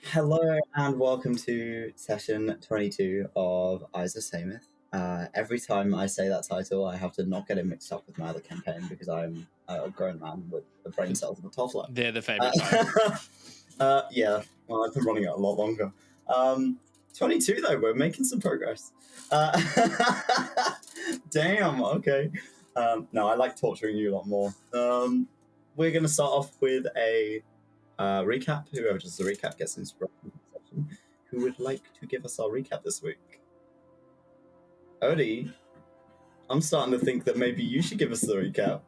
Hello and welcome to session 22 of Eyes of Saemyth. Every time I say that title, I have to not get it mixed up with my other campaign because I'm a grown man with the brain cells of a toddler. They're the favourite type. Yeah, well, I've been running it a lot longer. 22 though, we're making some progress. Damn, okay. No, I like torturing you a lot more. We're going to start off with a recap. Whoever does the recap gets inspiration for the session. Who would like to give us our recap this week? Odie, I'm starting to think that maybe you should give us the recap.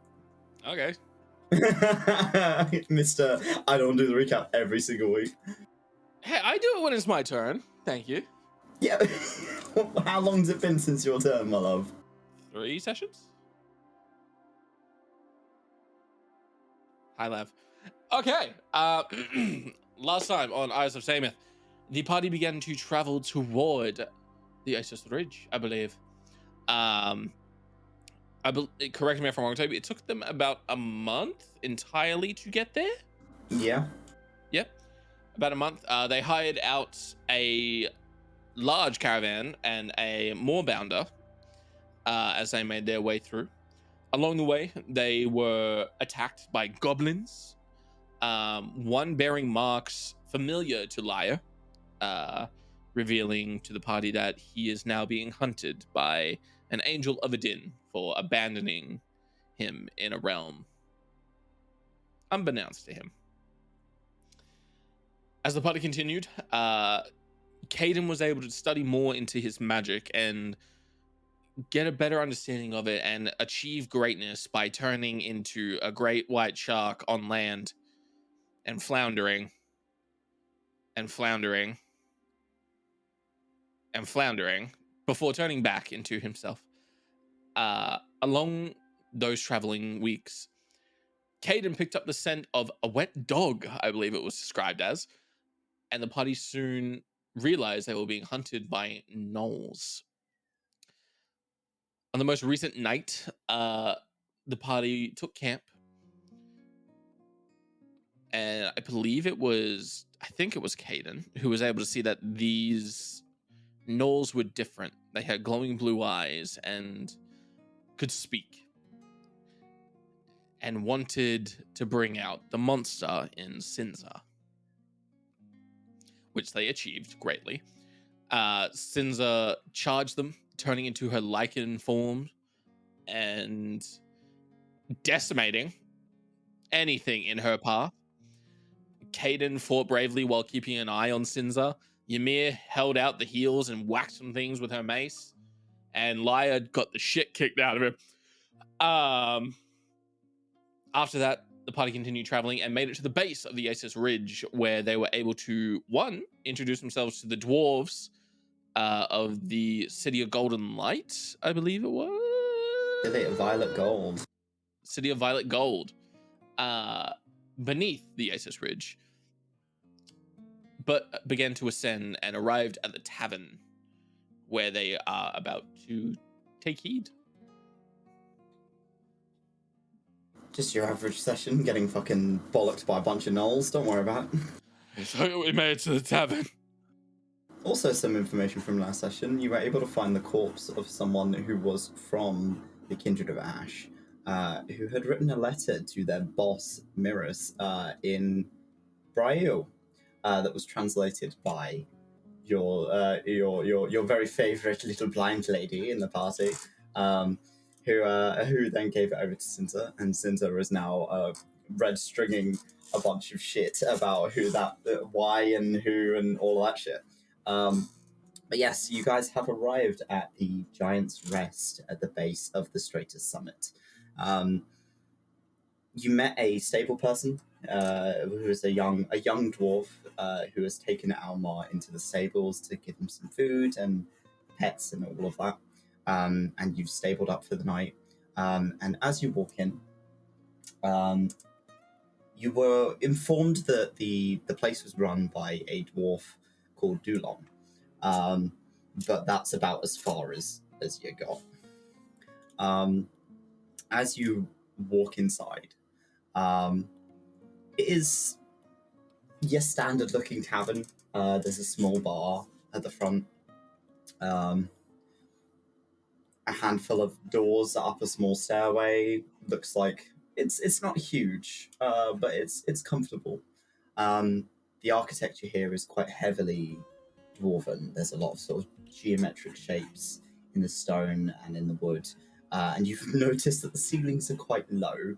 Okay. Mr. I don't do the recap every single week. Hey, I do it when it's my turn. Thank you. Yeah. How long's it been since your turn, my love? 3 sessions? Hi, Lev. Okay. Last time on Eyes of Saemyth, the party began to travel toward the Asus Ridge, I believe. Correct me if I'm wrong, Toby. It took them about a month entirely to get there. Yeah. Yep. About a month. They hired out a large caravan and a moorbounder as they made their way through. Along the way, they were attacked by goblins, one bearing marks familiar to Lyre, revealing to the party that he is now being hunted by an angel of Adin for abandoning him in a realm unbeknownst to him. As the party continued, Kaiden was able to study more into his magic and get a better understanding of it and achieve greatness by turning into a great white shark on land and floundering and floundering and floundering before turning back into himself. Along those traveling weeks, Kaiden picked up the scent of a wet dog, I believe it was described as, and the party soon realized they were being hunted by gnolls. On the most recent night, the party took camp, and I think it was Kaiden who was able to see that these gnolls were different. They had glowing blue eyes and could speak, and wanted to bring out the monster in Sinza, which they achieved greatly. Sinza charged them, turning into her lichen form and decimating anything in her path. Kaiden fought bravely while keeping an eye on Sinza. Ymir held out the heels and whacked some things with her mace, and Lyre got the shit kicked out of him. After that, the party continued traveling and made it to the base of the Asus Ridge, where they were able to, one, introduce themselves to the dwarves of the City of Golden Light, I believe it was. City of Violet Gold. City of Violet Gold, beneath the Asus Ridge, but began to ascend and arrived at the tavern, where they are about to take heed. Just your average session, getting fucking bollocked by a bunch of gnolls. Don't worry about it. So we made it to the tavern. Also, some information from last session. You were able to find the corpse of someone who was from the Kindred of Ash, who had written a letter to their boss, Mirus, in Braille, that was translated by your very favourite little blind lady in the party, who then gave it over to Sinza, and Sinza is now red stringing a bunch of shit about why and who and all of that shit. But yes, you guys have arrived at the Giant's Rest at the base of the Stratus Summit. You met a stable person who is a young dwarf who has taken Almar into the stables to give him some food and pets and all of that. And you've stabled up for the night. And as you walk in, you were informed that the place was run by a dwarf called Dulon. But that's about as far as you got. As you walk inside, it is your standard looking tavern. There's a small bar at the front. A handful of doors up a small stairway. Looks like it's not huge, but it's comfortable. The architecture here is quite heavily dwarven. There's a lot of sort of geometric shapes in the stone and in the wood, and you've noticed that the ceilings are quite low.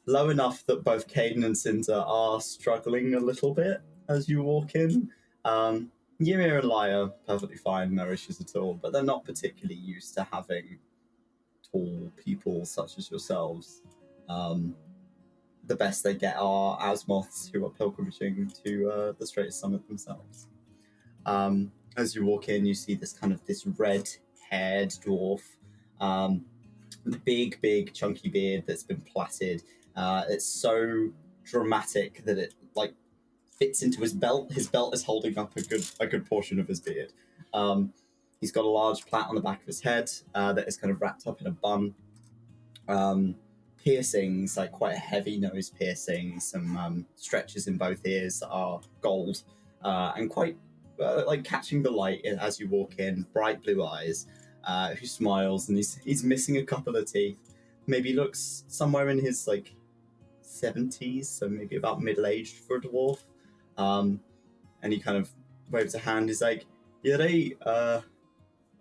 Low enough that both Kaiden and Sinza are struggling a little bit as you walk in. Ymir and Lyre, perfectly fine, no issues at all, but they're not particularly used to having tall people such as yourselves. The best they get are Asmoths who are pilgrimaging to the Stratus Summit themselves. As you walk in, you see this red-haired dwarf, big, chunky beard that's been plaited. It's so dramatic that it fits into his belt. His belt is holding up a good portion of his beard. He's got a large plait on the back of his head that is kind of wrapped up in a bun. Piercings, like quite a heavy nose piercing, some stretches in both ears that are gold, and quite catching the light as you walk in. Bright blue eyes, who smiles, and he's missing a couple of teeth. Maybe looks somewhere in his 70s, so maybe about middle-aged for a dwarf. And he kind of waves a hand. He's like, "You're right.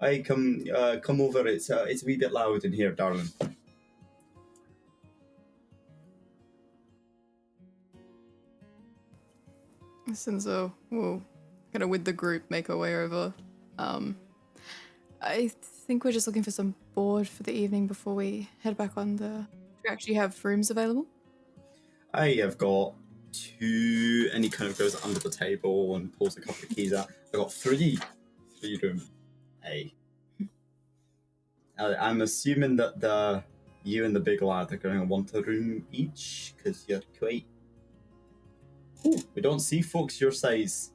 I come over. It's a wee bit loud in here, darling." Sinza will kind of with the group make our way over. I think we're just looking for some board for the evening before we head back on the... Do you actually have rooms available? I have got 2, and he kind of goes under the table and pulls a couple of keys out. I've got 3 rooms. Hey. I'm assuming that you and the big lad are going to want a room each, because you're quite... Ooh, we don't see folks your size.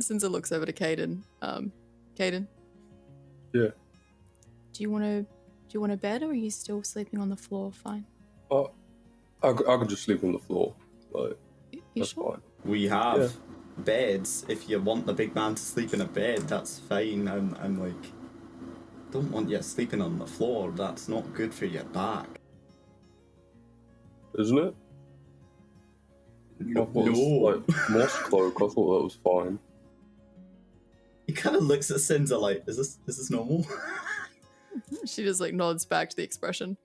Sinza looks over to Kaiden. Kaiden? Yeah. Do you want a bed, or are you still sleeping on the floor? Fine. I could just sleep on the floor. That's sure? fine. We have beds. If you want the big man to sleep in a bed, that's fine. I'm don't want you sleeping on the floor. That's not good for your back. Isn't it? No. Moss cloak. I thought that was fine. He kind of looks at Sinza like, is this normal? She just nods back to the expression.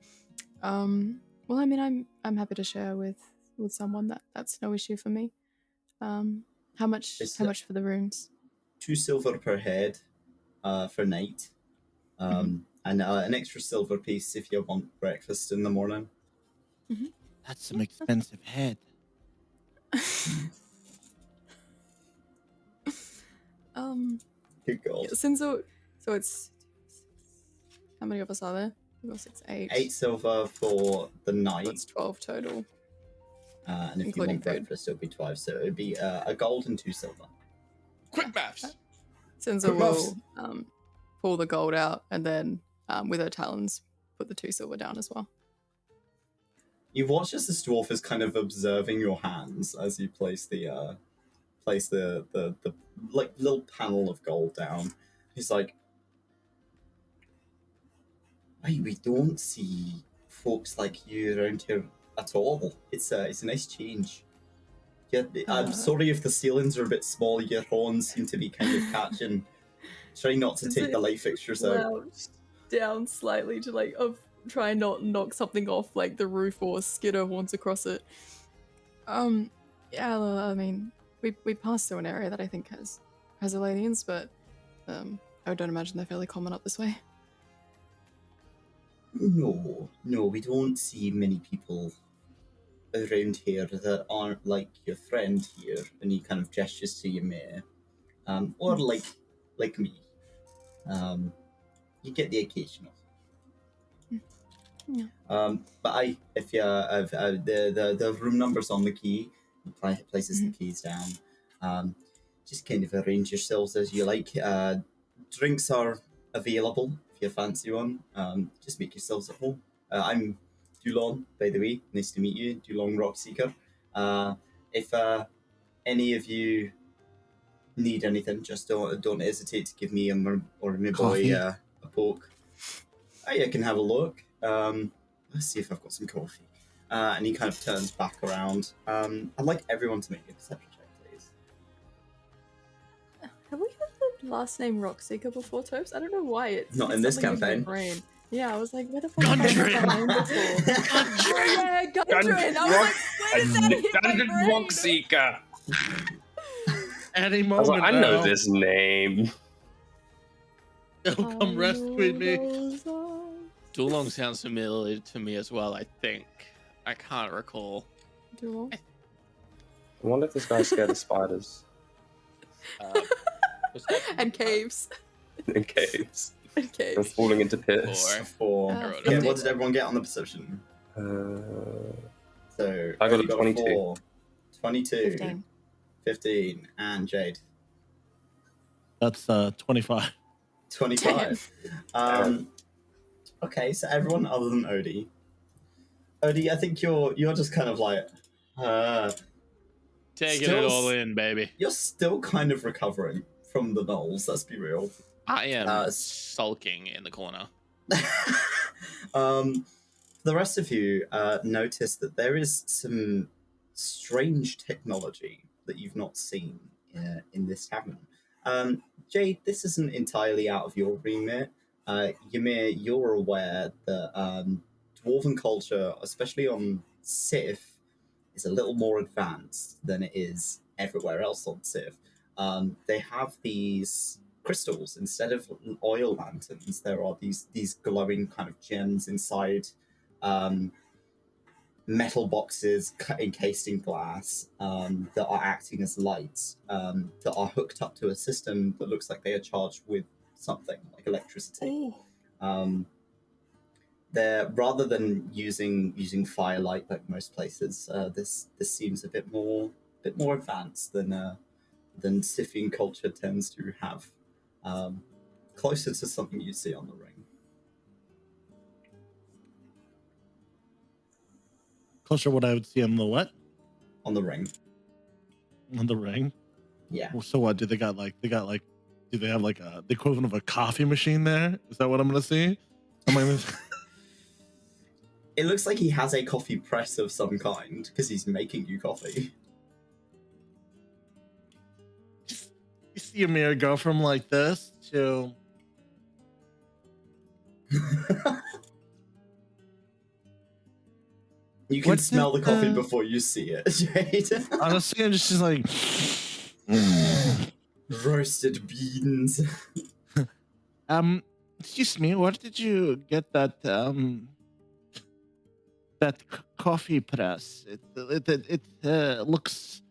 Well, I mean, I'm happy to share with someone. That's no issue for me. How much for the rooms? 2 silver per head, for night, and an extra silver piece if you want breakfast in the morning. Mm-hmm. That's some expensive head. Good God. Yeah, so it's how many of us are there? 6, 8. 8 silver for the night. That's 12 total. And if you including want food. breakfast, it'll be 12. So it would be a gold and 2 silver. Quick maths. Sinza will pull the gold out and then with her talons put the 2 silver down as well. You watch as this dwarf is kind of observing your hands as you place the little panel of gold down. He's like, "Hey, we don't see folks like you around here at all. It's a nice change. Yeah, I'm sorry if the ceilings are a bit small. Your horns seem to be kind of catching. Try not to take the light fixtures out." Down slightly to try and not knock something off the roof or skitter horns across it. Yeah, I mean, we passed through an area that I think has Eladians, but I don't imagine they're fairly common up this way. No, we don't see many people around here that aren't like your friend here, and he kind of gestures to Ymir, or like me. You get the occasional. Yeah. But if you have the room numbers on the key, he places the keys down. Just kind of arrange yourselves as you like. Drinks are available if you fancy one. Just make yourselves at home. I'm Dulon, by the way. Nice to meet you, Dulon Rockseeker. if any of you need anything, just don't hesitate to give me or my boy a poke. I can have a look. Let's see if I've got some coffee. And he kind of turns back around. I'd like everyone to make a perception check, please. Have we had the last name Rockseeker before, Topes? I don't know why it's Not in this something in my campaign. brain. Yeah, I was like, where the fuck have I heard that name before? Oh yeah, Gundren! I was like, where did that hit my Gundren brain? Rockseeker. Any I was moment like, I know now. this name. Oh, come rescue me. Those eyes. Dulong sounds familiar to me as well, I think. I can't recall. Duel. I wonder if this guy's scared of spiders And caves. and caves And and caves. falling into pits. 4. Oh, Okay, 15. what did everyone get on the perception? So I got you a 22. 4, 22, 15. 15, and Jade. That's 25. 25. Okay, so everyone other than Odie. Odie, I think you're just kind of like Taking Still it all in, baby. you're still kind of recovering from the knolls, let's be real. I am sulking in the corner. The rest of you notice that there is some strange technology that you've not seen in this tavern. Jade, this isn't entirely out of your remit. Ymir, you're aware that dwarven culture, especially on Sith, is a little more advanced than it is everywhere else on Sith. They have these crystals instead of oil lanterns. There are these glowing kind of gems inside metal boxes encased in glass that are acting as lights that are hooked up to a system that looks like they are charged with something like electricity. They're rather than using firelight like most places. This seems a bit more advanced than Scythian culture tends to have. Closer to something you see on the ring. Closer to what I would see on the what? On the ring. On the ring? Yeah. Well, so what? Do they have like the equivalent of a coffee machine there? Is that what I'm gonna see? It looks like he has a coffee press of some kind because he's making you coffee. You see Ymir go from like this to You can What's smell the coffee the- before you see it, Jade. honestly, I'm just like Roasted beans. excuse me, where did you get that coffee press? It looks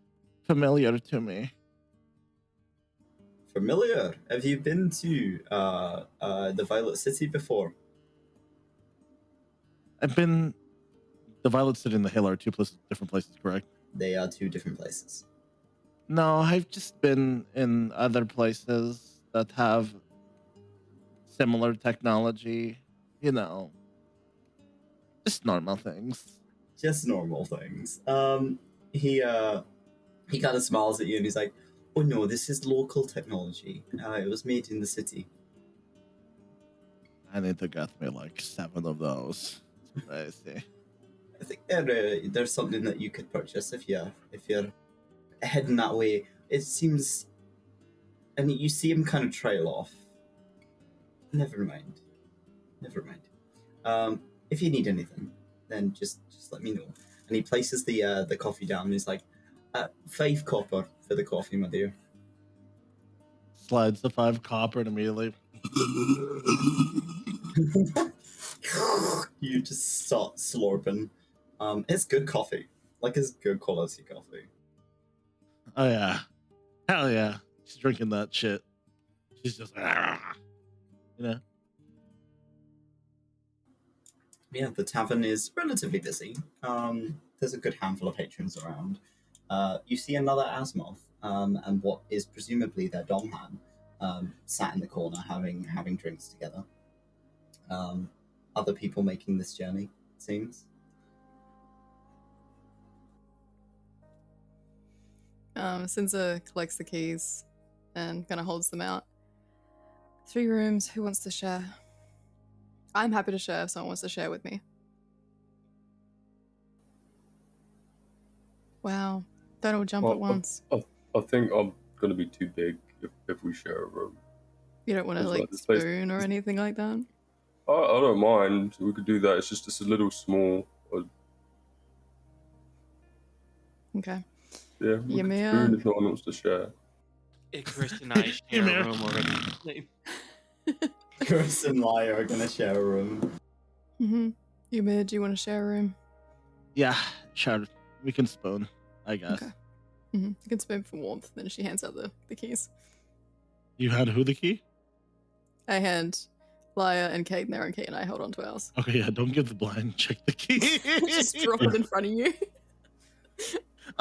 familiar to me. Familiar? Have you been to the Violet City before? I've been the Violet City and the Hill are different places, correct? They are 2 different places. No, I've just been in other places that have similar technology, just normal things. Just normal things. He kind of smiles at you and he's like, "Oh no, this is local technology. It was made in the city." I need to get me like 7 of those. That's what I see. I think there's something that you could purchase if you're heading that way. It seems, and you see him kind of trail off. Never mind. If you need anything, then just let me know. And he places the coffee down and he's like, 5 copper for the coffee, my dear. Slides the 5 copper and immediately. You just start slurping. It's good coffee. Like, it's good quality coffee. Oh yeah, hell yeah! She's drinking that shit. She's just Yeah, the tavern is relatively busy. There's a good handful of patrons around. You see another Asmoth, and what is presumably their Domhan, sat in the corner having drinks together. Other people making this journey, it seems. Sinza collects the keys and kind of holds them out. 3 rooms. Who wants to share? I'm happy to share if someone wants to share with me. Wow. Don't all jump at once. I think I'm going to be too big if we share a room. You don't want to like spoon or anything like that? I don't mind. We could do that. It's just a little small. Okay. Yeah, we could spoon if no one wants to share. Icarus and I share a room already. Icarus and Lyre are going to share a room. Ymir, do you want to share a room? Yeah, sure. We can spoon, I guess. Okay. You can spoon for warmth. Then she hands out the keys. You had who the key? I hand Lyre and Kaiden their own key, and I hold on to ours. Okay, yeah, don't give the blind chick the key. Just drop it in front of you.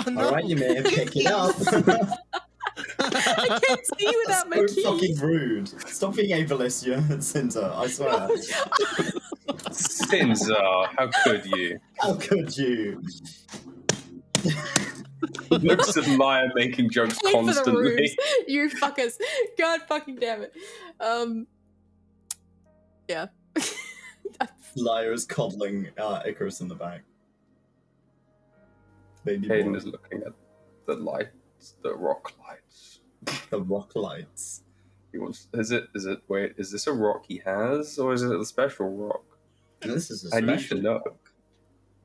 Oh, no. All right, you may have picked it up. I can't see you without my That's key. so fucking rude. Stop being ableist, you Sinza, I swear. Sinza, how could you? How could you? He looks at Lyre making jokes Pay for the constantly. rooms, you fuckers. God fucking damn it. Yeah. Lyre is coddling Icarus in the back. Baby Kaiden boy. is looking at the lights, the rock lights. The rock lights. He wants. Is it? Wait, is this a rock he has, or is it a special rock? This is a I special need to know.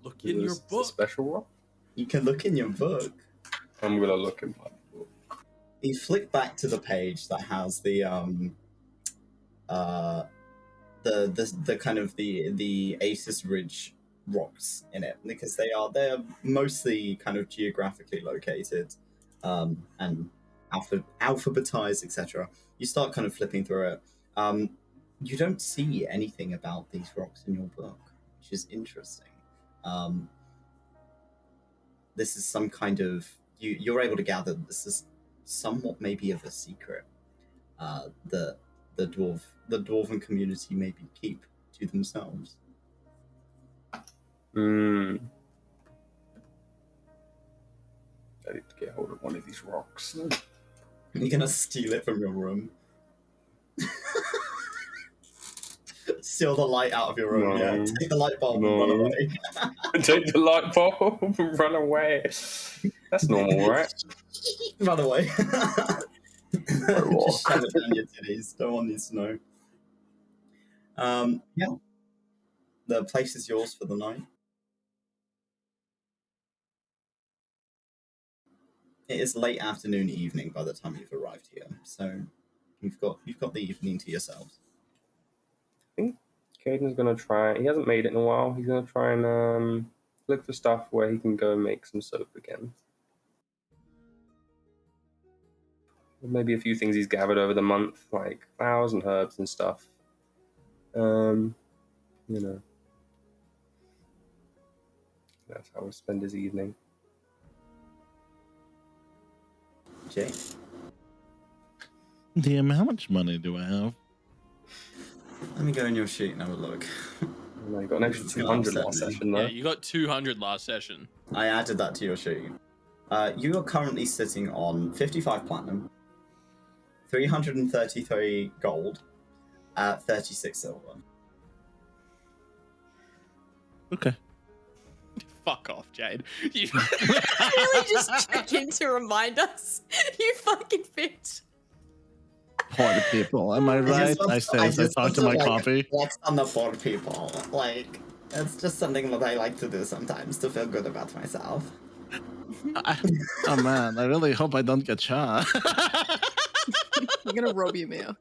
Look in your Is this book. a special rock? You can look in your book. I'm gonna look in my book. You flick back to the page that has the kind of the Asus Ridge rocks in it, because they're mostly kind of geographically located and alphabetized, etc. You start kind of flipping through it. You don't see anything about these rocks in your book, which is interesting. This is some kind of you're able to gather this is somewhat maybe of a secret that the dwarven community maybe keep to themselves. I need to get hold of one of these rocks. You're gonna steal it from your room. Steal the light out of your room. No. Yeah, take the light bulb and No. run away. Take the light bulb and run away. That's normal, right? Run away. walk. Just shove it down your titties. No one needs to know. Yeah. The place is yours for the night. It is late afternoon, evening by the time you've arrived here, so you've got the evening to yourselves. I think Kaiden's gonna try. He hasn't made it in a while. He's gonna try and look for stuff where he can go and make some soap again. Maybe a few things he's gathered over the month, like flowers and herbs and stuff. You know, that's how we'll spend his evening. Jay? DM, how much money do I have? Let me go in your sheet and have a look. And I got an extra 200 last session, though. Yeah, you got 200 last session. I added that to your sheet. You are currently sitting on 55 platinum, 333 gold, 36 silver. Okay. Fuck off, Jade. You Really just check in to remind us. You fucking bitch. Poor people, am I right? I say as I talk to my coffee. Flex on the poor people. Like, it's just something that I like to do sometimes to feel good about myself. Oh man, I really hope I don't get shot. I'm gonna rob you, Mia.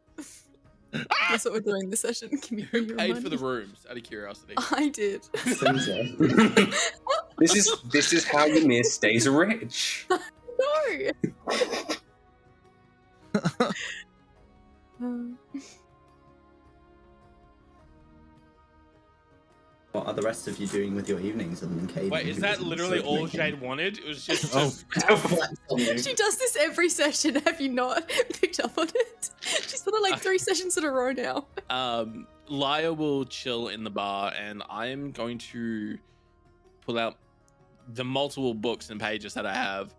That's what we're doing this session. Give me Who your paid money. for the rooms, out of curiosity? I did. This is how Ymir stays rich. No. What are the rest of you doing with your evenings other than Kaiden? Wait, is that literally all Jade wanted? It was just Oh. Flex on you. She does this every session. Have you not picked up on it? She's done it like 3 sessions in a row now. Lyre will chill in the bar, and I am going to pull out the multiple books and pages that I have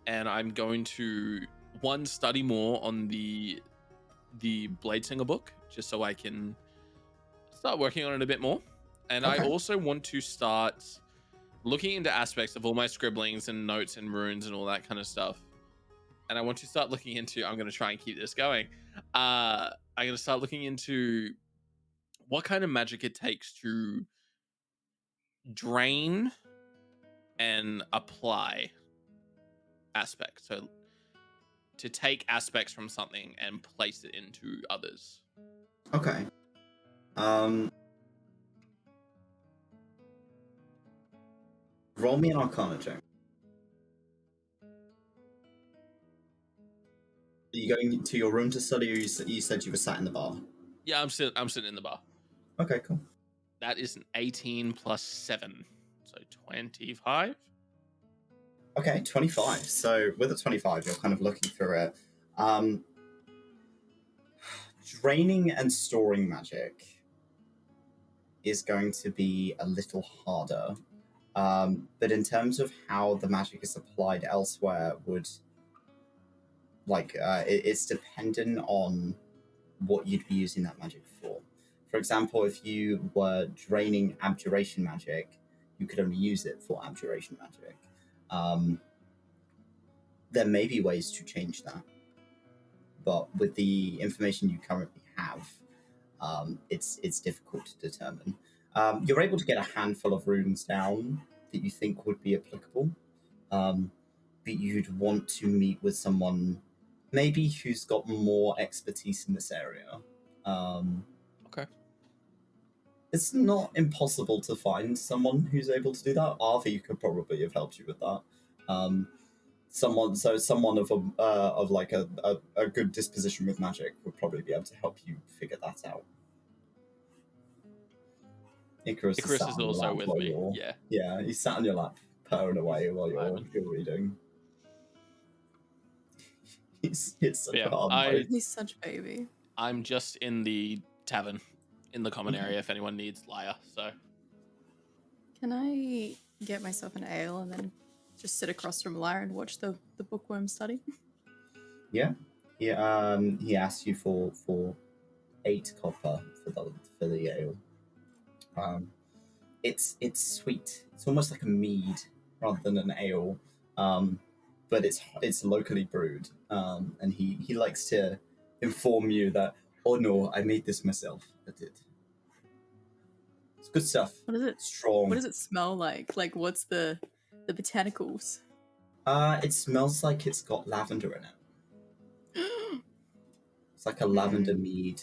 and I'm going to study more on the Bladesinger book, just so I can start working on it a bit more. And I Okay. also want to start looking into aspects of all my scribblings and notes and runes and all that kind of stuff. And I want to start looking into, I'm going to try and keep this going. I'm going to start looking into what kind of magic it takes to drain and apply aspects. So to take aspects from something and place it into others. Okay. Roll me an Arcana check. Are you going to your room to study, or you said you were sat in the bar? Yeah, I'm sitting in the bar. Okay, cool. That is an 18 plus 7, so 25. Okay, 25. So with a 25, you're kind of looking through it. Draining and storing magic is going to be a little harder. But in terms of how the magic is applied elsewhere, it's dependent on what you'd be using that magic for. For example, if you were draining abjuration magic, you could only use it for abjuration magic. There may be ways to change that, but with the information you currently have, it's difficult to determine. You're able to get a handful of runes down that you think would be applicable, but you'd want to meet with someone maybe who's got more expertise in this area. Okay. It's not impossible to find someone who's able to do that. Arvi could probably have helped you with that. Someone of like a good disposition with magic would probably be able to help you figure that out. Icarus is also with me. Yeah, he's sat on your lap, purring away while you're reading. He's such a hard mode. He's such a baby. I'm just in the tavern, in the common area, if anyone needs Lyre. So, can I get myself an ale and then just sit across from Lyre and watch the bookworm study? Yeah. He asks you for 8 copper for the ale. It's sweet. It's almost like a mead rather than an ale. But it's locally brewed. And he likes to inform you that, oh no, I made this myself. I did. It's good stuff. What is it? Strong. What does it smell like? Like, what's the botanicals? It smells like it's got lavender in it. It's like a lavender mead,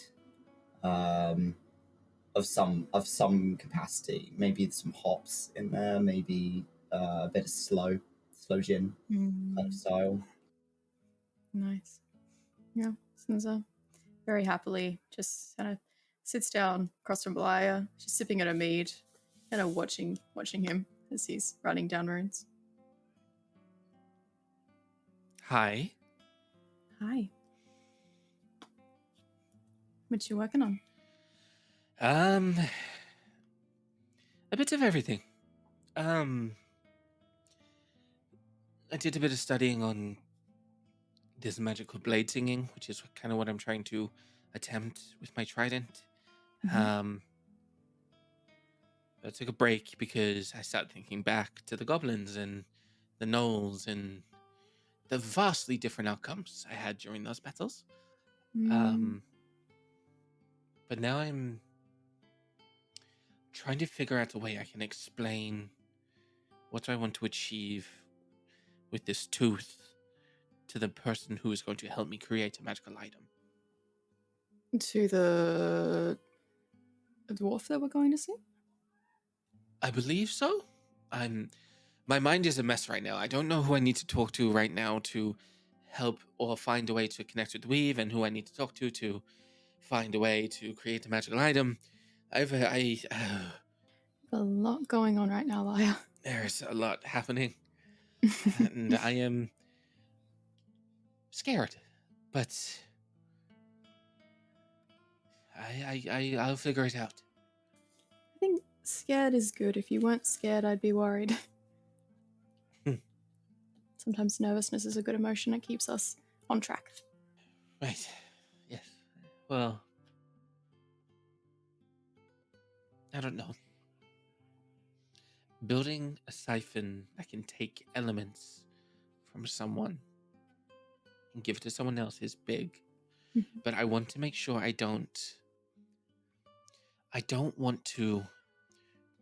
of some capacity. Maybe some hops in there. Maybe a bit of slow gin kind of style. Nice. Yeah, Sinza very happily just kind of sits down across from Lyre, she's sipping at a mead, kind of watching him as he's writing down runes. Hi. Hi. What you working on? A bit of everything. I did a bit of studying on this magical blade singing, which is kind of what I'm trying to attempt with my trident. I took a break because I started thinking back to the goblins and the gnolls and the vastly different outcomes I had during those battles. But now I'm trying to figure out a way I can explain what I want to achieve with this tooth to the person who is going to help me create a magical item. To the dwarf that we're going to see? I believe so. My mind is a mess right now. I don't know who I need to talk to right now to help or find a way to connect with Weave, and who I need to talk to find a way to create a magical item. A lot going on right now, Lyre. There's a lot happening. And I am scared, but I'll figure it out. I think scared is good. If you weren't scared, I'd be worried. Sometimes nervousness is a good emotion. It keeps us on track. Right. Yes. Well, I don't know. Building a siphon that can take elements from someone and give it to someone else is big. But I want to make sure I don't want to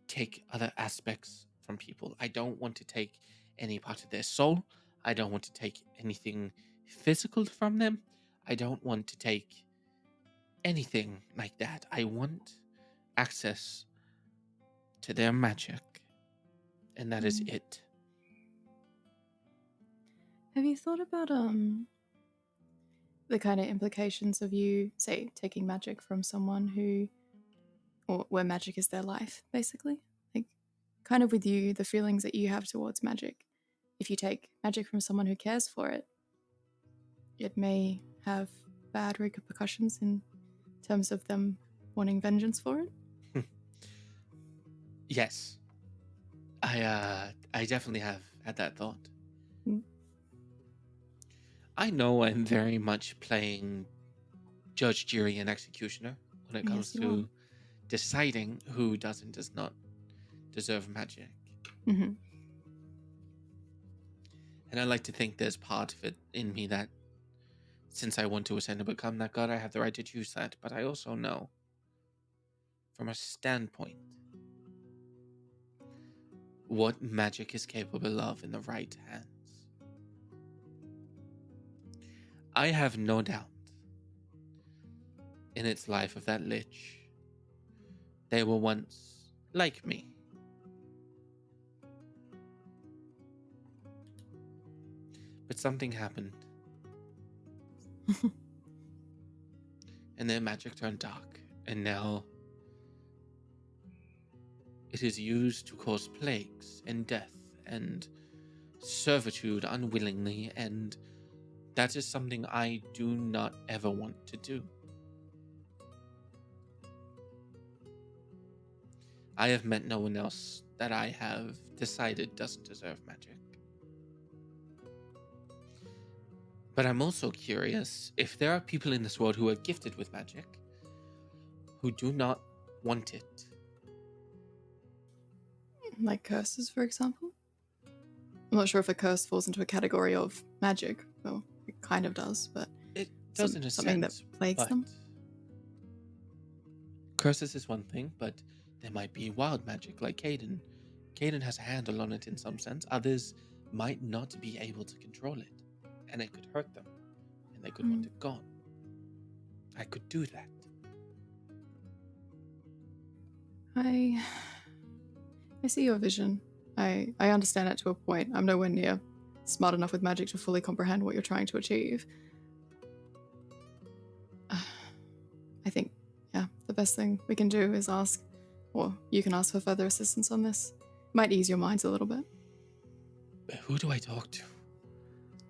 take other aspects from people. I don't want to take any part of their soul. I don't want to take anything physical from them. I don't want to take anything like that. I want access to their magic. And that is it. Have you thought about the kind of implications of you, say, taking magic from someone who, or where magic is their life, basically? Like, kind of with you, the feelings that you have towards magic. If you take magic from someone who cares for it, it may have bad repercussions in terms of them wanting vengeance for it. Yes. I definitely have had that thought. I know I'm very much playing judge, jury, and executioner when it comes to deciding who does and does not deserve magic. And I like to think there's part of it in me that, since I want to ascend and become that god, I have the right to choose that. But I also know, from a standpoint, what magic is capable of in the right hands. I have no doubt in its life of that lich, they were once like me. But something happened. And their magic turned dark, and now it is used to cause plagues and death and servitude unwillingly, and that is something I do not ever want to do. I have met no one else that I have decided doesn't deserve magic. But I'm also curious if there are people in this world who are gifted with magic who do not want it. Like curses, for example? I'm not sure if a curse falls into a category of magic. Well, it kind of does, but It does in a something sense, that plagues them. Curses is one thing, but there might be wild magic like Kaiden. Kaiden has a handle on it in some sense. Others might not be able to control it, and it could hurt them, and they could want it gone. I could do that. I see your vision. I understand it to a point. I'm nowhere near smart enough with magic to fully comprehend what you're trying to achieve. I think, the best thing we can do is ask, or you can ask for further assistance on this. Might ease your minds a little bit. But who do I talk to?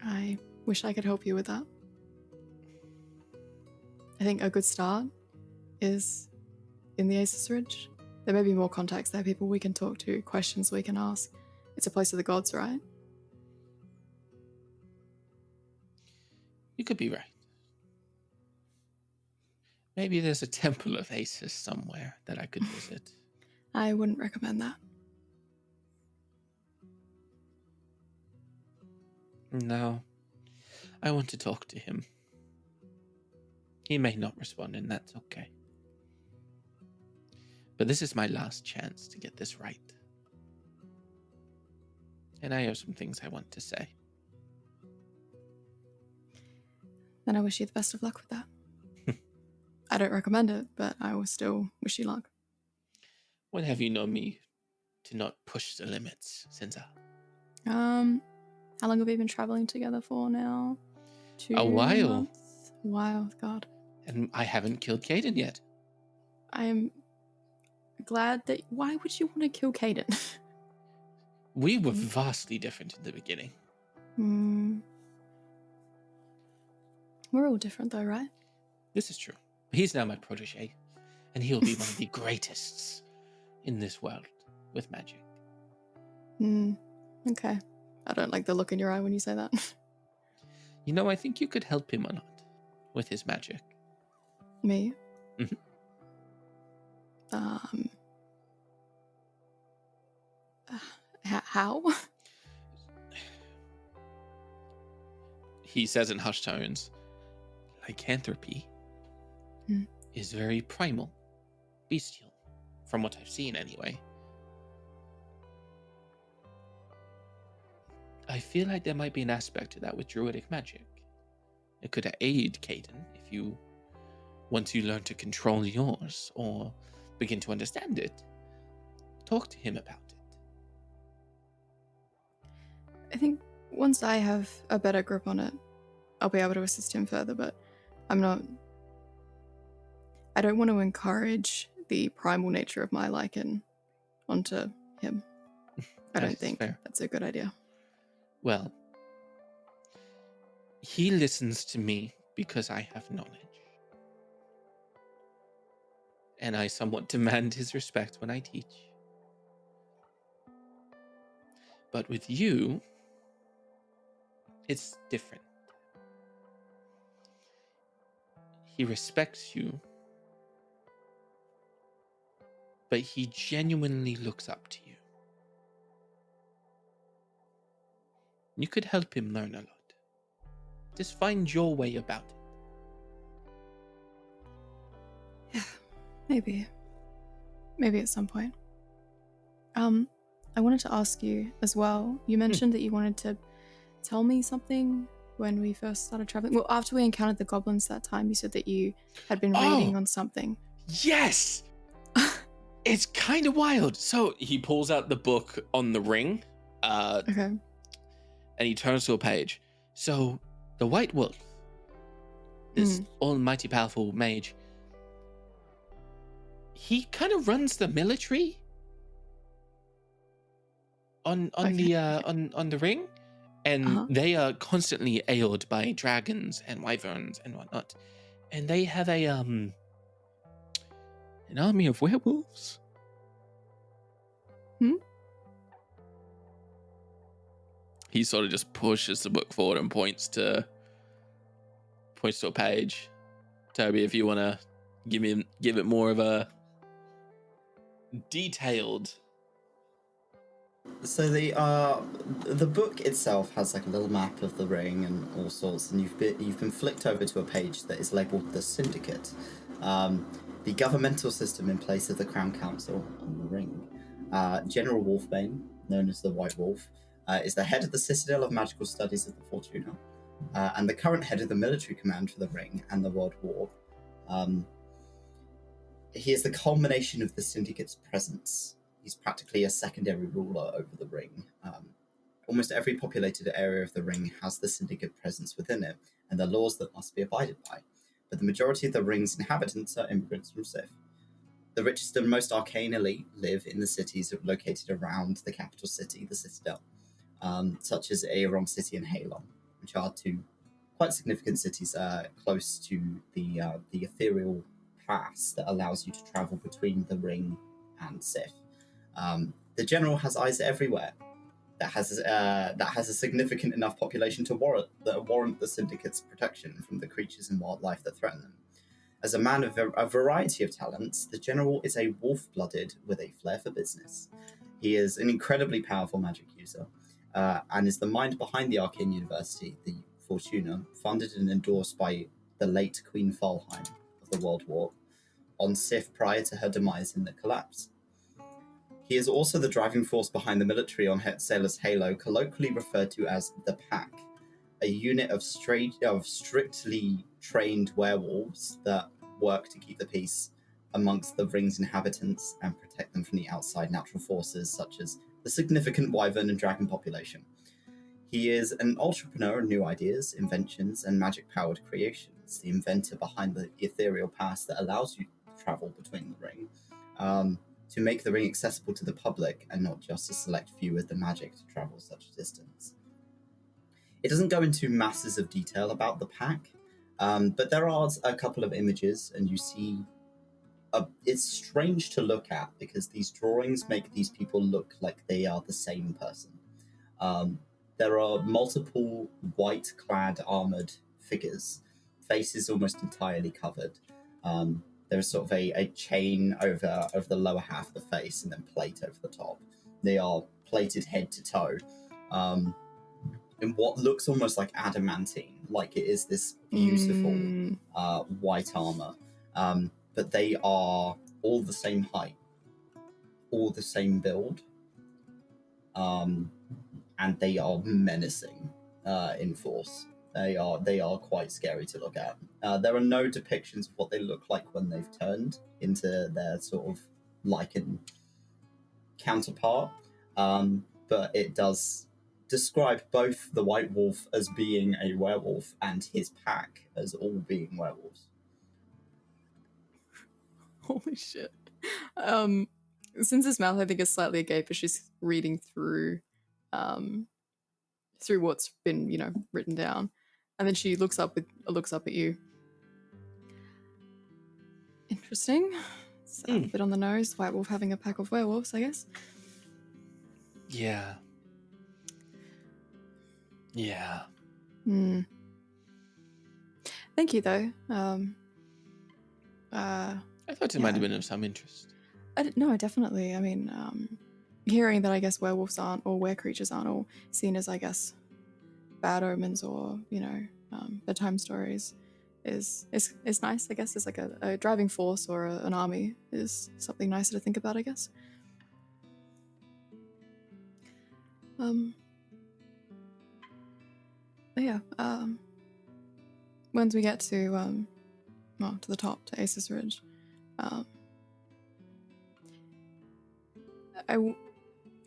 I wish I could help you with that. I think a good start is in the Asus Ridge. There may be more contacts there, people we can talk to, questions we can ask. It's a place of the gods, right? You could be right. Maybe there's a temple of Asus somewhere that I could visit. I wouldn't recommend that. No. I want to talk to him. He may not respond, and that's okay. But this is my last chance to get this right. And I have some things I want to say. Then I wish you the best of luck with that. I don't recommend it, but I will still wish you luck. When have you known me to not push the limits, Sinza? How long have we been traveling together for now? 2 A while. months? A while, God. And I haven't killed Kaiden yet. I am glad that... Why would you want to kill Kaiden? We were vastly different in the beginning. We're all different though, right? This is true. He's now my protege, and he'll be one of the greatest in this world with magic. Okay. I don't like the look in your eye when you say that. You know, I think you could help him a lot with his magic. Me? Mhm. How? He says in hushed tones, lycanthropy is very primal, bestial, from what I've seen anyway. I feel like there might be an aspect to that with druidic magic. It could aid Kaiden if you want to learn to control yours or begin to understand it. Talk to him about it. I think once I have a better grip on it, I'll be able to assist him further, but I don't want to encourage the primal nature of my lichen onto him. I don't think that's a good idea. Well, he listens to me because I have knowledge. And I somewhat demand his respect when I teach. But with you, it's different. He respects you, but he genuinely looks up to you. You could help him learn a lot. Just find your way about it. Yeah, maybe. Maybe at some point. I wanted to ask you as well. You mentioned that you wanted to tell me something when we first started traveling. Well, after we encountered the goblins that time, you said that you had been reading on something. Yes! It's kind of wild. So he pulls out the book on the ring. Okay. And he turns to a page. So the White Wolf, this almighty powerful mage, he kind of runs the military on the ring, and they are constantly ailed by dragons and wyverns and whatnot, and they have an army of werewolves. He sort of just pushes the book forward and points to a page. Toby, if you want to give it more of a detailed. So the book itself has like a little map of the ring and all sorts, and you've been flicked over to a page that is labelled the Syndicate, the governmental system in place of the Crown Council on the ring. General Wolfbane, known as the White Wolf, is the head of the Citadel of Magical Studies of the Fortuna, and the current head of the military command for the ring and the World War. He is the culmination of the Syndicate's presence. He's practically a secondary ruler over the ring. Almost every populated area of the ring has the Syndicate presence within it, and the laws that must be abided by. But the majority of the ring's inhabitants are immigrants from Sith. The richest and most arcane elite live in the cities located around the capital city, the Citadel, such as Aeron City and Halon, which are two quite significant cities close to the ethereal pass that allows you to travel between the ring and Sith. The general has eyes everywhere. That has a significant enough population to warrant the Syndicate's protection from the creatures and wildlife that threaten them. As a man of a variety of talents, the general is a wolf-blooded with a flair for business. He is an incredibly powerful magic user, and is the mind behind the Arcane University, the Fortuna, funded and endorsed by the late Queen Falheim of the World War on Sif prior to her demise in the collapse. He is also the driving force behind the military on Sailor's Halo, colloquially referred to as the Pack, a unit of strictly trained werewolves that work to keep the peace amongst the ring's inhabitants and protect them from the outside natural forces such as the significant wyvern and dragon population. He is an entrepreneur of new ideas, inventions, and magic-powered creations, the inventor behind the ethereal pass that allows you to travel between the ring, to make the ring accessible to the public and not just a select few with the magic to travel such a distance. It doesn't go into masses of detail about the pack, but there are a couple of images, and you see it's strange to look at because these drawings make these people look like they are the same person. there are multiple white-clad armored figures, faces almost entirely covered. There's sort of a chain over the lower half of the face and then plate over the top. They are plated head to toe in what looks almost like adamantine, like it is this beautiful white armor. But they are all the same height, all the same build, and they are menacing in force. They are quite scary to look at. There are no depictions of what they look like when they've turned into their sort of lichen counterpart, but it does describe both the White Wolf as being a werewolf and his pack as all being werewolves. Holy shit. Sinza's mouth, I think, is slightly agape as she's reading through what's been, written down. And then she looks up at you. Interesting. It's a bit on the nose. White Wolf having a pack of werewolves, I guess. Yeah. Thank you, though. I thought it might have been of some interest. No, definitely. I mean, hearing that I guess werewolves aren't, or were-creatures aren't all seen as, I guess, bad omens or, bedtime stories is nice, I guess. It's like a driving force or an army is something nicer to think about, I guess. But yeah, once we get to the top, to Asus Ridge, I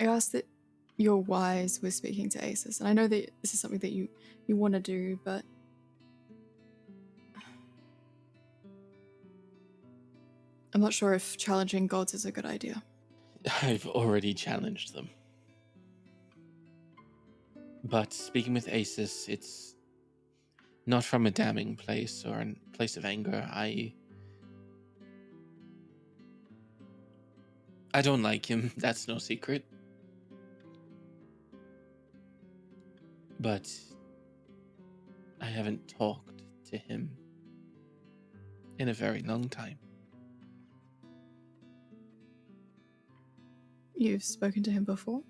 asked that your wise was speaking to Asus, and I know that this is something that you want to do, but I'm not sure if challenging gods is a good idea. I've already challenged them. But speaking with Asus, it's not from a damning place or a place of anger. I don't like him, that's no secret. But I haven't talked to him in a very long time. You've spoken to him before?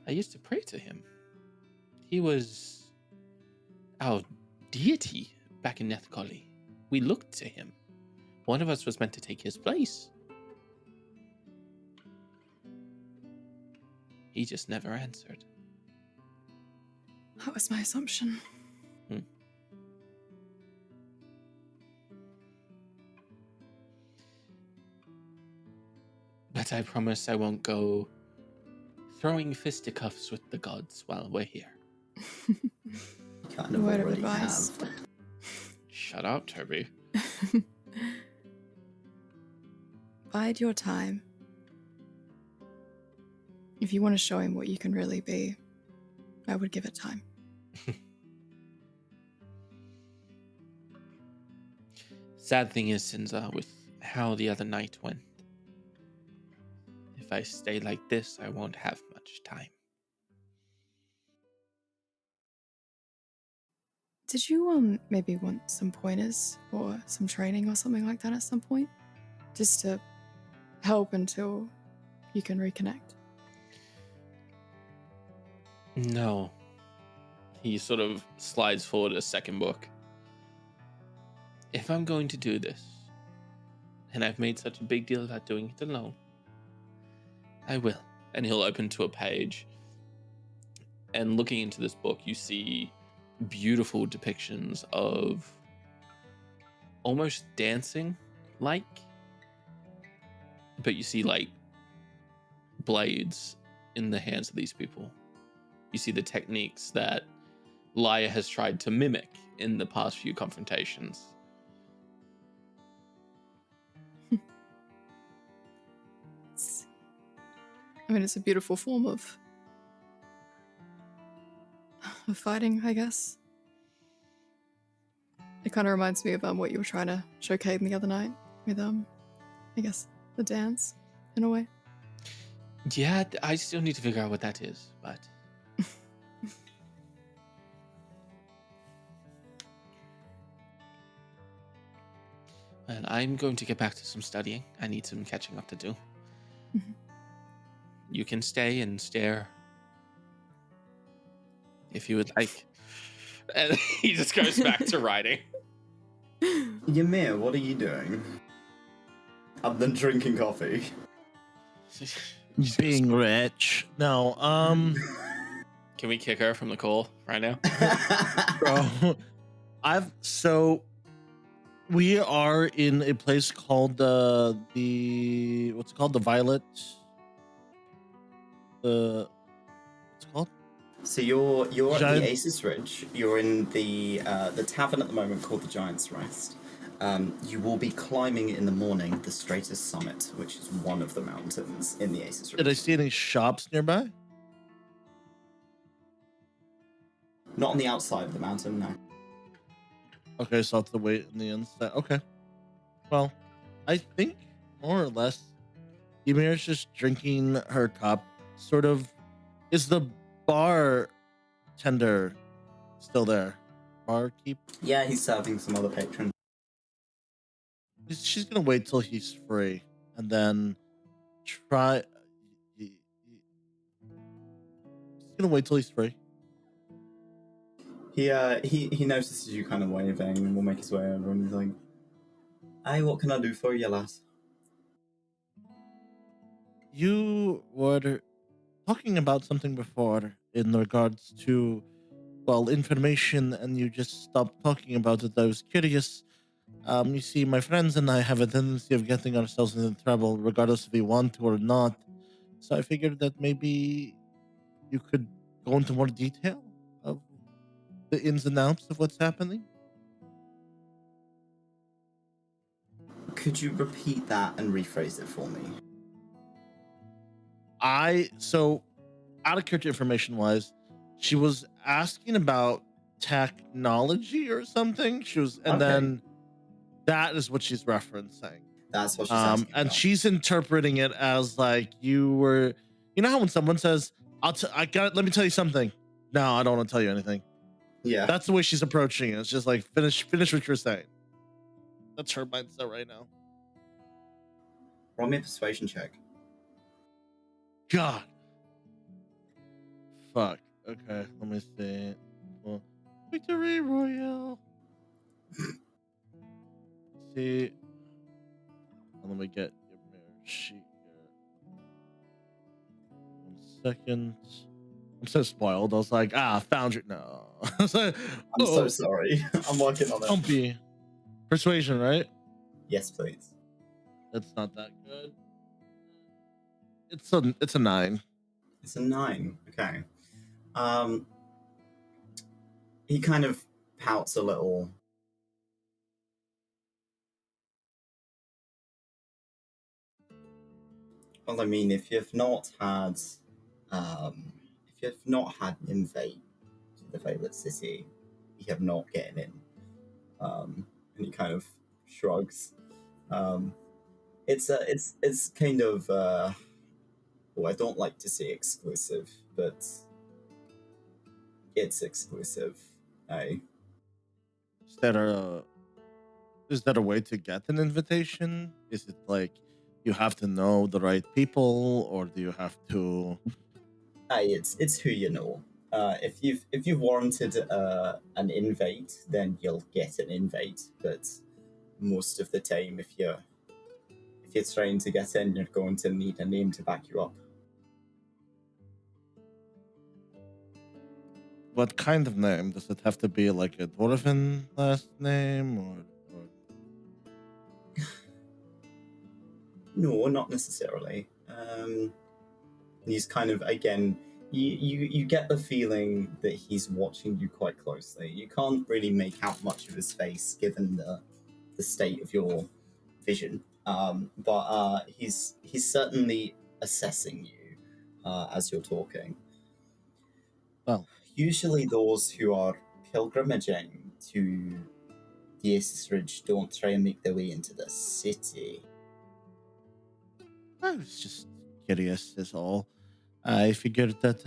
I used to pray to him. He was our deity back in 𝘞𝘭𝘭𝘮. We looked to him. One of us was meant to take his place. He just never answered. That was my assumption. But I promise I won't go throwing fisticuffs with the gods while we're here. Kind of Word of already advice. have. Shut up, Toby. Bide your time. If you want to show him what you can really be, I would give it time. Sad thing is, Sinza, with how the other night went. If I stay like this, I won't have much time. Did you maybe want some pointers or some training or something like that at some point? Just to help until you can reconnect? No. He sort of slides forward a second book. If I'm going to do this, and I've made such a big deal about doing it alone, I will. And he'll open to a page. And looking into this book, you see beautiful depictions of almost dancing like, but you see like blades in the hands of these people. You see the techniques that Lyre has tried to mimic in the past few confrontations. It's a beautiful form of fighting, I guess. It kind of reminds me of what you were trying to show Kaiden the other night with I guess the dance in a way. Yeah, I still need to figure out what that is, but And I'm going to get back to some studying. I need some catching up to do. Mhm. You can stay and stare if you would like. And he just goes back to writing. Ymir, what are you doing? Other than drinking coffee. Being rich. No, Can we kick her from the call right now? bro. We are in a place called what's it called? The Violet. What's it called? So you're at Giant- the Asus Ridge. You're in the tavern at the moment called the Giant's Rest. You will be climbing in the morning the Stratus Summit, which is one of the mountains in the Asus Ridge. Did I see any shops nearby? Not on the outside of the mountain, no. Okay, so I'll have to wait in the inside. Okay. Well, I think more or less Ymir's just drinking her cup. Sort of. Is the bartender still there? Barkeep? Yeah, he's serving some other patrons. She's gonna wait till he's free and then try. She's gonna wait till he's free. He notices you kind of waving and will make his way over and he's like, "Hey, what can I do for you, lass?" You were talking about something before in regards to, well, information, and you just stopped talking about it. I was curious. You see, my friends and I have a tendency of getting ourselves into trouble, regardless if we want to or not. So I figured that maybe you could go into more detail of the ins and outs of what's happening. Could you repeat that and rephrase it for me? So out of character information wise, she was asking about technology or something. She was, and Okay. then that is what she's referencing. That's what she's asking And about. she's interpreting it as like you were, you know how when someone says, let me tell you something. No, I don't want to tell you anything. Yeah. That's the way she's approaching it. It's just like, finish what you're saying. That's her mindset right now. Roll me a persuasion check. God. Fuck. Okay, let me see. Well, Victory Royale. See. Let me get your mirror sheet here. 1 second. I'm so spoiled. I was like, found your no. I was like, I'm so sorry. I'm working on it. Don't be. Persuasion, right? Yes, please. That's not that good. It's a 9. It's a 9. Okay. He kind of pouts a little. Well, I mean, if you've not had an invite to the Violet City, you have not getting in. And he kind of shrugs. It's kind of I don't like to say exclusive, but it's exclusive. Is that a way to get an invitation? Is it like you have to know the right people, or do you have to? It's who you know. If you've warranted an invite, then you'll get an invite. But most of the time, if you're trying to get in, you're going to need a name to back you up. What kind of name? Does it have to be like a dwarven last name, or... No, not necessarily. He's kind of, again, you get the feeling that he's watching you quite closely. You can't really make out much of his face given the state of your vision, but he's certainly assessing you as you're talking. Well, usually those who are pilgrimaging to the Asus Ridge don't try and make their way into the city. I was just curious, is all. I figured that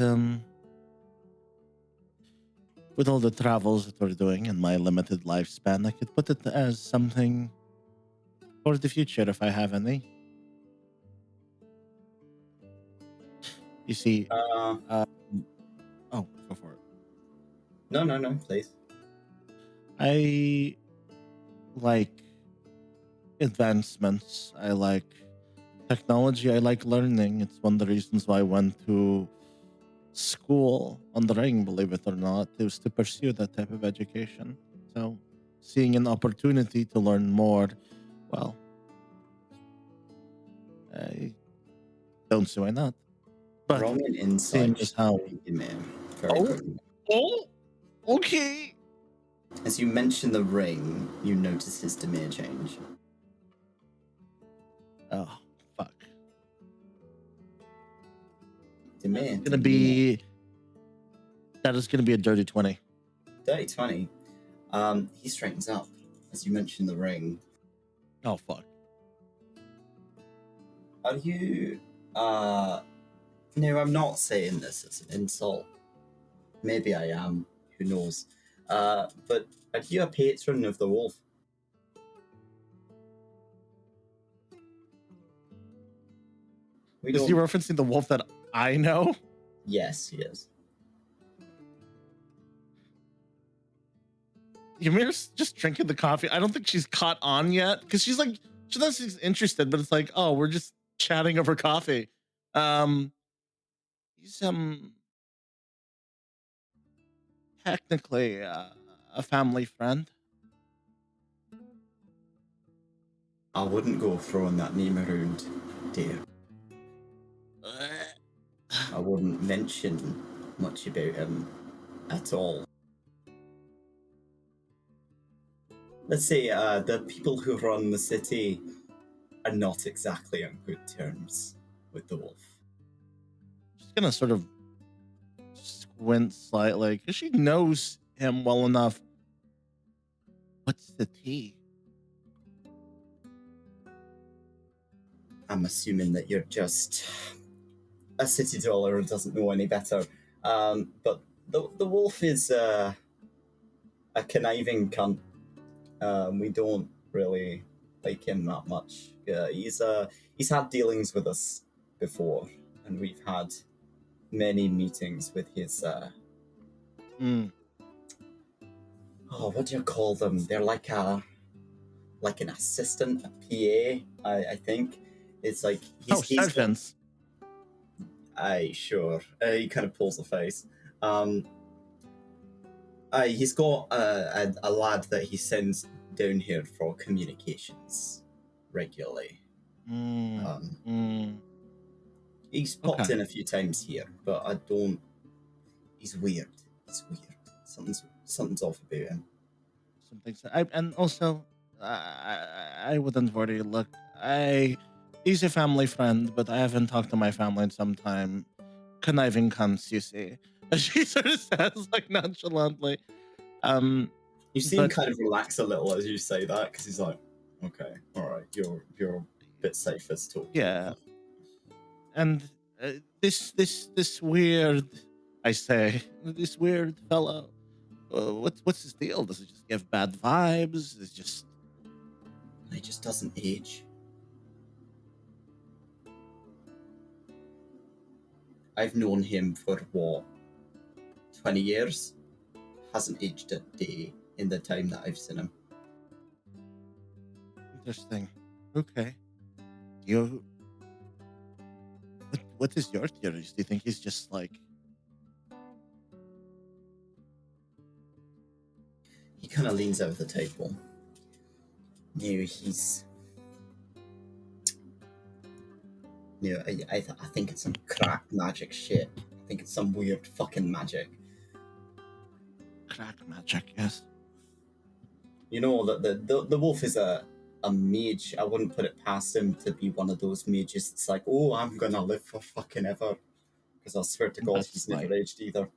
with all the travels that we're doing and my limited lifespan, I could put it as something for the future if I have any. You see, Uh, oh, go for it. no, please. I like advancements. I like technology. I like learning. It's one of the reasons why I went to school on the ring, believe it or not. It was to pursue that type of education. So seeing an opportunity to learn more, well, I don't see why not. But Roll me an seeing insight. as how... Very Oh. quickly. Oh, okay. As you mention the ring, you notice his demeanor change. Oh, fuck. Demeanor. It's gonna be... That is gonna be a dirty 20. Dirty 20. He straightens up as you mention the ring. Oh, fuck. Are you, no, I'm not saying this as an insult. Maybe I am, who knows. But are you a patron of the wolf? Is he referencing the wolf that I know? Yes, he is. Ymir's just drinking the coffee. I don't think she's caught on yet because she's like, she knows she's interested, but it's like, oh, we're just chatting over coffee. He's technically a family friend. I wouldn't go throwing that name around, dear. I wouldn't mention much about him at all. Let's say the people who run the city are not exactly on good terms with the wolf. She's gonna sort of squint slightly because she knows him well enough. What's the tea? I'm assuming that you're just a city dweller who doesn't know any better. But the wolf is a conniving cunt. We don't really like him that much. He's had dealings with us before, and we've had many meetings with his. What do you call them? They're like an assistant, a PA. I think it's like sergeants. Aye, sure. He kind of pulls a face. He's got a lad that he sends down here for communications regularly. He's popped in a few times here, but I don't. He's weird. He's weird. Something's off about him. And also, I wouldn't worry. Look, he's a family friend, but I haven't talked to my family in some time. Conniving cunts, you see. As she sort of says, like, nonchalantly. You seem kind of relax a little as you say that, because he's like, okay, all right, you're a bit safer to talk. Yeah. And this weird, I say, this weird fellow, what's his deal? Does he just give bad vibes? He just doesn't age. I've known him for, 20 years? Hasn't aged a day in the time that I've seen him. Interesting. Okay. What is your theories? Do you think he's just like... He kind of leans over the table. No, he's... No, I think it's some crack magic shit. I think it's some weird fucking magic. Crack magic, yes. You know, the wolf is a mage. I wouldn't put it past him to be one of those mages that's like, oh, I'm gonna live for fucking ever. Because I swear to God, he's never aged either.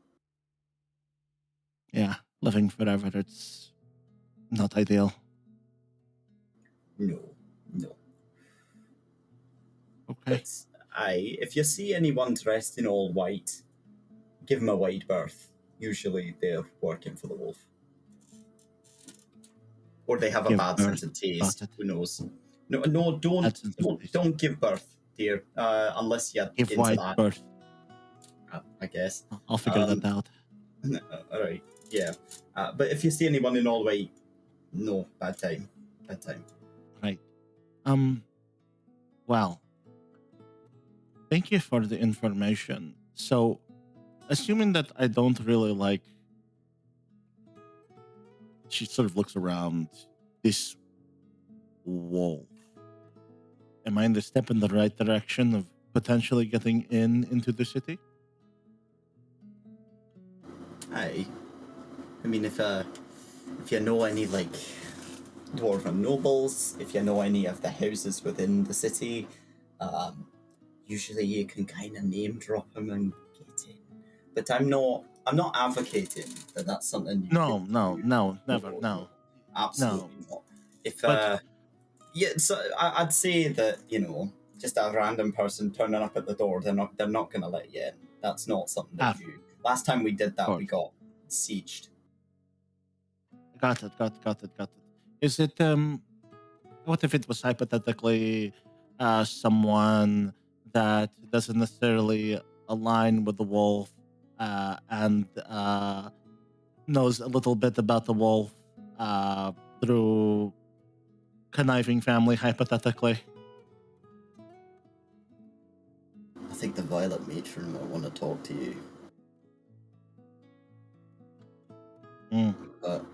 Yeah, living forever, it's not ideal. No. Okay. But if you see anyone dressed in all white, give them a wide berth. Usually they're working for the wolf. Or they have a bad sense of taste. Who knows? No, That's interesting. don't give birth, dear, unless you're Give into wide that, birth. I guess. I'll figure that out. All right, yeah. But if you see anyone in all the way, no, bad time. Right. Well, thank you for the information. So, assuming that I don't really like, she sort of looks around this wolf. Am I in the step in the right direction of potentially getting into the city? Aye. I mean, if you know any like dwarven nobles, if you know any of the houses within the city, usually you can kind of name drop them and get in. But I'm not advocating that that's something. No, never, no. Absolutely not. If But- yeah, so I'd say that just a random person turning up at the door, they're not going to let you in. That's not something that you. Last time we did that, we got sieged. Got it. Is it, what if it was hypothetically someone that doesn't necessarily align with the wolf and knows a little bit about the wolf through conniving family, hypothetically? I think the Violet Matron might want to talk to you. But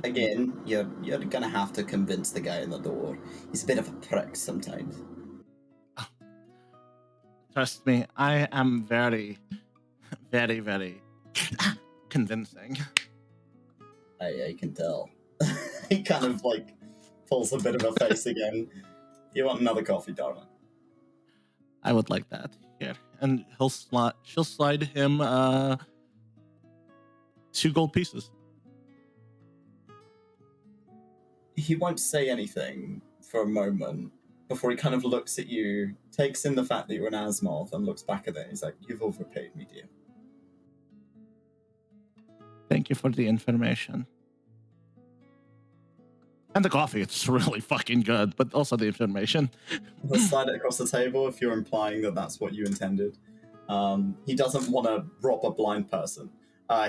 again, you're gonna have to convince the guy in the door. He's a bit of a prick sometimes. Trust me, I am very, very, very convincing. I can tell. He kind of like pulls a bit of a face again. You want another coffee, darling? I would like that. Here. And she'll slide him 2 gold pieces. He won't say anything for a moment before he kind of looks at you, takes in the fact that you're an Asmoth, and looks back at it. He's like, "You've overpaid me, dear." Thank you for the information. And the coffee, it's really fucking good, but also the information. He'll slide it across the table if you're implying that that's what you intended. He doesn't want to rob a blind person.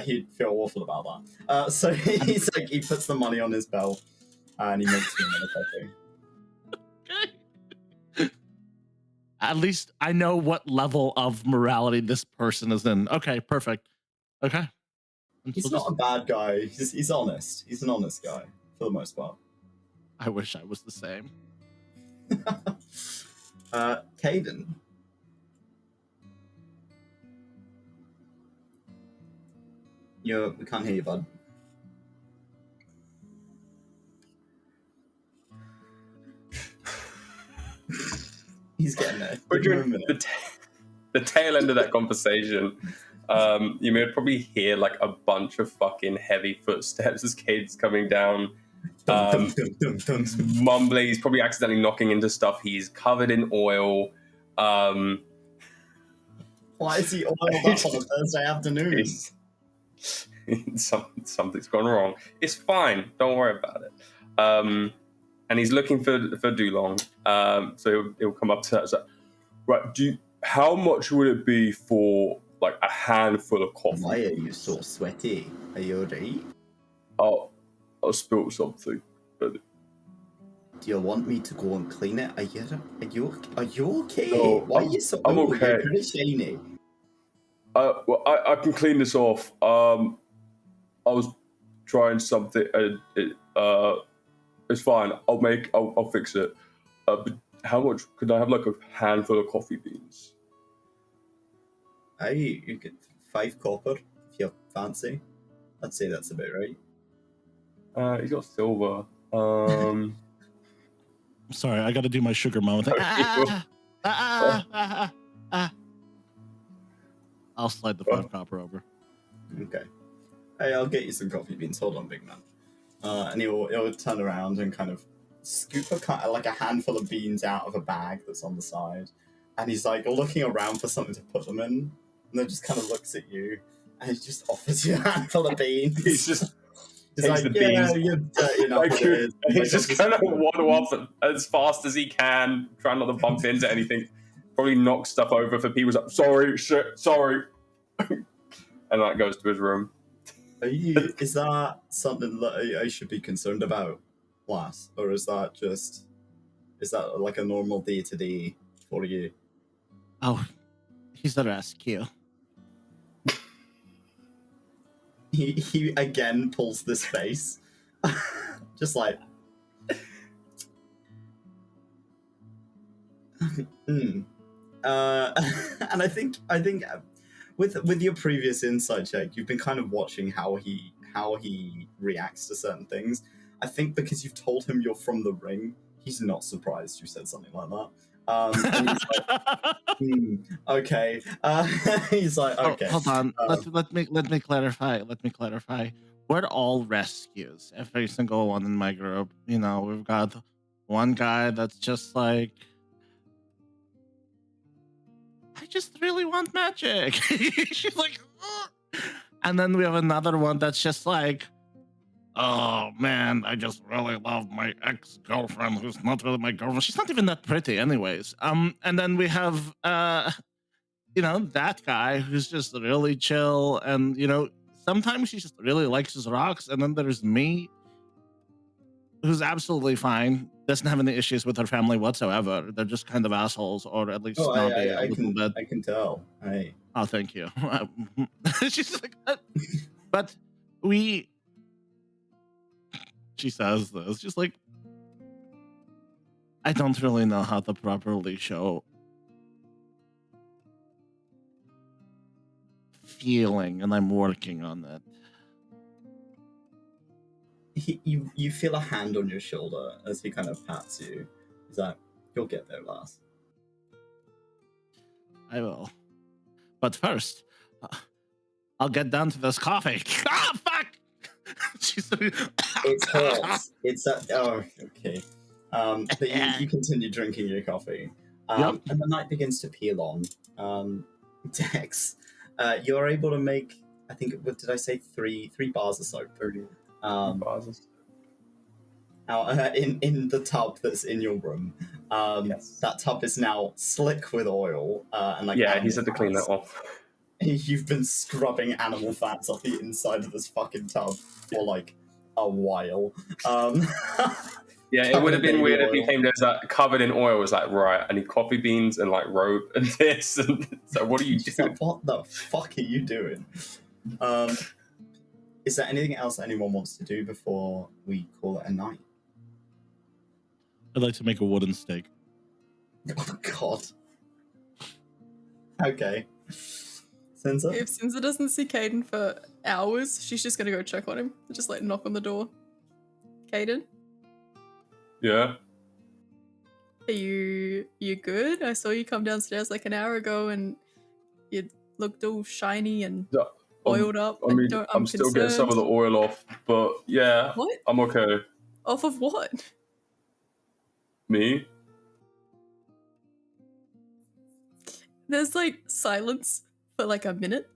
He'd feel awful about that. So he's like, he puts the money on his belt and he makes you another coffee. Okay. At least I know what level of morality this person is in. Okay, perfect. Okay. He's not a bad guy. He's honest. He's an honest guy for the most part. I wish I was the same. Kaiden. We can't hear you, bud. He's getting there. The tail end of that conversation, you may probably hear like a bunch of fucking heavy footsteps as Caiden's coming down. Mumbling, he's probably accidentally knocking into stuff. He's covered in oil. Why is he oiled up on a Thursday afternoon? Something's gone wrong. It's fine. Don't worry about it. And he's looking for Dulong. So he'll come up to that. So, right. How much would it be for like a handful of coffee? Why are you so sweaty? Are you alright? I spilled something. But do you want me to go and clean it? Are you okay? No, Why are you so? I'm okay. You're pretty shiny. Well, I can clean this off. I was trying something. It's fine. I'll fix it. But how much could I have? Like a handful of coffee beans. You get 5 copper if you're fancy. I'd say that's about right. He's got silver. I'm sorry, I got to do my sugar moment. I'll slide the 5 copper over. Okay. Hey, I'll get you some coffee beans. Hold on, big man. And he'll turn around and kind of scoop like a handful of beans out of a bag that's on the side. And he's like looking around for something to put them in. And then just kind of looks at you and he just offers you a handful of beans. He's takes like, the yeah, beans. you're dirty enough Like, as it is. he's just gonna waddle off as fast as he can, trying not to bump into anything. Probably knock stuff over for people. Like, sorry, shit, sorry, and like goes to his room. Is that something that I should be concerned about, Lass, or is that like a normal day-to-day for you? Oh, he's a rescue. He again pulls this face, just like. And I think with your previous insight check, you've been kind of watching how he reacts to certain things. I think because you've told him you're from the ring, he's not surprised you said something like that. And he's like, okay. He's like, okay. Oh, hold on. Let me clarify. We're all rescues. Every single one in my group. You know, we've got one guy that's just like, I just really want magic. She's like, ugh. And then we have another one that's just like, oh man, I just really love my ex-girlfriend who's not really my girlfriend. She's not even that pretty anyways. And then we have you know, that guy who's just really chill, and you know, sometimes he just really likes his rocks. And then there's me, who's absolutely fine, doesn't have any issues with her family whatsoever. They're just kind of assholes, or at least snobby a little bit. I can tell. Hey. Oh, thank you. She's like, but she says this, just like, I don't really know how to properly show feeling, and I'm working on that. You feel a hand on your shoulder as he kind of pats you. He's like, you'll get there, Lass. I will. But first, I'll get down to this coffee. Ah, fuck! It's hot. Oh, okay. But you continue drinking your coffee. Yep. And the night begins to peel on. Dex, you're able to make, I think, what did I say, three bars of soap? Bars. In the tub that's in your room. Yes. That tub is now slick with oil. And like Yeah, he's had to clean that off. You've been scrubbing animal fats off the inside of this fucking tub for like a while. Yeah, it would have been weird if he came there like, covered in oil. Was like, right, I need coffee beans and like rope and this. And so, what are you doing? Like, what the fuck are you doing? Is there anything else anyone wants to do before we call it a night? I'd like to make a wooden stake. Oh God. Okay. Sinza? If Sinza doesn't see Kaiden for hours, she's just gonna go check on him. Just like knock on the door. Kaiden? Yeah. Are you good? I saw you come downstairs like an hour ago and you looked all shiny and oiled up. I mean, I'm I'm still getting some of the oil off, but yeah, What? I'm okay. Off of what? Me? There's like silence for like a minute.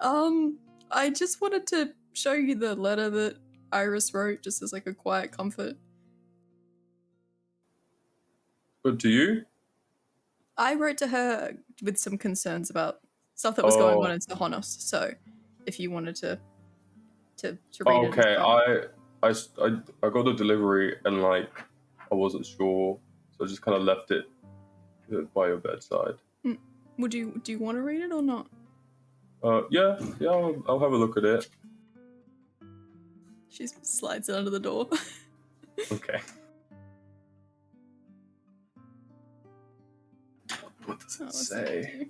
I just wanted to show you the letter that Iris wrote just as like a quiet comfort. But to you? I wrote to her with some concerns about stuff that was going on in Sahonos, so if you wanted to read it. Okay, I got the delivery and like I wasn't sure, so I just kind of left it by your bedside. Do you want to read it or not? Yeah, I'll have a look at it. She slides it under the door. Okay. What does it say?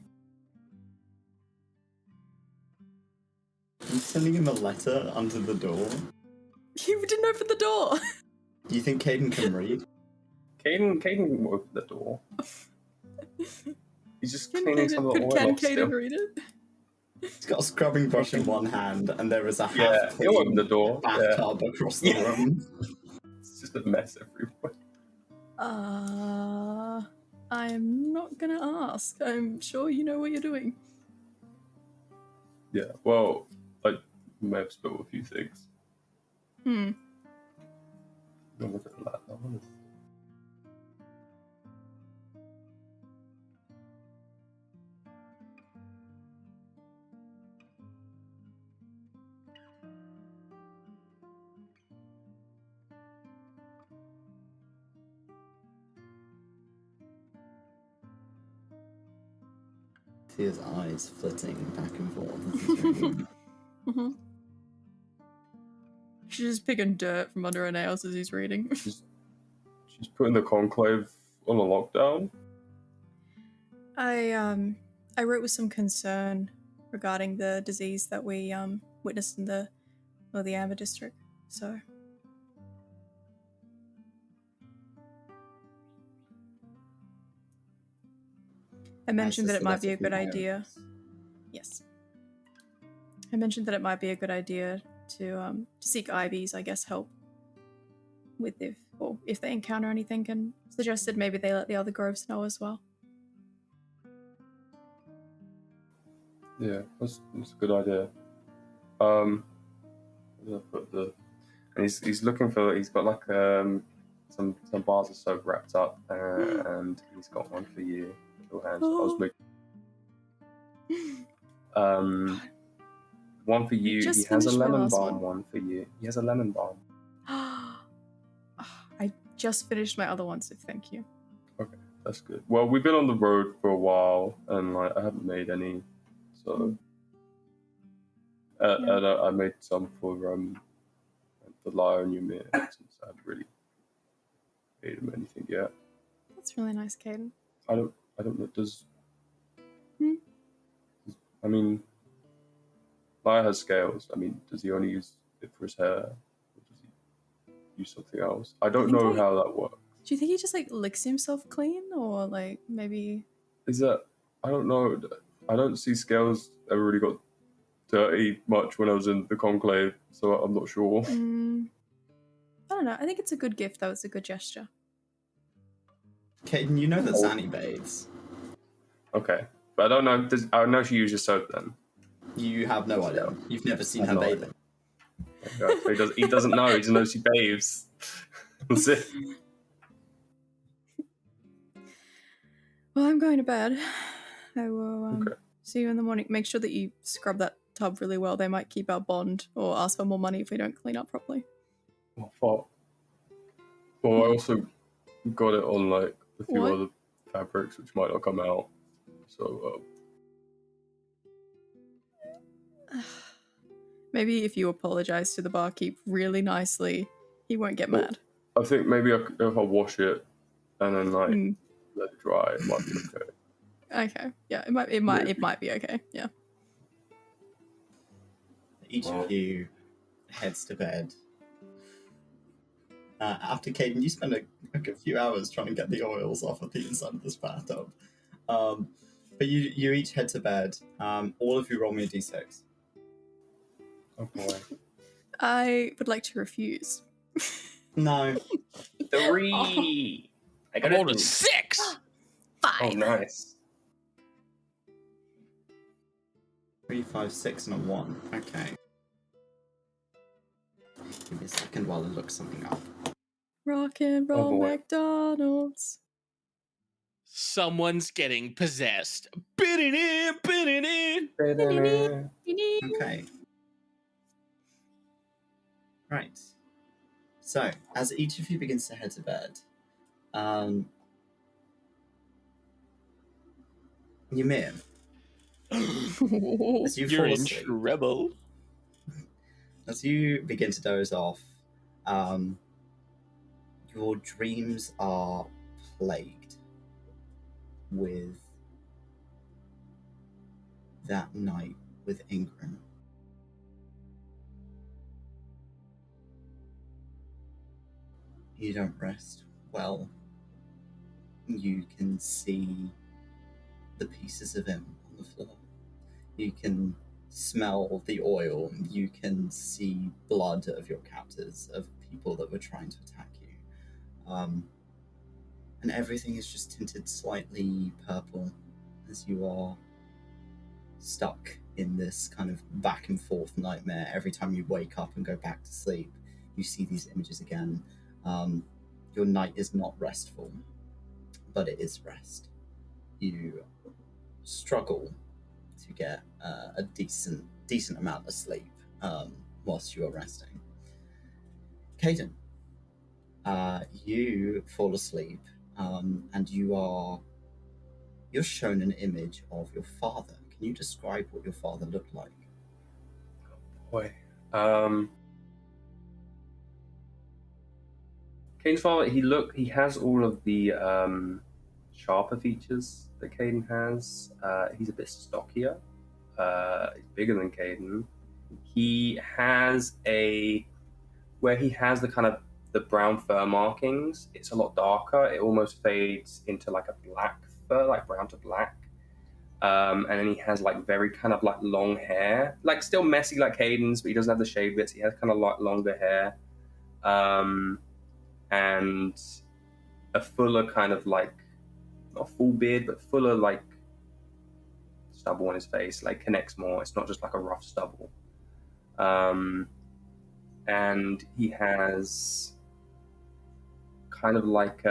I'm sending him a letter under the door. You didn't open the door. Do you think Kaiden can read? Kaiden can open the door. He's just cleaning some of the oil Can off still. Kaiden read it? He's got a scrubbing brush in one hand, and there is a Yeah, half he'll open the door. bathtub across the room. It's just a mess everywhere. I'm not gonna ask. I'm sure you know what you're doing. Yeah, well, like, may have spilled a few things. Hmm. Look at that. See his eyes flitting back and forth as he's reading. Mhm. She's just picking dirt from under her nails as he's reading. She's putting the conclave on a lockdown. I wrote with some concern regarding the disease that we witnessed in the Amber district. So I mentioned that it might be a good idea. Yes. I mentioned that it might be a good idea to seek Ivy's, I guess, help with if they encounter anything, and suggested maybe they let the other groves know as well. Yeah, that's a good idea. And he's looking for. He's got like some bars of soap wrapped up, and he's got one for you. Little hands. I was making, one for you. Just He has a finished my lemon last balm. One for you. He has a lemon balm. I just finished my other one, so thank you. Okay, that's good. Well, we've been on the road for a while, and like I haven't made any, so and I made some for Lyre and Ymir, since I haven't really made him anything yet. That's really nice, Kaiden. I don't know. I mean, Lyre has scales. I mean, does he only use it for his hair, or does he use something else? I don't know how that works. Do you think he just like licks himself clean, or like maybe? Is that? I don't know. I don't see scales ever really got dirty much when I was in the conclave, so I'm not sure. I don't know. I think it's a good gift, though. It's a good gesture. Kaiden, you know that Zanny bathes. Okay, but I don't know. I know she uses soap then. You have no idea. You've never seen her bathing. Okay, so he doesn't know. He just knows she bathes. That's it. Well, I'm going to bed. I will see you in the morning. Make sure that you scrub that tub really well. They might keep our bond or ask for more money if we don't clean up properly. Oh, fuck. Well, I also got it on like a few other fabrics which might not come out. So maybe if you apologize to the barkeep really nicely, he won't get mad. I think maybe if I wash it and then like let it dry, it might be okay. Okay. Yeah, it might be okay. Yeah. Each of you heads to bed. After Kaiden, you spend a good few hours trying to get the oils off of the inside of this bathtub. But you each head to bed. All of you roll me a d6. Oh boy. I would like to refuse. No. 3. I rolled a 6. 5. Oh, nice. 3, 5, 6, and a 1. Okay. Give me a second while I look something up. Rock and roll McDonald's. Someone's getting possessed. Okay. Right. So, as each of you begins to head to bed, Ymir, as you You're fall in asleep, trouble. as you begin to doze off, your dreams are plagued with that night with Ingram. You don't rest well. You can see the pieces of him on the floor. You can smell the oil. You can see blood of your captors, of people that were trying to attack you. And everything is just tinted slightly purple as you are stuck in this kind of back and forth nightmare. Every time you wake up and go back to sleep, you see these images again. Your night is not restful, but it is rest. You struggle to get a decent amount of sleep whilst you are resting. Kaiden, you fall asleep, and you're shown an image of your father. Can you describe what your father looked like? Boy. Kaiden's father, he has all of the sharper features that Kaiden has. He's a bit stockier. He's bigger than Kaiden. He has where he has the kind of the brown fur markings, it's a lot darker. It almost fades into like a black fur, like brown to black. And then he has like very kind of like long hair, like still messy like Kaiden's, but he doesn't have the shaved bits. He has kind of like longer hair. And a fuller kind of like, not full beard, but fuller like stubble on his face, like connects more. It's not just like a rough stubble. And he has kind of like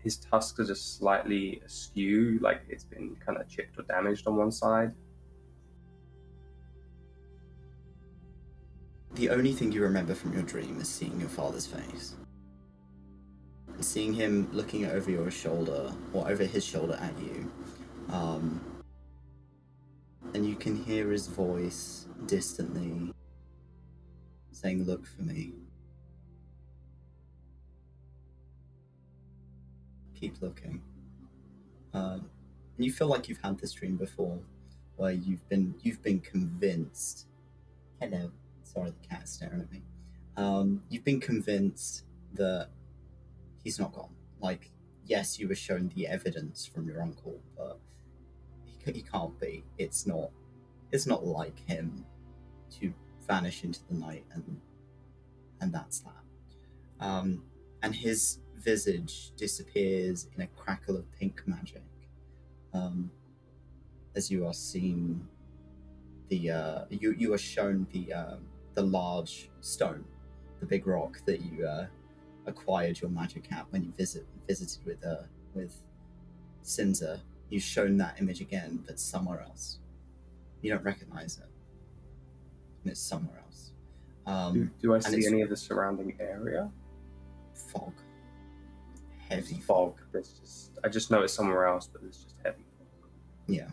his tusks are just slightly askew, like it's been kind of chipped or damaged on one side. The only thing you remember from your dream is seeing your father's face. Seeing him looking over your shoulder, or over his shoulder at you. And you can hear his voice distantly saying, "Look for me. Keep looking." And you feel like you've had this dream before, where you've been convinced. Hello, sorry, the cat's staring at me. You've been convinced that he's not gone. Like, yes, you were shown the evidence from your uncle, but he can't be. It's not like him to vanish into the night, and that's that. And his visage disappears in a crackle of pink magic, as you are seen. You are shown the large stone, the big rock that you acquired your magic at when you visited with Sinza. You've shown that image again, but somewhere else. You don't recognize it, and it's somewhere else. Do I see any of the surrounding area? Fog. Heavy fog. I just know it's somewhere else, but it's just heavy fog. Yeah.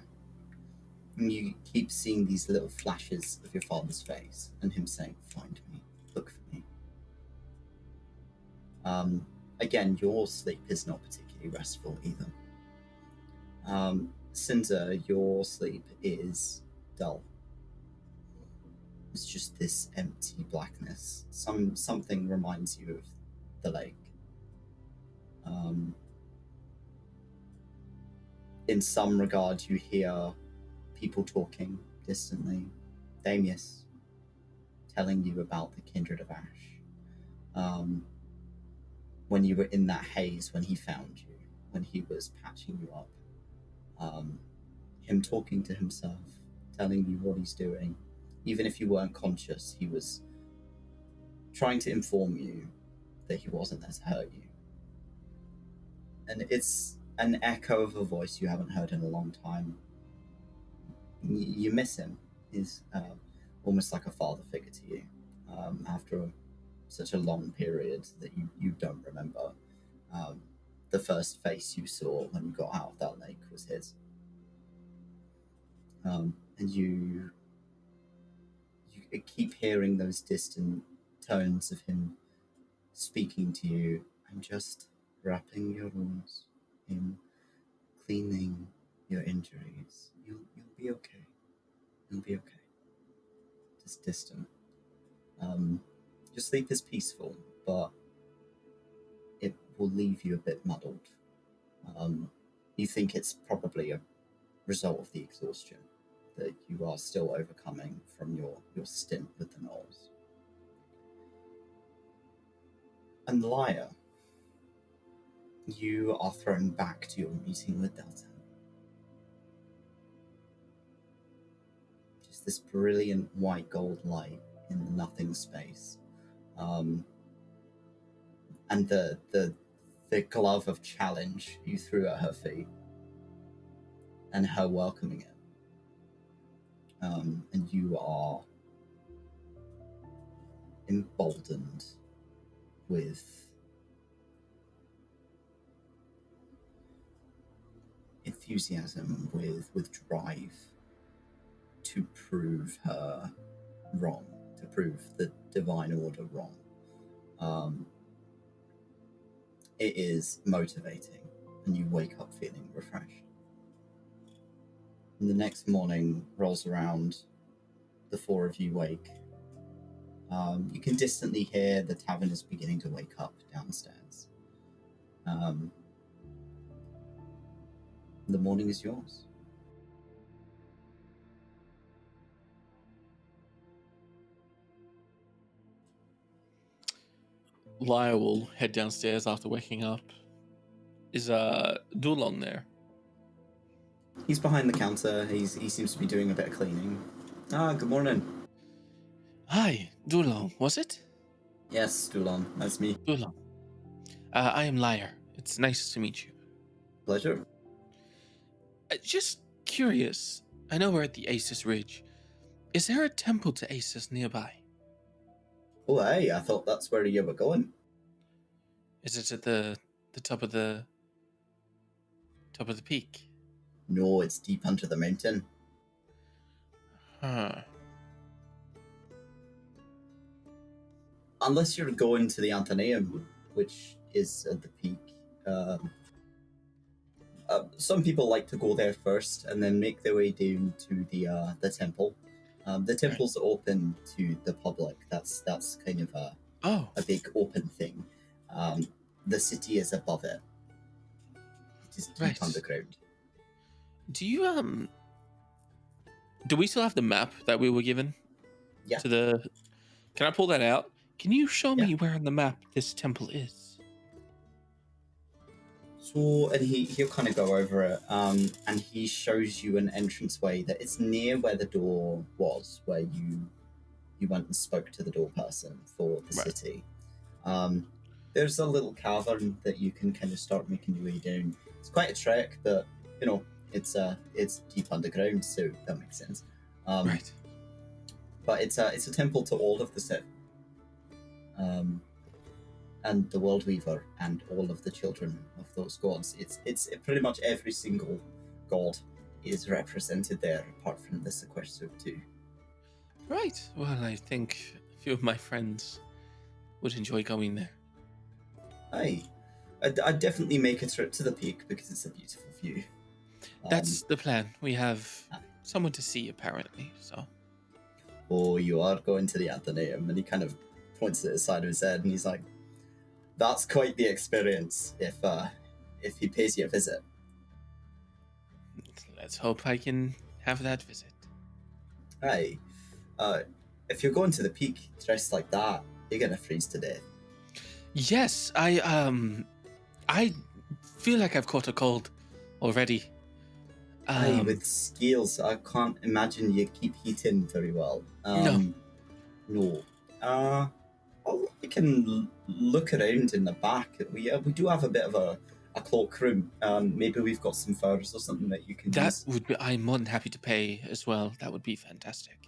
And you keep seeing these little flashes of your father's face and him saying, "Find me, look for me." Again, your sleep is not particularly restful either. Sinza, your sleep is dull. It's just this empty blackness. Something reminds you of the lake. In some regard, you hear people talking distantly. Damius telling you about the Kindred of Ash. When you were in that haze, when he found you, when he was patching you up. Him talking to himself, telling you what he's doing. Even if you weren't conscious, he was trying to inform you that he wasn't there to hurt you. And it's an echo of a voice you haven't heard in a long time. You miss him. He's almost like a father figure to you after such a long period that you don't remember. The first face you saw when you got out of that lake was his. And you keep hearing those distant tones of him speaking to you. "I'm just wrapping your wounds, in cleaning your injuries. You'll be okay. You'll be okay." Just distant. Your sleep is peaceful, but it will leave you a bit muddled. You think it's probably a result of the exhaustion that you are still overcoming from your stint with the gnolls. And Lyre, you are thrown back to your meeting with Delta. just this brilliant white gold light in the nothing space. And the glove of challenge you threw at her feet, and her welcoming it. And you are emboldened with enthusiasm, with drive to prove her wrong, to prove the Divine Order wrong. It is motivating, and you wake up feeling refreshed. And the next morning rolls around, the four of you wake. You can distantly hear the tavern is beginning to wake up downstairs. The morning is yours. Lyre will head downstairs after waking up. Is 𝘏𝘪𝘨 there? He's behind the counter. He seems to be doing a bit of cleaning. Good morning. Hi, 𝘏𝘪𝘨, was it? Yes, 𝘏𝘪𝘨, that's me. 𝘏𝘪𝘨. I am Lyre. It's nice to meet you. Pleasure. Just curious. I know we're at the Asus Ridge. Is there a temple to Asus nearby? Oh, hey, I thought that's where you were going. Is it at the top of the peak? No, it's deep under the mountain. Huh. Unless you're going to the Anthaneum, which is at the peak. Some people like to go there first and then make their way down to the temple. The temple's open to the public. That's kind of a big open thing. The city is above it. It is deep underground. Do you do we still have the map that we were given? Yeah. Can I pull that out? Can you show me where on the map this temple is? So, and he'll kind of go over it, and he shows you an entranceway that it's near where the door was, where you went and spoke to the door person for the city. There's a little cavern that you can kind of start making your way down. It's quite a trek, but you know it's deep underground, so that makes sense. But it's a temple to all of the Sith. And the World Weaver and all of the children of those gods. It's pretty much every single god is represented there, apart from the 𝘋𝘶𝘯𝘨. Right. Well, I think a few of my friends would enjoy going there. Aye. I'd definitely make a trip to the peak because it's a beautiful view. That's the plan. We have someone to see, apparently, so... Oh, you are going to the Anthaneum, and he kind of points at the side of his head, and he's like, that's quite the experience if he pays you a visit. Let's hope I can have that visit. Aye. If you're going to the peak dressed like that, you're gonna freeze to death. Yes, I feel like I've caught a cold already. Aye, with scales, I can't imagine you keep heating very well. No. We can look around in the back. We do have a bit of a cloakroom. Maybe we've got some furs or something that you can use. That would be... I'm more than happy to pay as well. That would be fantastic.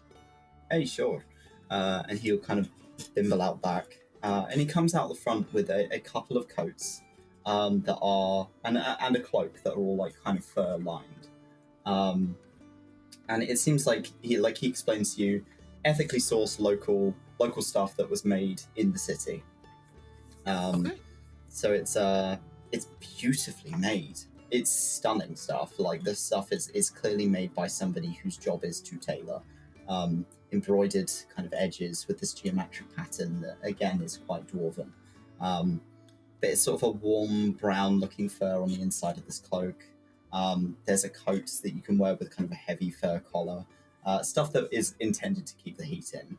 Hey, sure. And he'll kind of bimble out back. And he comes out the front with a couple of coats that are... and a cloak that are all like kind of fur-lined. And it seems like he explains to you, ethically sourced local stuff that was made in the city. So it's beautifully made. It's stunning stuff. Like, this stuff is clearly made by somebody whose job is to tailor. Embroidered kind of edges with this geometric pattern that again is quite dwarven. But it's sort of a warm brown looking fur on the inside of this cloak. There's a coat that you can wear with kind of a heavy fur collar. Stuff that is intended to keep the heat in.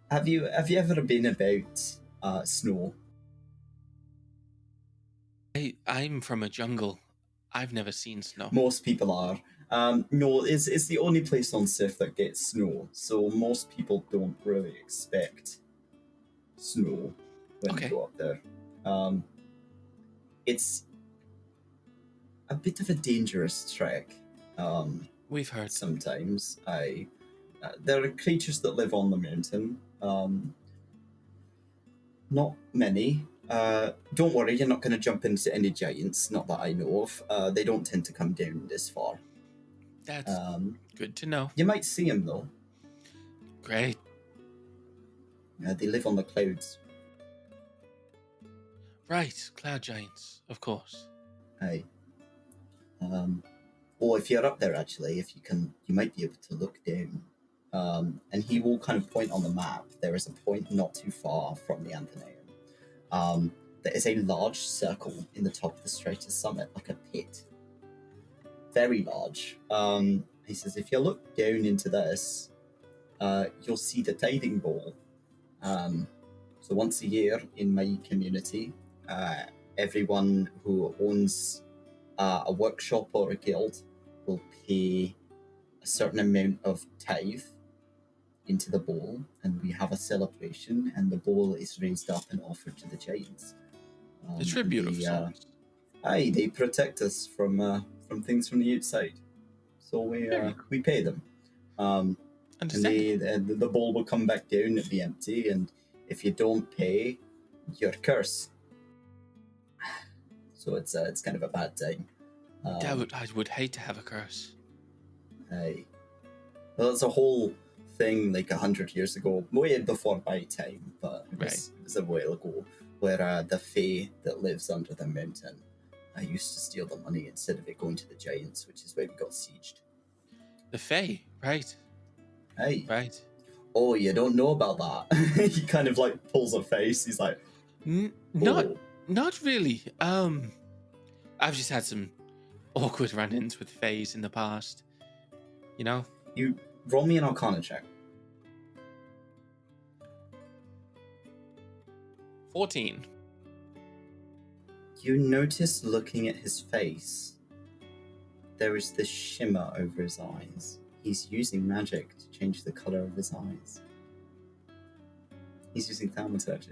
Have you ever been about snow? I'm from a jungle. I've never seen snow. Most people are. No, it's the only place on Sif that gets snow, so most people don't really expect snow when Okay. you go up there. It's a bit of a dangerous trek. We've heard. Sometimes there are creatures that live on the mountain. Not many. Don't worry, you're not going to jump into any giants. Not that I know of. They don't tend to come down this far. That's good to know. You might see them though. Great. They live on the clouds. Right, cloud giants, of course. Aye. Or if you're up there, actually, if you can, you might be able to look down. And he will kind of point on the map. There is a point not too far from the Anthaneum. There is a large circle in the top of the Stratus Summit, like a pit. Very large. He says, if you look down into this, you'll see the Tithing Bowl. So once a year in my community, everyone who owns a workshop or a guild will pay a certain amount of tithe into the bowl, and we have a celebration, and the bowl is raised up and offered to the giants. The tribute of sorts. Aye, they protect us from things from the outside, so we pay them. And the bowl will come back down and be empty, and if you don't pay, you're cursed. So it's kind of a bad time. I would hate to have a curse. Aye. Well, it's a whole thing like 100 years ago, way before my time, but it was a while ago, where the Fae that lives under the mountain used to steal the money instead of it going to the giants, which is why we got sieged. The Fae, right? Aye. Right. Oh, you don't know about that? He kind of like pulls a face. He's like, Not really. I've just had some awkward run-ins with Faes in the past. You know? You roll me an Arcana check. 14. You notice, looking at his face, there is this shimmer over his eyes. He's using magic to change the color of his eyes. He's using thaumaturgy.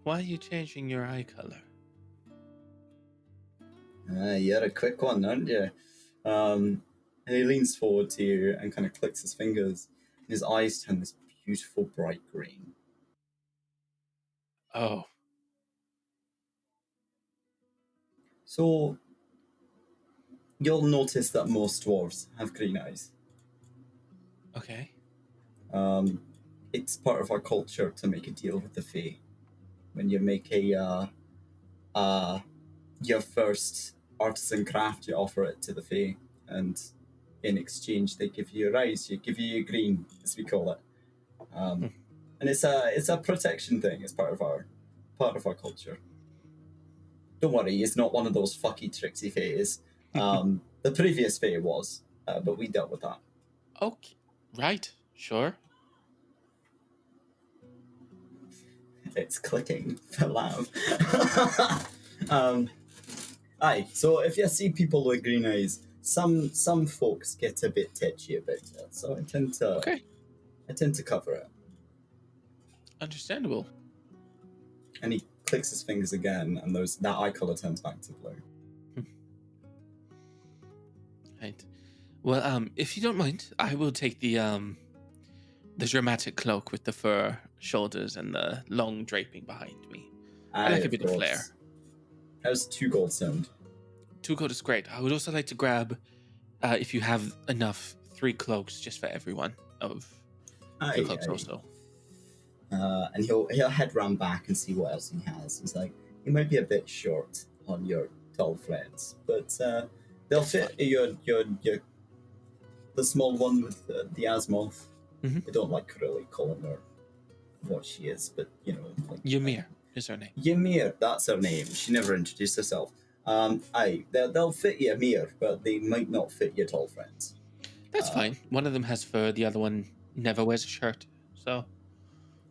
Why are you changing your eye color? You're a quick one, aren't you? And he leans forward to you and kind of clicks his fingers, and his eyes turn this beautiful bright green. Oh. So, you'll notice that most dwarves have green eyes. Okay. It's part of our culture to make a deal with the Fae. When you make your first artisan craft, you offer it to the Fae, and in exchange they give you your eyes. You give you your green, as we call it. And it's a protection thing. It's part of our culture. Don't worry, it's not one of those fucky tricksy Faes. The previous Fae was, but we dealt with that. Okay. Right. Sure. It's clicking for laugh. Aye, so if you see people with green eyes, some folks get a bit tetchy about it, so I tend to cover it. Understandable. And he clicks his fingers again, and that eye color turns back to blue. Right. Well, if you don't mind, I will take the dramatic cloak with the fur shoulders and the long draping behind me. I like a bit of flair. How's 2 gold sound? 2 gold is great. I would also like to grab, if you have enough, 3 cloaks just for everyone of the cloaks also. And he'll head round back and see what else he has. He's like, you might be a bit short on your tall friends, but they'll fit the small one with the Asmoth. Mm-hmm. I don't like really calling her what she is, but like, Ymir is her name. Ymir, that's her name. She never introduced herself. They'll fit Ymir, but they might not fit your tall friends. That's fine. One of them has fur, the other one never wears a shirt. So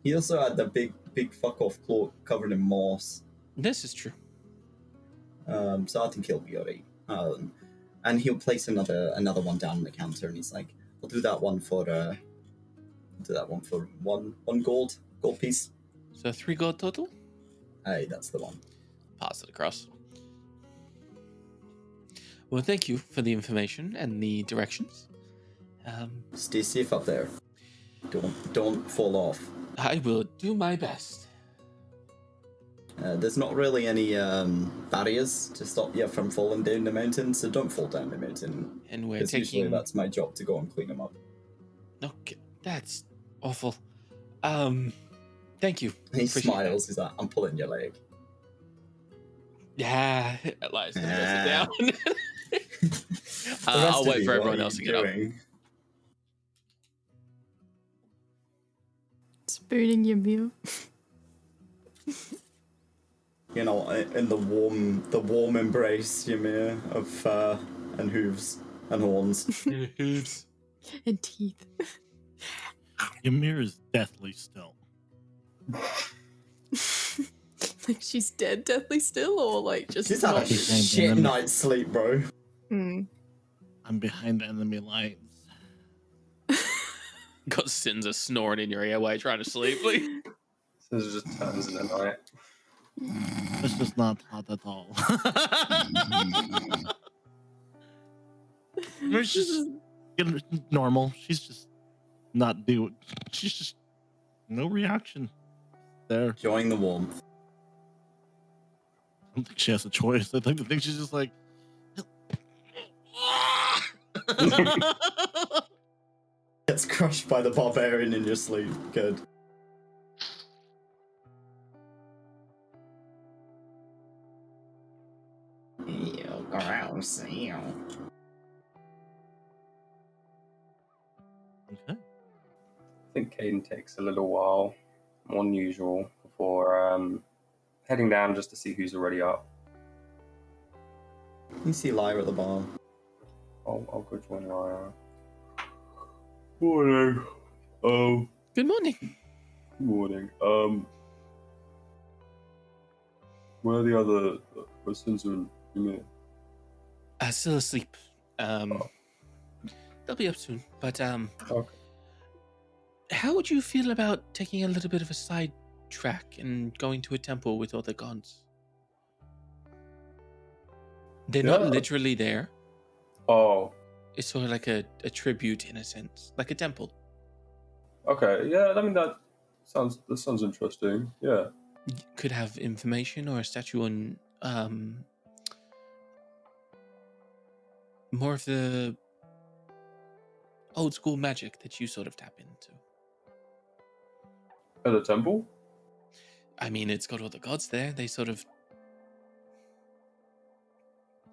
he also had the big fuck off cloak covered in moss. This is true. So I think he'll be alright. and he'll place another one down on the counter, and he's like, "I'll do that one for one gold piece." So 3 gold total? Hey, that's the one. Pass it across. Well, thank you for the information and the directions. Stay safe up there. Don't fall off. I will do my best. There's not really any barriers to stop you from falling down the mountain, so don't fall down the mountain. And we're Because usually taking... that's my job to go and clean them up. Okay, that's awful. Thank you. He Appreciate smiles. He's like, "I'm pulling your leg." Yeah, Elias gonna sit down. The rest I'll of wait you, for what everyone are else to you get up. doing? Spooning Ymir. You know, in the warm embrace, Ymir, of and hooves and horns. And teeth. Ymir is deathly still. Like she's dead deathly still, or like just She's had a not- shit night's sleep, bro. I'm behind enemy lines. Got Sinza snoring in your ear while you're trying to sleep. Like, So it just turns in the night. It's just not hot at all. It's just normal. She's just not doing. She's just no reaction there. Enjoying the warmth. I don't think she has a choice. I think she's just like. Gets crushed by the barbarian in your sleep. Good. Ew, gross. Ew. Okay. I think Kaiden takes a little while, more than usual, before heading down just to see who's already up. You see Lyre at the bar. I'll go join Lyre. Morning. good morning. Good morning. Where are the other Sinza and Ymir? Still asleep. They'll be up soon. But Okay. how would you feel about taking a little bit of a side track and going to a temple with all the gods? They're not Yeah. literally there. Oh, It's sort of like a tribute in a sense, like a temple. okay. Yeah, I mean that sounds interesting. Yeah. You could have information or a statue on more of the old school magic that you sort of tap into. At the temple? I mean, it's got all the gods there. They sort of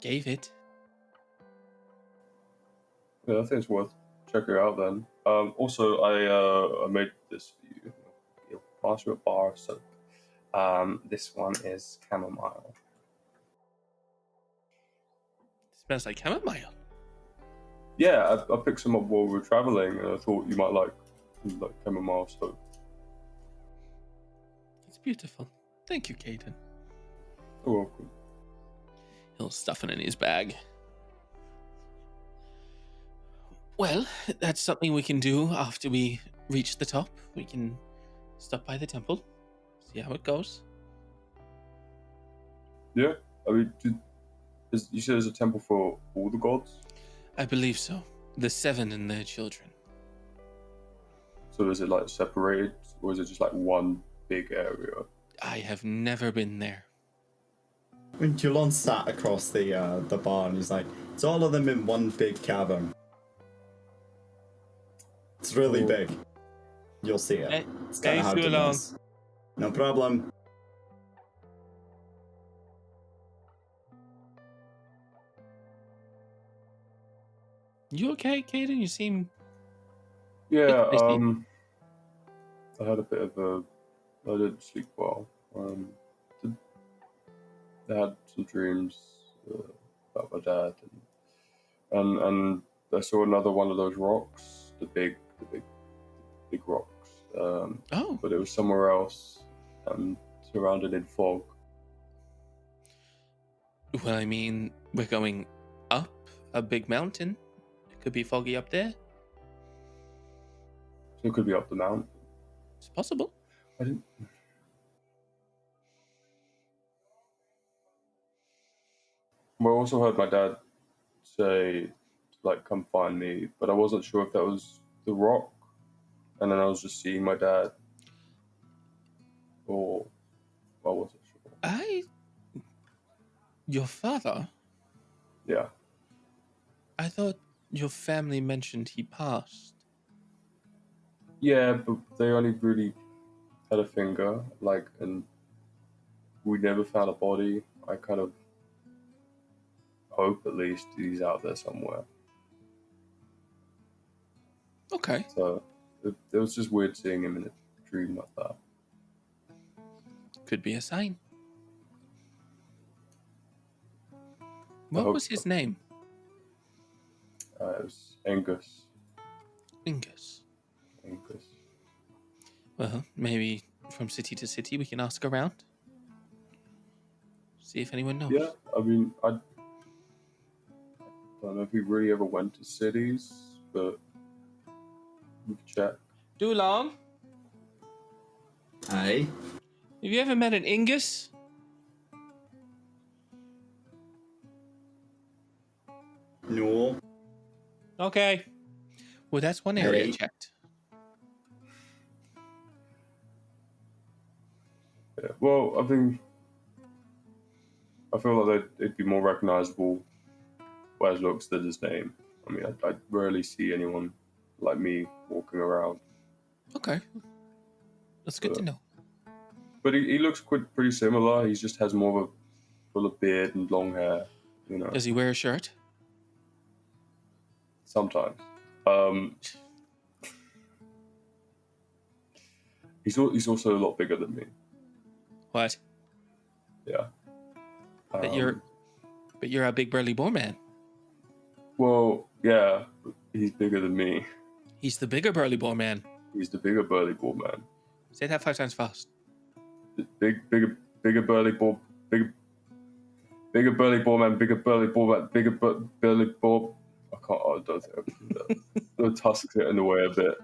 gave it. Yeah, I think it's worth checking out then. Also, I made this for you. You'll pass you a bar of soap. This one is chamomile. Smells like chamomile. Yeah, I picked some up while we were traveling, and I thought you might like chamomile soap. It's beautiful. Thank you, Kaiden. You're welcome. He'll stuff it in his bag. Well, that's something we can do after we reach the top. We can stop by the temple, see how it goes. Yeah, I mean, you said there's a temple for all the gods? I believe so. The 7 and their children. So is it like separated, or is it just like one big area? I have never been there. When Julon sat across the bar and he's like, "It's all of them in one big cavern. It's really Cool. big. You'll see it. Hey, It's kind of hard to Julon. miss. No problem." You okay, Kaiden? You seem... Yeah, I see. I had a bit of I didn't sleep well. I had some dreams about my dad, and I saw another one of those rocks, the big rocks. Oh, But it was somewhere else, surrounded in fog. well, I mean, we're going up a big mountain. It could be foggy up there. It could be up the mountain. It's possible. I didn't. Well, I also heard my dad say, like, come find me, but I wasn't sure if that was the rock, and then I was just seeing my dad, or I wasn't sure. Your father? Yeah. I thought your family mentioned he passed. Yeah, but they only really had a finger, like, and we never found a body. I kind of hope at least he's out there somewhere. Okay. So it was just weird seeing him in a dream like that. Could be a sign. What hope was his so. name? It was Angus. Angus. Angus. Well, maybe from city to city we can ask around. See if anyone knows. Yeah, I mean, I don't know if he really ever went to cities, but we could check. Dulong, Aye. have you ever met an Angus? No. Okay. Well, that's one area Hey. checked. Yeah. Well, I feel like it'd be more recognizable by his looks than his name. I mean, I rarely see anyone like me walking around. Okay. That's good to know. But he looks pretty similar. He just has more of a full of beard and long hair, you know. Does he wear a shirt? Sometimes. He's also a lot bigger than me. What? Yeah. But you're a big burly boar man. Well, yeah, he's bigger than me. He's the bigger burly boar man. He's the bigger burly ball man. Say that 5 times fast. Bigger burly ball, bigger burly ball man, bigger burly ball man, burly ball. I don't think I can do that. The tusks get in the way a bit.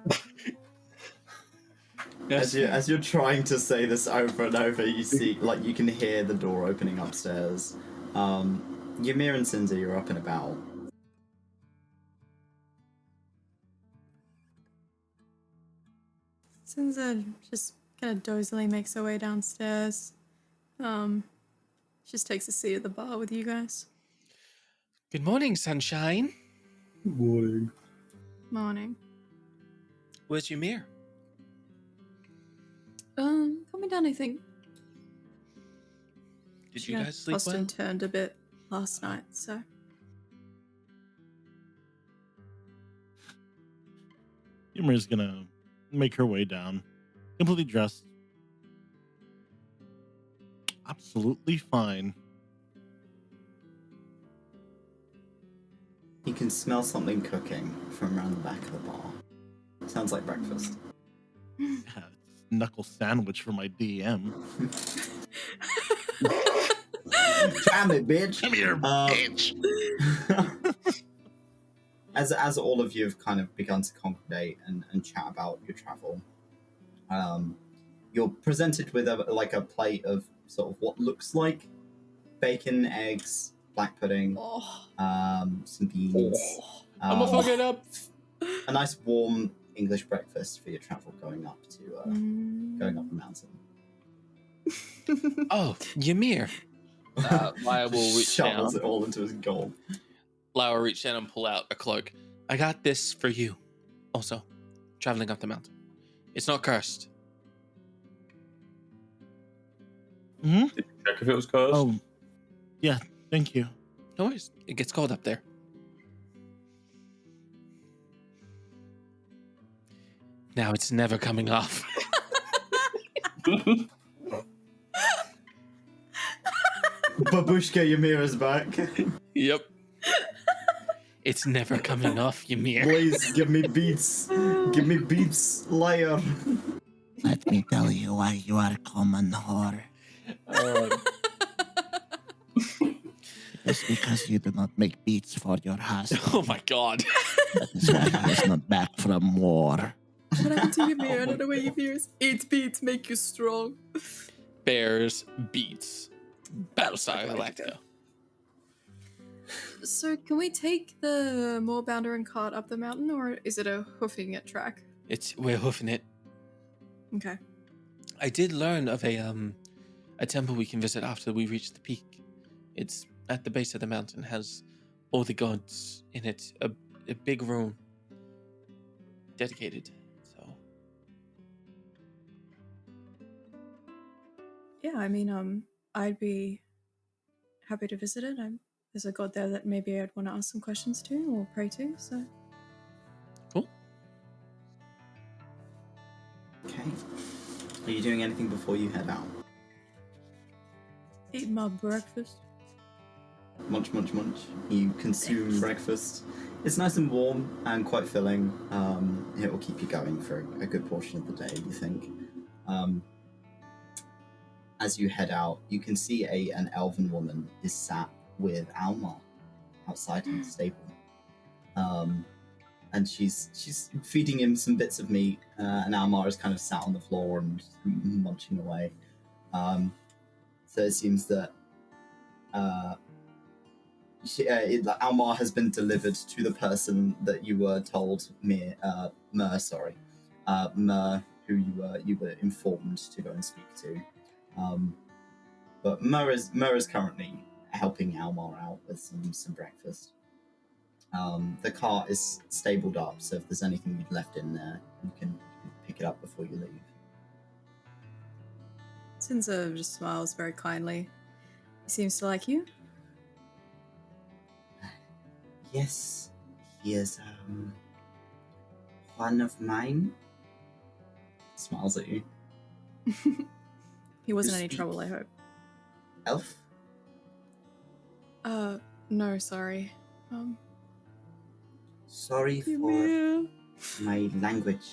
Yes. As you're trying to say this over and over, you see, like, you can hear the door opening upstairs. Ymir and Sinza, you're up and about. Sinza just kind of dozily makes her way downstairs. Just takes a seat at the bar with you guys. Good morning, sunshine. Good morning. Morning. Where's Ymir? Coming down, I think. Did you guys sleep Austin well? turned a bit last night, so. Ymir's gonna make her way down, completely dressed. Absolutely fine. You can smell something cooking from around the back of the bar. Sounds like breakfast. Yeah, it's knuckle sandwich for my DM. Damn it, bitch! Come here, bitch! As all of you have kind of begun to congregate and chat about your travel, you're presented with a plate of sort of what looks like bacon, eggs, black pudding, some beans. I'm gonna fuck it up. A nice warm English breakfast for your travel going up the mountain. Oh, Ymir. Lyre will reach Shovels down. it all into his gold. Lyre will reach down and pull out a cloak. I got this for you. Also, traveling up the mountain. It's not cursed. Hmm? Did you check if it was cursed? Oh, yeah, thank you. No worries. It gets cold up there. Now it's never coming off. Babushka Ymir is back. Yep. It's never coming off, Ymir. Please give me beats. Give me beats, Lyre. Let me tell you why you are common whore. Just because you do not make beats for your husband. Oh my god. That is why he is not back from war. What happened to Ymir? I don't know where Ymir is. Eat beats make you strong. Bears beats. Battlestar Galactica. So can we take the Moorbounder and cart up the mountain, or is it a hoofing it track? We're hoofing it. Okay. I did learn of a temple we can visit after we reach the peak. It's at the base of the mountain, has all the gods in it, a big room dedicated. So Yeah, I mean, I'd be happy to visit it. There's a god there that maybe I'd want to ask some questions to or pray to, so. cool. Okay. Are you doing anything before you head out? Eat my breakfast. Munch, munch, munch. You consume breakfast. It's nice and warm and quite filling. It will keep you going for a good portion of the day, you think. As you head out, you can see an elven woman is sat with Almar outside in the stable. And she's feeding him some bits of meat, and Almar is kind of sat on the floor and munching away. So it seems that Almar has been delivered to the person that you were told, 𝘞𝘰𝘮𝘭𝘤, who you were informed to go and speak to. But 𝘞𝘰𝘮 is currently helping Almar out with some breakfast. The cart is stabled up, so if there's anything you'd left in there, you can pick it up before you leave. Sinza just smiles very kindly. He seems to like you. Yes, he is one of mine. Smiles at you. He wasn't You any speak trouble, I hope. Elf? No, sorry. Sorry for Ymir. my language.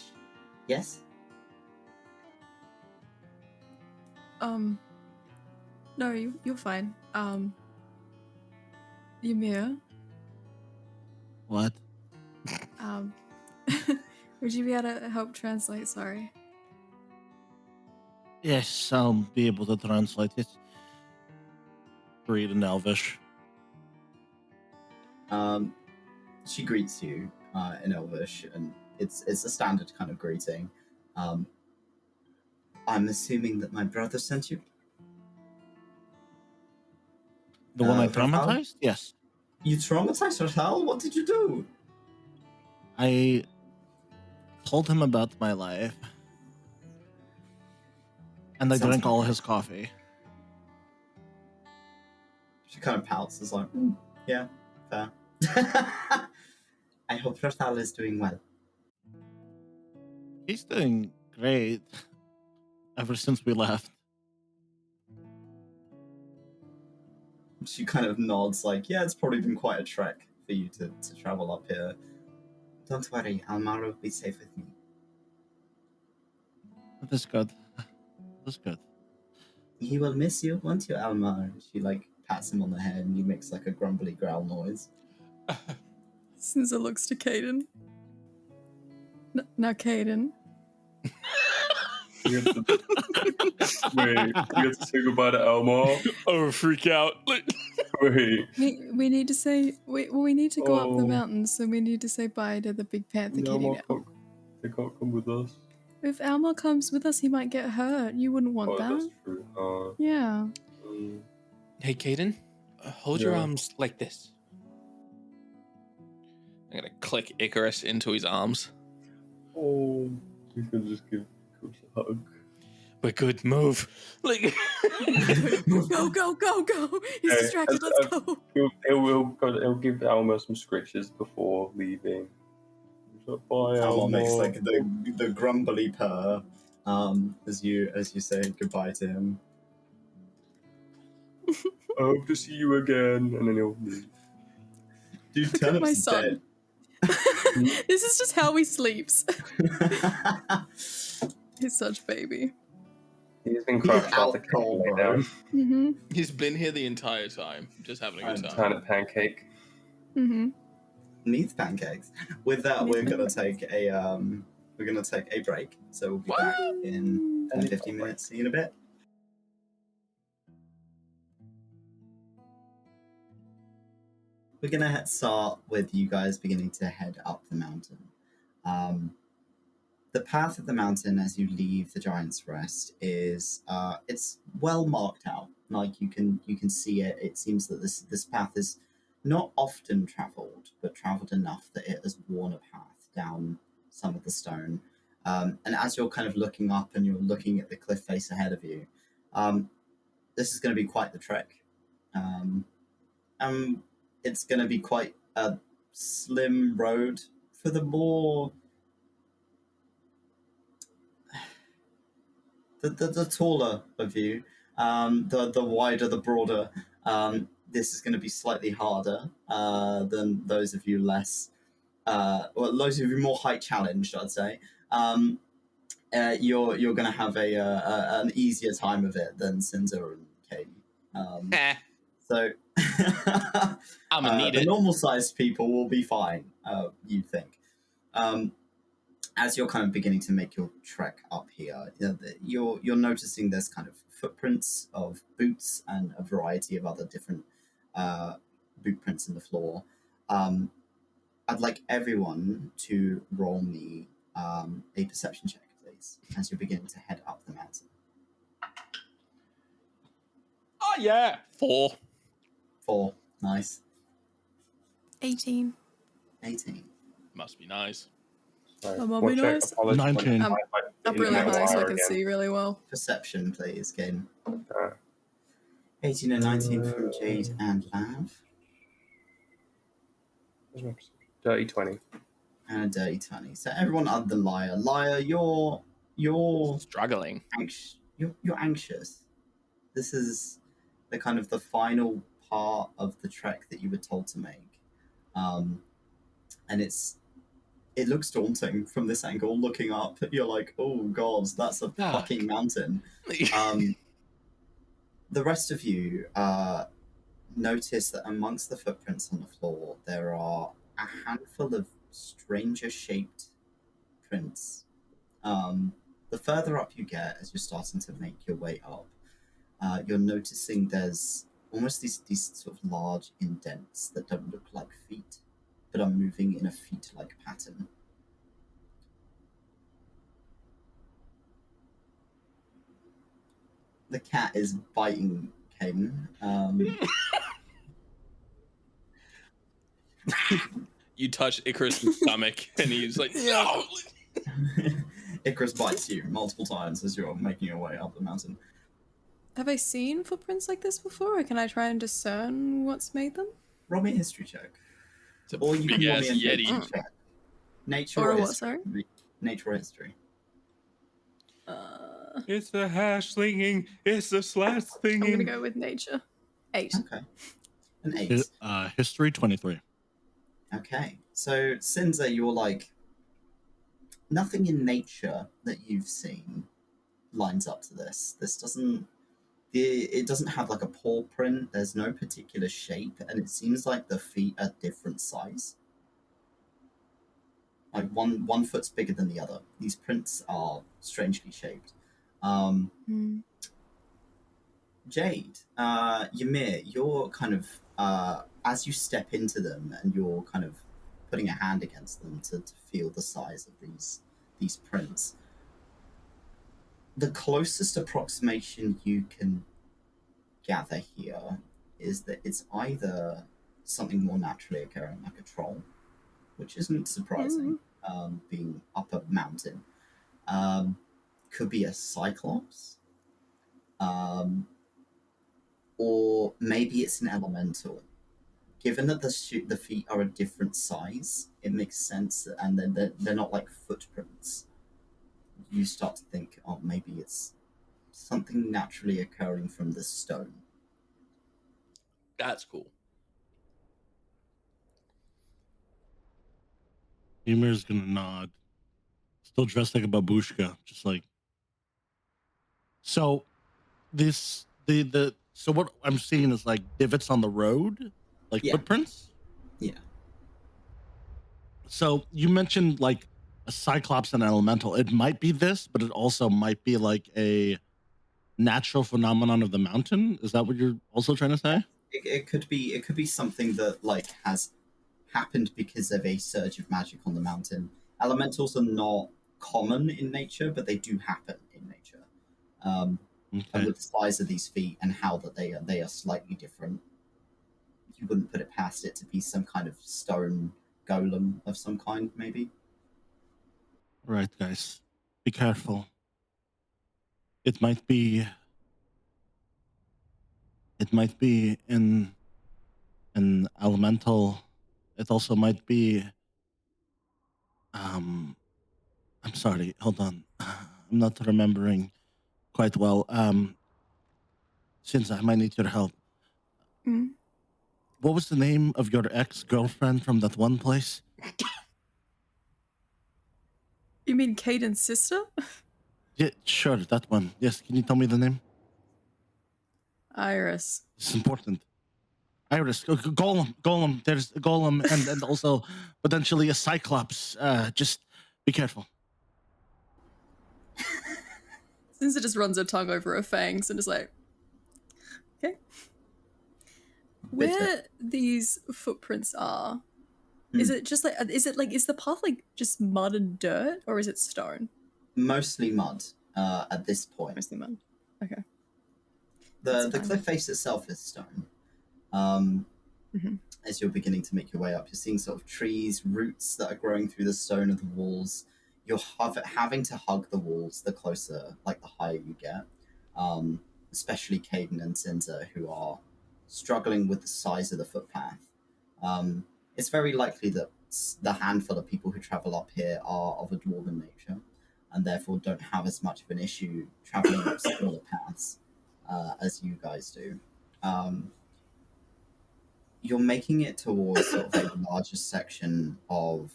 Yes? No, you're fine. Ymir, What? would you be able to help translate? Sorry. Yes, I'll be able to translate it. Read in Elvish. She greets you in Elvish, and it's a standard kind of greeting. I'm assuming that my brother sent you? The one I Rafael? traumatized? Yes. You traumatized Rafael? What did you do? I told him about my life. And I Sounds drank all about his coffee. She kind of pouts. It's like, yeah, fair. I hope Rafael is doing well. He's doing great. Ever since we left. She kind of nods like, yeah, it's probably been quite a trek for you to travel up here. Don't worry, Almar will be safe with me. That is good. That's good. He will miss you, won't you, Almar? She pats him on the head and he makes a grumbly growl noise. Sinza looks to Kaiden. Now, Kaiden. You have to, wait, you have to say goodbye to Almar. Oh, freak out. Wait. We need to say we need to go up the Oh. mountain, so we need to say bye to the big panther kitty Almar now. they can't come with us. If Almar comes with us, he might get hurt. You wouldn't want Oh, that. that's true. Yeah. Hey, Kaiden, hold your Yeah. arms like this. I'm gonna click Icarus into his arms. Oh, he's gonna just give Icarus a hug. We're good, move. Like, Go, go, go, go! He's Okay, distracted. Let's go. He'll give Almar some scritches before leaving. He's like, bye, Almar makes Almar. the grumbly purr as you say goodbye to him. I hope to see you again, and then he'll leave. Dude, Look at my Turnip's son. This is just how he sleeps. dead. He's such a baby. He's been He's crushed off the out cold, cake bro. now. Mm-hmm. He's been here the entire time, just having a good time. Turnip pancake. Mm-hmm. Needs pancakes. With that, Needs we're gonna pancakes. take a break. So we'll be back in 10, 15 minutes. See you in a bit. We're gonna start with you guys beginning to head up the mountain. The path of the mountain as you leave the Giant's Rest is it's well marked out. Like you can see it. It seems that this path is not often travelled, but travelled enough that it has worn a path down some of the stone. And as you're kind of looking up and you're looking at the cliff face ahead of you, this is going to be quite the trek. It's going to be quite a slim road for the more the taller of you, the wider, the broader. This is going to be slightly harder than those of you less, those of you more height challenged, I'd say. You're going to have an easier time of it than Sinza and Kaiden. So I'm gonna need the it. normal sized people will be fine, you'd think. As you're kind of beginning to make your trek up here, you're noticing there's kind of footprints of boots and a variety of other different boot prints in the floor. I'd like everyone to roll me a perception check, please, as you're beginning to head up the mountain. Oh yeah, 4. 4, nice. 18. 18. Must be nice. Sorry. That might What be check? nice. Apologies. 19. Up really high so I can see really well. Perception, please, Kaiden. 18 18 and 19 from Jade and Lav. Dirty 20. And a dirty 20. So everyone other than Lyre. Lyre, you're Struggling. you're anxious. This is the kind of the final part of the trek that you were told to make. And it looks daunting from this angle. Looking up, you're like, oh god, that's a fucking mountain. The rest of you notice that amongst the footprints on the floor, there are a handful of stranger shaped prints. The further up you get, as you're starting to make your way up, you're noticing there's almost these sort of large indents that don't look like feet, but are moving in a feet-like pattern. The cat is biting Kaiden. You touch Icarus' stomach, and he's like, no! Icarus bites you multiple times as you're making your way up the mountain. Have I seen footprints like this before, or can I try and discern what's made them? Roll me a history check. It's a Or you can roll big-ass me a Yeti. nature check. Nature Or or what, history. sorry? Nature or history. It's a hash slinging, it's a slash I'm slinging. gonna go with nature. 8. Okay. An 8. History 23. Okay. So, Sinza, you're like, nothing in nature that you've seen lines up to this. This doesn't... It doesn't have like a paw print. There's no particular shape, and it seems like the feet are different size. Like one foot's bigger than the other. These prints are strangely shaped. Jade, Ymir, you're kind of as you step into them and you're kind of putting a hand against them to feel the size of these prints. The closest approximation you can gather here is that it's either something more naturally occurring, like a troll, which isn't surprising, being up a mountain. Could be a cyclops, or maybe it's an elemental. Given that the feet are a different size, it makes sense, that, and then they're not like footprints. You start to think, oh, maybe it's something naturally occurring from the stone. That's cool. Ymir's gonna nod. Still dressed like a babushka, just like So this so what I'm seeing is like divots on the road, like Yeah. footprints. Yeah. So you mentioned like a cyclops and an elemental. It might be this, but it also might be like a natural phenomenon of the mountain. Is that what you're also trying to say? It could be something that like has happened because of a surge of magic on the mountain. Elementals are not common in nature, but they do happen in nature. And Okay. with the size of these feet and how that they are slightly different, you wouldn't put it past it to be some kind of stone golem of some kind, maybe. Right, guys. Be careful. It might be in an elemental. It also might be I'm sorry, hold on. I'm not remembering quite well. Since I might need your help. Mm. What was the name of your ex-girlfriend from that one place? You mean Kaiden's sister? Yeah, sure, that one. Yes, can you tell me the name? Iris. It's important. Iris, Golem. There's a Golem and also potentially a Cyclops. Just be careful. Sinza just runs her tongue over her fangs and is like, okay. Where these footprints are, is it just like, is the path like just mud and dirt, or is it stone? Mostly mud at this point. Mostly mud. Okay. The cliff face itself is stone. As you're beginning to make your way up, you're seeing sort of trees, roots that are growing through the stone of the walls. You're having to hug the walls the closer, like the higher you get. Especially Kaiden and Sinza, who are struggling with the size of the footpath. It's very likely that the handful of people who travel up here are of a dwarven nature, and therefore don't have as much of an issue traveling up smaller paths as you guys do. You're making it towards sort of a larger section of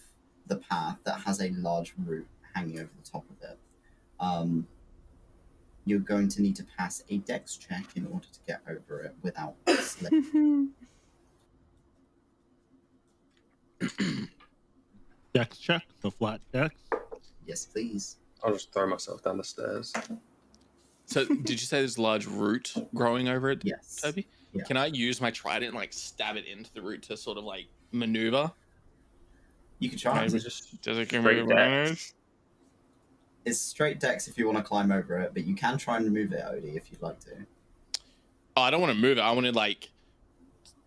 the path that has a large root hanging over the top of it. You're going to need to pass a dex check in order to get over it without slipping. Dex check, so flat dex. Yes, please. I'll just throw myself down the stairs. So, did you say there's a large root growing over it, Yes. Toby? Yeah. Can I use my trident and like stab it into the root to sort of like maneuver? You can try. Maybe Just does it give straight me dex. advantage? It's straight dex if you want to climb over it, but you can try and move it, Odie, if you'd like to. Oh, I don't want to move it. I want to like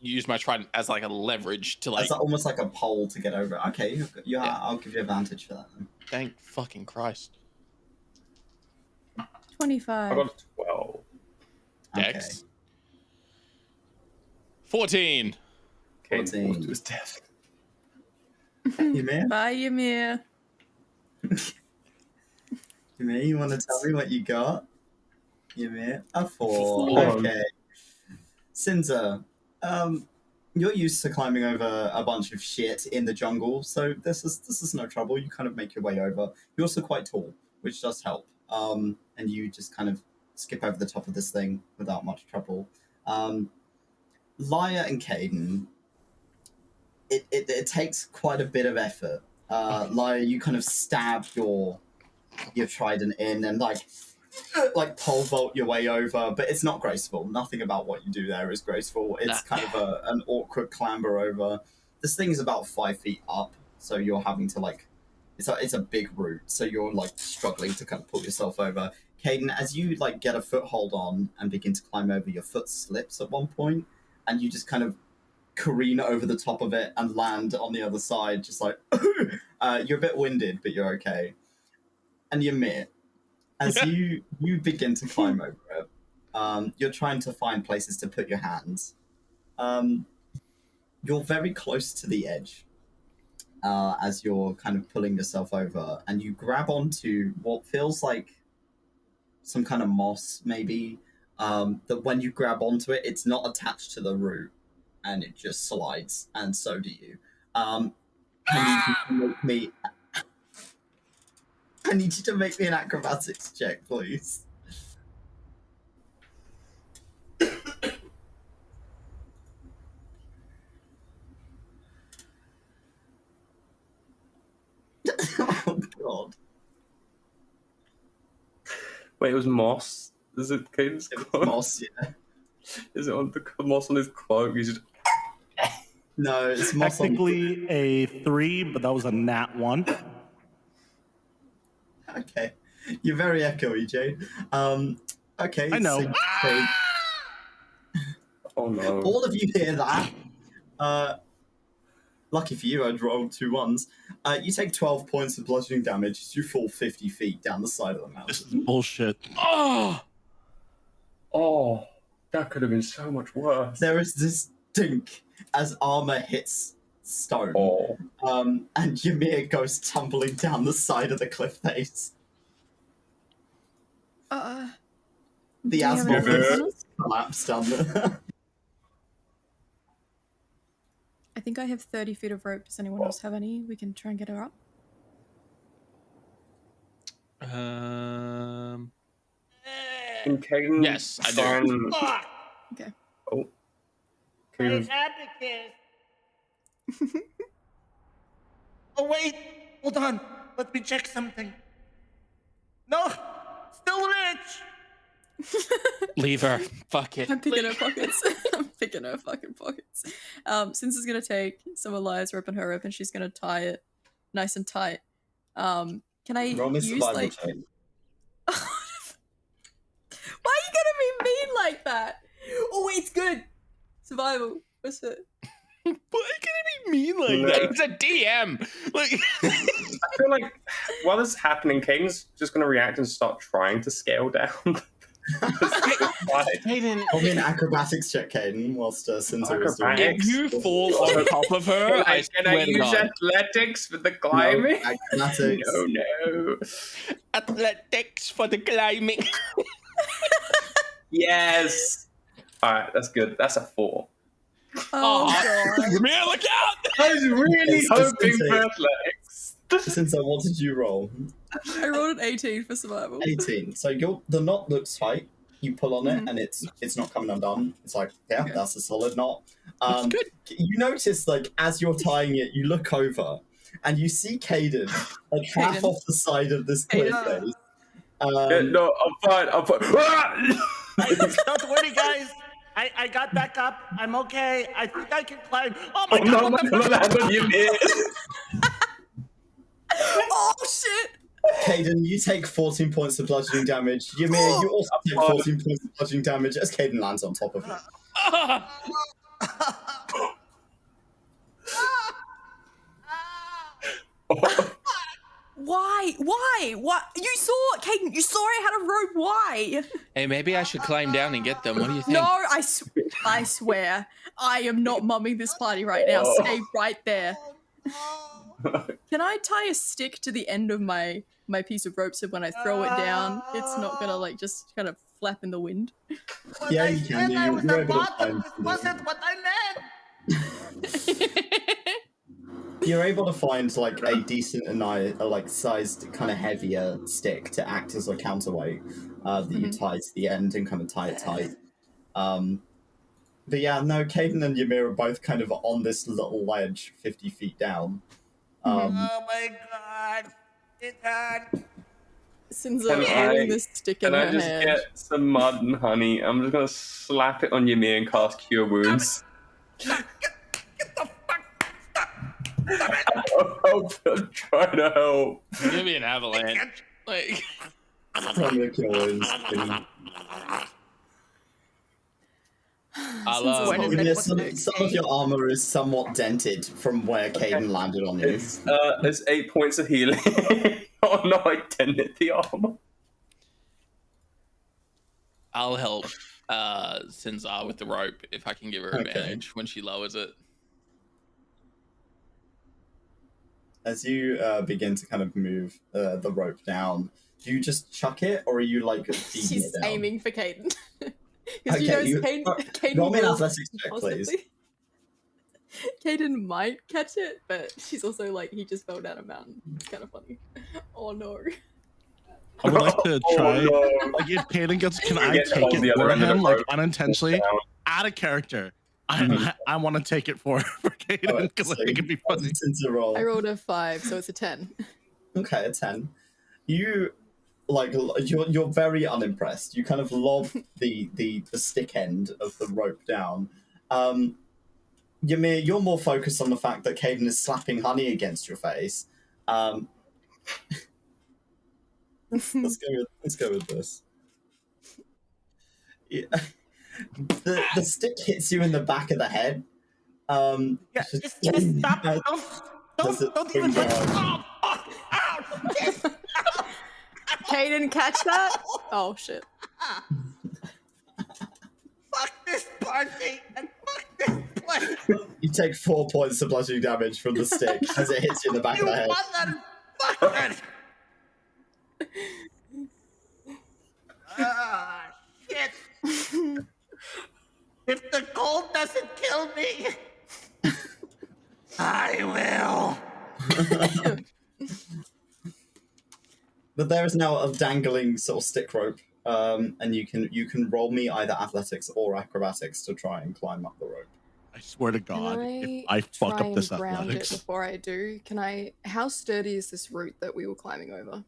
use my trident as like a leverage to like. It's almost like a pole to get over it. Okay, Yeah. I'll give you advantage for that then. Thank fucking Christ. 25. I got a 12. Dex. 14. Kane 14. falls to his death. Ymir? Bye, Ymir. Ymir, you want to tell me what you got? Ymir? A 4. Four. Okay. Sinza, you're used to climbing over a bunch of shit in the jungle, so this is no trouble. You kind of make your way over. You're also quite tall, which does help. And you just kind of skip over the top of this thing without much trouble. Lyre and Kaiden, it takes quite a bit of effort. Lyre, you kind of stab your trident in and like pole vault your way over, but it's not graceful. Nothing about what you do there is graceful. It's kind of an awkward clamber over. This thing is about 5 feet up, so you're having to like, it's a big root, so you're like struggling to kind of pull yourself over. Kaiden, as you like get a foothold on and begin to climb over, your foot slips at one point, and you just kind of careen over the top of it and land on the other side, just like you're a bit winded, but you're okay. And Ymir, as you begin to climb over it, you're trying to find places to put your hands. You're very close to the edge as you're kind of pulling yourself over, and you grab onto what feels like some kind of moss, maybe, that when you grab onto it, it's not attached to the root, and it just slides, and so do you. I need you to make me an acrobatics check, please. Wait, it was moss. Is it Kaiden's cloak? Moss, yeah. Is it on the moss on his cloak? He's just. No, it's moss on... Technically a 3, but that was a nat 1. Okay. You're very echoey, Jade. Okay. I know. So, Oh no. all of you hear that. Lucky for you, I'd rolled 2 1s. You take 12 points of bludgeoning damage as you fall 50 feet down the side of the mountain. This is bullshit. Oh, that could have been so much worse. There is this dink as armor hits stone. Oh. And Ymir goes tumbling down the side of the cliff face. The do you have asphalt anything is on us? collapsed down there. I think I have 30 feet of rope. Does anyone else have any? We can try and get her up. Um. Can Kaiden Yes, I do. find- Okay. Oh. Kaiden- Oh wait, hold on. Let me check something. No, still rich. Leave her. Fuck it. I'm picking her pockets. I'm picking her fucking pockets. Sinza's gonna take some of Lyre's rope and her rope, and she's gonna tie it nice and tight. Can I Roll me use survival like? check. Why are you gonna be mean like that? Oh, it's good. Survival. What's it? Why are you gonna be mean like that? It's a DM. Like, I feel like while this is happening, Kaiden's just going to react and start trying to scale down. Kaiden, Roll me an acrobatics check, Kaiden, whilst Sinza was doing it. if you fall on top of her, I Can I swear to use God. athletics for the climbing? No, acrobatics. No. Athletics for the climbing. Yes. All right, that's good. That's a 4. Oh god. Ymir, look out! I was really Yes, hoping that's for it. athletics. Sinza, what did you roll? I rolled an 18 for survival. 18. So the knot looks tight. You pull on it, and it's not coming undone. It's like, yeah, that's a solid knot. That's good. You notice, like, as you're tying it, you look over, and you see Kaiden, like, half Kaiden. off the side of this cliff Kaiden. face. Yeah, no, I'm fine. I'm fine. Don't worry, guys. I got back up. I'm okay. I think I can climb. Oh my Oh god! no, what the I'm gonna land on you, man. Oh shit! Kaiden, you take 14 points of bludgeoning damage. Ymir, you also take 14 points of bludgeoning damage as Kaiden lands on top of you. Why? Why? What? You saw it, Kaiden. You saw I had a rope. Why? Hey, maybe I should climb down and get them. What do you think? No, I swear, I am not mumming this party right now. Stay right there. Can I tie a stick to the end of my piece of rope so when I throw it down, it's not gonna like just kind of flap in the wind? Yeah, you can. You're able to find Wasn't what I meant. You're able to find like a decent like sized kind of heavier stick to act as a counterweight that you tie to the end and kind of tie it tight. But yeah, no, Kaiden and Ymir are both kind of on this little ledge 50 feet down. Oh my god. It hurt. Sinza Can holding I- this stick in Can her I just hand. get some mud and honey? I'm just gonna slap it on your knee and cast Cure Wounds. I'm trying to help. Give me an avalanche. Like, From the killers. I Since love. when is Ymir, that some of your armor is somewhat dented from where Kaiden landed on you. It's 8 points of healing. Oh no, I dented the armor. I'll help Sinza with the rope if I can give her Okay. advantage when she lowers it. As you begin to kind of move the rope down, do you just chuck it, or are you like feeding She's it down? aiming for Kaiden. Because Okay, she knows Kaiden roll me an will athletics check, please. possibly. Kaiden might catch it, but she's also like, he just fell down a mountain. It's kind of funny. Oh no. I would like to try. Oh, no. Like if Kaiden gets, can You I get to take hold the it other for end of the him, like rope. unintentionally, out of character? I want to take it for Kaiden Alright, because so I think it'd be funny. Since a roll. I rolled a 5, so it's a 10. Okay, a 10. You like you're very unimpressed. You kind of lob the stick end of the rope down. Ymir, you're more focused on the fact that Kaiden is slapping honey against your face. Let's go with this. Yeah. The stick hits you in the back of the head. Just stop. Don't even touch. Kaiden, catch that? Oh shit. Fuck this party and fuck this place. You take 4 points of bludgeoning damage from the stick as it hits you in the back of the head. Motherfucker! Ah, shit. If the cold doesn't kill me, I will. But there is now a dangling sort of stick rope, and you can roll me either athletics or acrobatics to try and climb up the rope. I swear to God, Can if I fuck try up this and ground athletics. it before I do? Can I? How sturdy is this root that we were climbing over?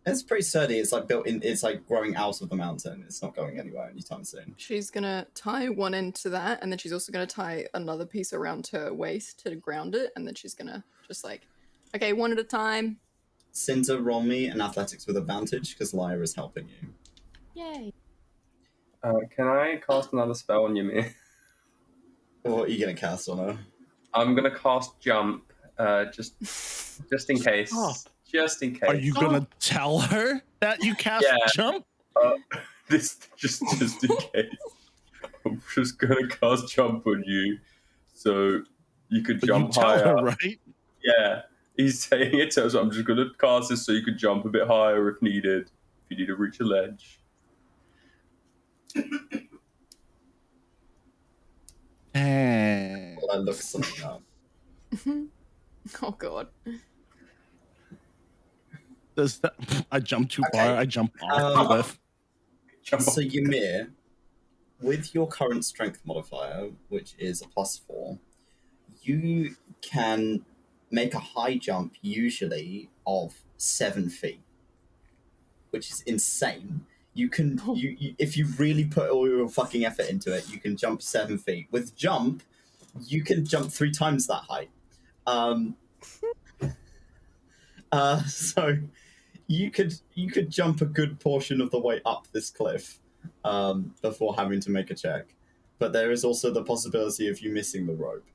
It's pretty sturdy. It's like built in. It's like growing out of the mountain. It's not going anywhere anytime soon. She's gonna tie one end to that, and then she's also gonna tie another piece around her waist to ground it, and then she's gonna just like, okay, one at a time. Sinza, roll me an athletics with advantage because Lyre is helping you. Yay! Can I cast another spell on Ymir? What are you gonna cast on her? I'm gonna cast jump, just in case. Stop. Just in case. Are you gonna tell her that you cast jump? This just in case. I'm just gonna cast jump on you, so you could But jump you tell higher. her, right? Yeah, he's saying it. So I'm just gonna cast this so you could jump a bit higher if needed. If you need to reach a ledge. Well, I look something up. Oh god. Does that? I jump too Okay. far. I jump off the cliff. Jump So off. Ymir, with your current strength modifier, which is a +4, you can make a high jump usually of 7 feet, which is insane. You can, you if you really put all your fucking effort into it, you can jump 7 feet. With jump, you can jump 3 times that height. So you could jump a good portion of the way up this cliff before having to make a check. But there is also the possibility of you missing the rope.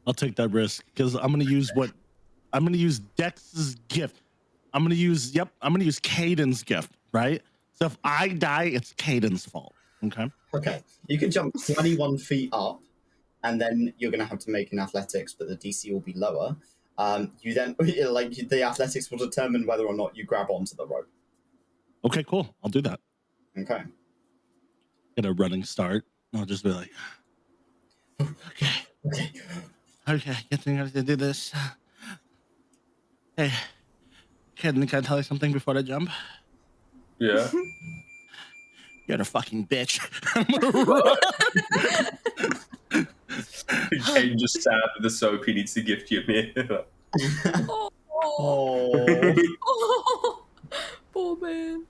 I'll take that risk because I'm gonna use Dex's gift. I'm gonna use Kaiden's gift, right? So if I die, it's Kaiden's fault. Okay. Okay, you can jump 21 feet up, and then you're going to have to make an athletics, but the DC will be lower. You then, like, the athletics will determine whether or not you grab onto the rope. Okay, cool. I'll do that. Okay. Get a running start. I'll just be like, okay, getting ready to do this. Hey, Kaiden, can I tell you something before I jump? Yeah. You're a fucking bitch. I'm gonna run. Kaiden just stabbed with the soap he needs to gift Ymir. Oh, poor man.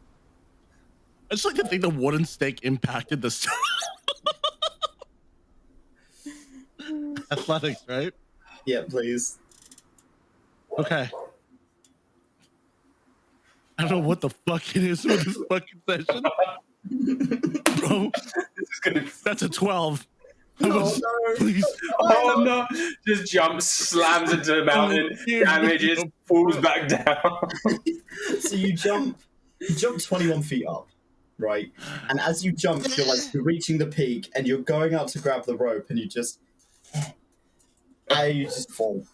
I just like to think the wooden stake impacted the athletics, right? Yeah, please. Okay. I don't know what the fuck it is with this fucking session. Bro, that's a 12. No. Please. Oh no! Just jumps, slams into the mountain, damages, falls back down. So you jump 21 feet up, right? And as you jump, you're reaching the peak, and you're going out to grab the rope, and you just fall.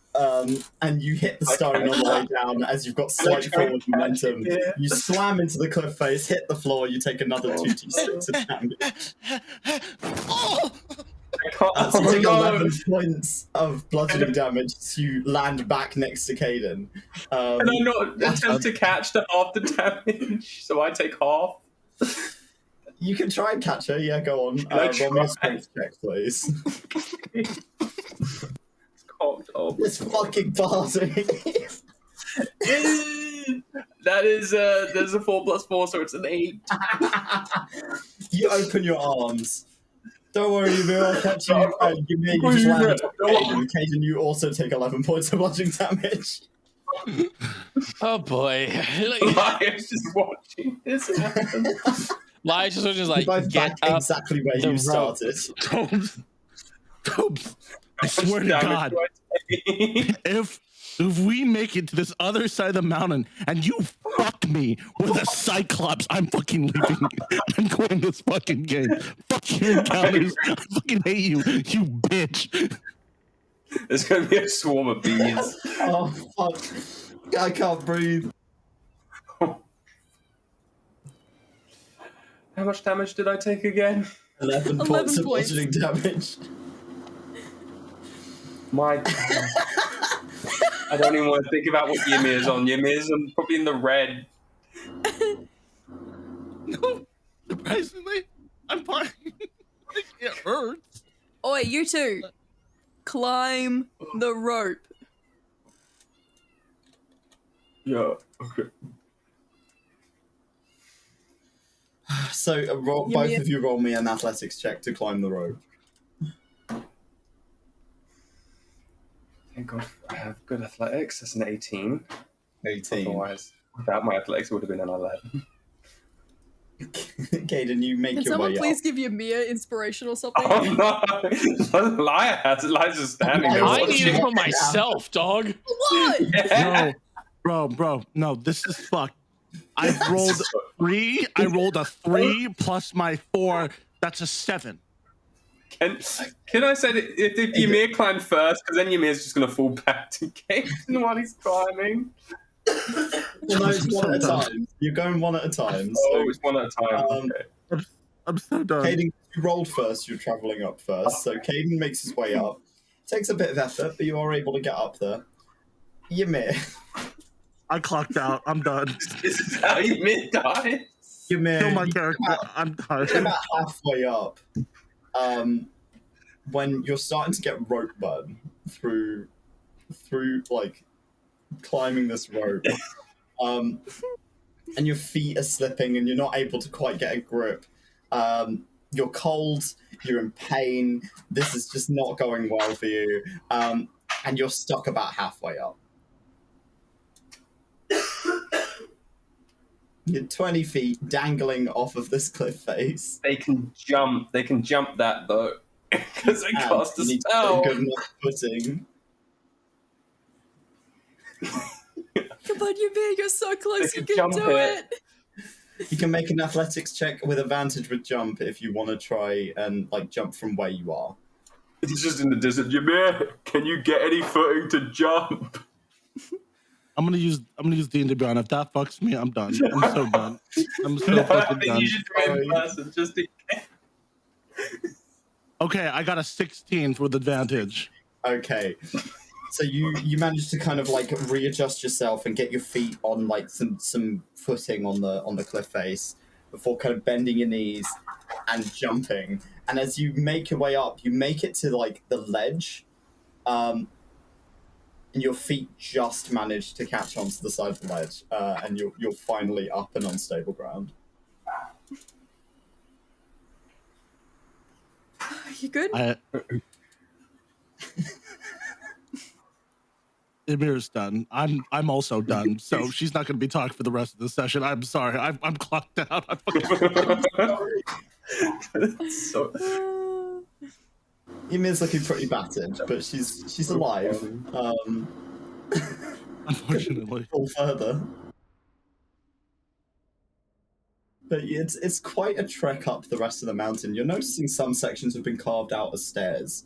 And you hit the stone on the way down as you've got slight forward momentum. You slam into the cliff face, hit the floor, you take another 2d6 of damage. As you take 11 points of bludgeoning damage, you land back next to Kaiden. And I not attempt to catch half the damage, so I take half. You can try and catch her, yeah, go on. Can I Roll me a try? strength check, please. cocked up. This fucking party. That is there's a 4+4, so it's an 8. You open your arms. Don't worry, Ymir, I'll catch you. You just land on Kaiden, you also take 11 points of bludgeoning damage. Oh boy. Lyre's just watching this happen. Lyre's just You like, both get back up exactly where the you rope. started. Tobes, I swear to Damage God, do I take? if we make it to this other side of the mountain and you fuck me with a Cyclops, I'm fucking leaving. I'm quitting this fucking game. Fuck your encounters. I fucking hate you, you bitch. There's gonna be a swarm of bees. Oh, fuck. I can't breathe. How much damage did I take again? 11 points 11 of points. bludgeoning damage. My God. I don't even want to think about what Ymir's on. Ymir's probably in the red. No, surprisingly, I'm fine. It hurts. Oh wait, you two. Climb the rope. Yeah, okay. So, both of you roll me an athletics check to climb the rope. Thank God I have good athletics. That's an 18. 18. Otherwise, without my athletics, it would have been an 11. Kaiden, you make Can your someone way please up. give Ymir inspiration or something? Oh no! Lyre's just standing there. I Watching. need it for myself, dog. What? Yeah. Bro, no, this is fucked. I rolled 3. I rolled a 3 plus my 4. That's a 7. Can I say that if Ymir climbed first, because then Ymir's just going to fall back to Kaiden while he's climbing? Well, no, it's one at a time. You're going one at a time. Oh, it's one at a time. Okay. I'm so done. Kaiden, you rolled first, you're travelling up first. So Kaiden makes his way up. Takes a bit of effort, but you are able to get up there. Ymir. I clocked out. I'm done. This is how Ymir dies. Ymir, Kill my you character. I'm get done. about halfway up. When you're starting to get rope burn through like climbing this rope, and your feet are slipping and you're not able to quite get a grip. You're cold, you're in pain, this is just not going well for you, and you're stuck about halfway up. You're 20 feet dangling off of this cliff face. They can jump that though. Because they cast a You need to spell. get good enough footing. Come on, Ymir, you're so close. They You can can jump do it. it. You can make an athletics check with advantage with jump if you want to try and like jump from where you are. It's just in the desert. Ymir, can you get any footing to jump? I'm gonna use D&D5E. If that fucks me, I'm done. I'm so done. I'm so No, I fucking think done. you should try in person just in case. Okay, I got a 16 with advantage. Okay. So you manage to kind of like readjust yourself and get your feet on like some footing on the cliff face before kind of bending your knees and jumping. And as you make your way up, you make it to like the ledge, and your feet just manage to catch onto the side of the ledge, and you're finally up and on stable ground. You good? Ymir's done. I'm also done. So she's not going to be talking for the rest of the session. I'm sorry. I'm clocked out. I fucking So, Ymir's looking pretty battered, but she's alive. unfortunately. Fall further. But it's quite a trek up the rest of the mountain. You're noticing some sections have been carved out as stairs,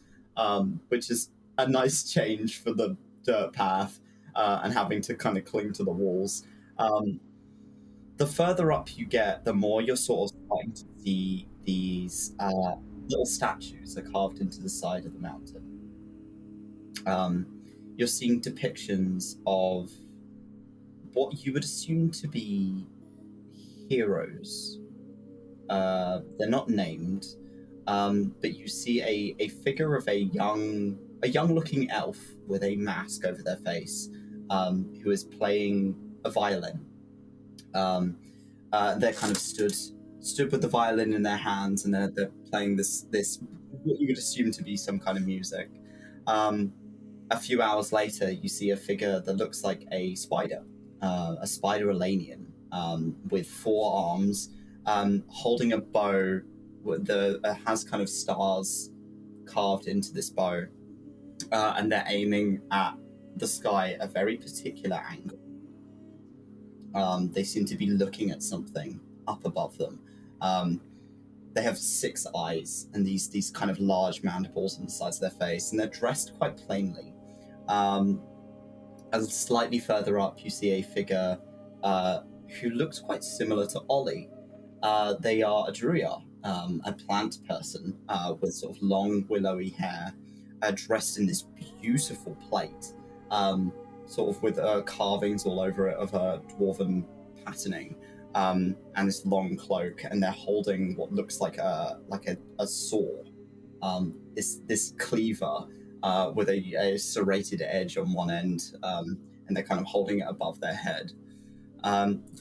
which is a nice change for the dirt path and having to kind of cling to the walls. The further up you get, the more you're sort of starting to see these little statues are carved into the side of the mountain. You're seeing depictions of what you would assume to be heroes. They're not named, but you see a figure of a young a young-looking elf with a mask over their face, who is playing a violin. They're kind of stood with the violin in their hands, and they're playing this what you would assume to be some kind of music. A few hours later, you see a figure that looks like a spider Elanian, with 4 arms, holding a bow that has kind of stars carved into this bow, and they're aiming at the sky at a very particular angle. They seem to be looking at something up above them. They have 6 eyes and these kind of large mandibles on the sides of their face, and they're dressed quite plainly. Slightly further up, you see a figure who looks quite similar to Ollie. They are a druid, a plant person with sort of long willowy hair, dressed in this beautiful plate, sort of with carvings all over it of dwarven patterning, and this long cloak, and they're holding what looks like a saw, this cleaver with a serrated edge on one end, and they're kind of holding it above their head.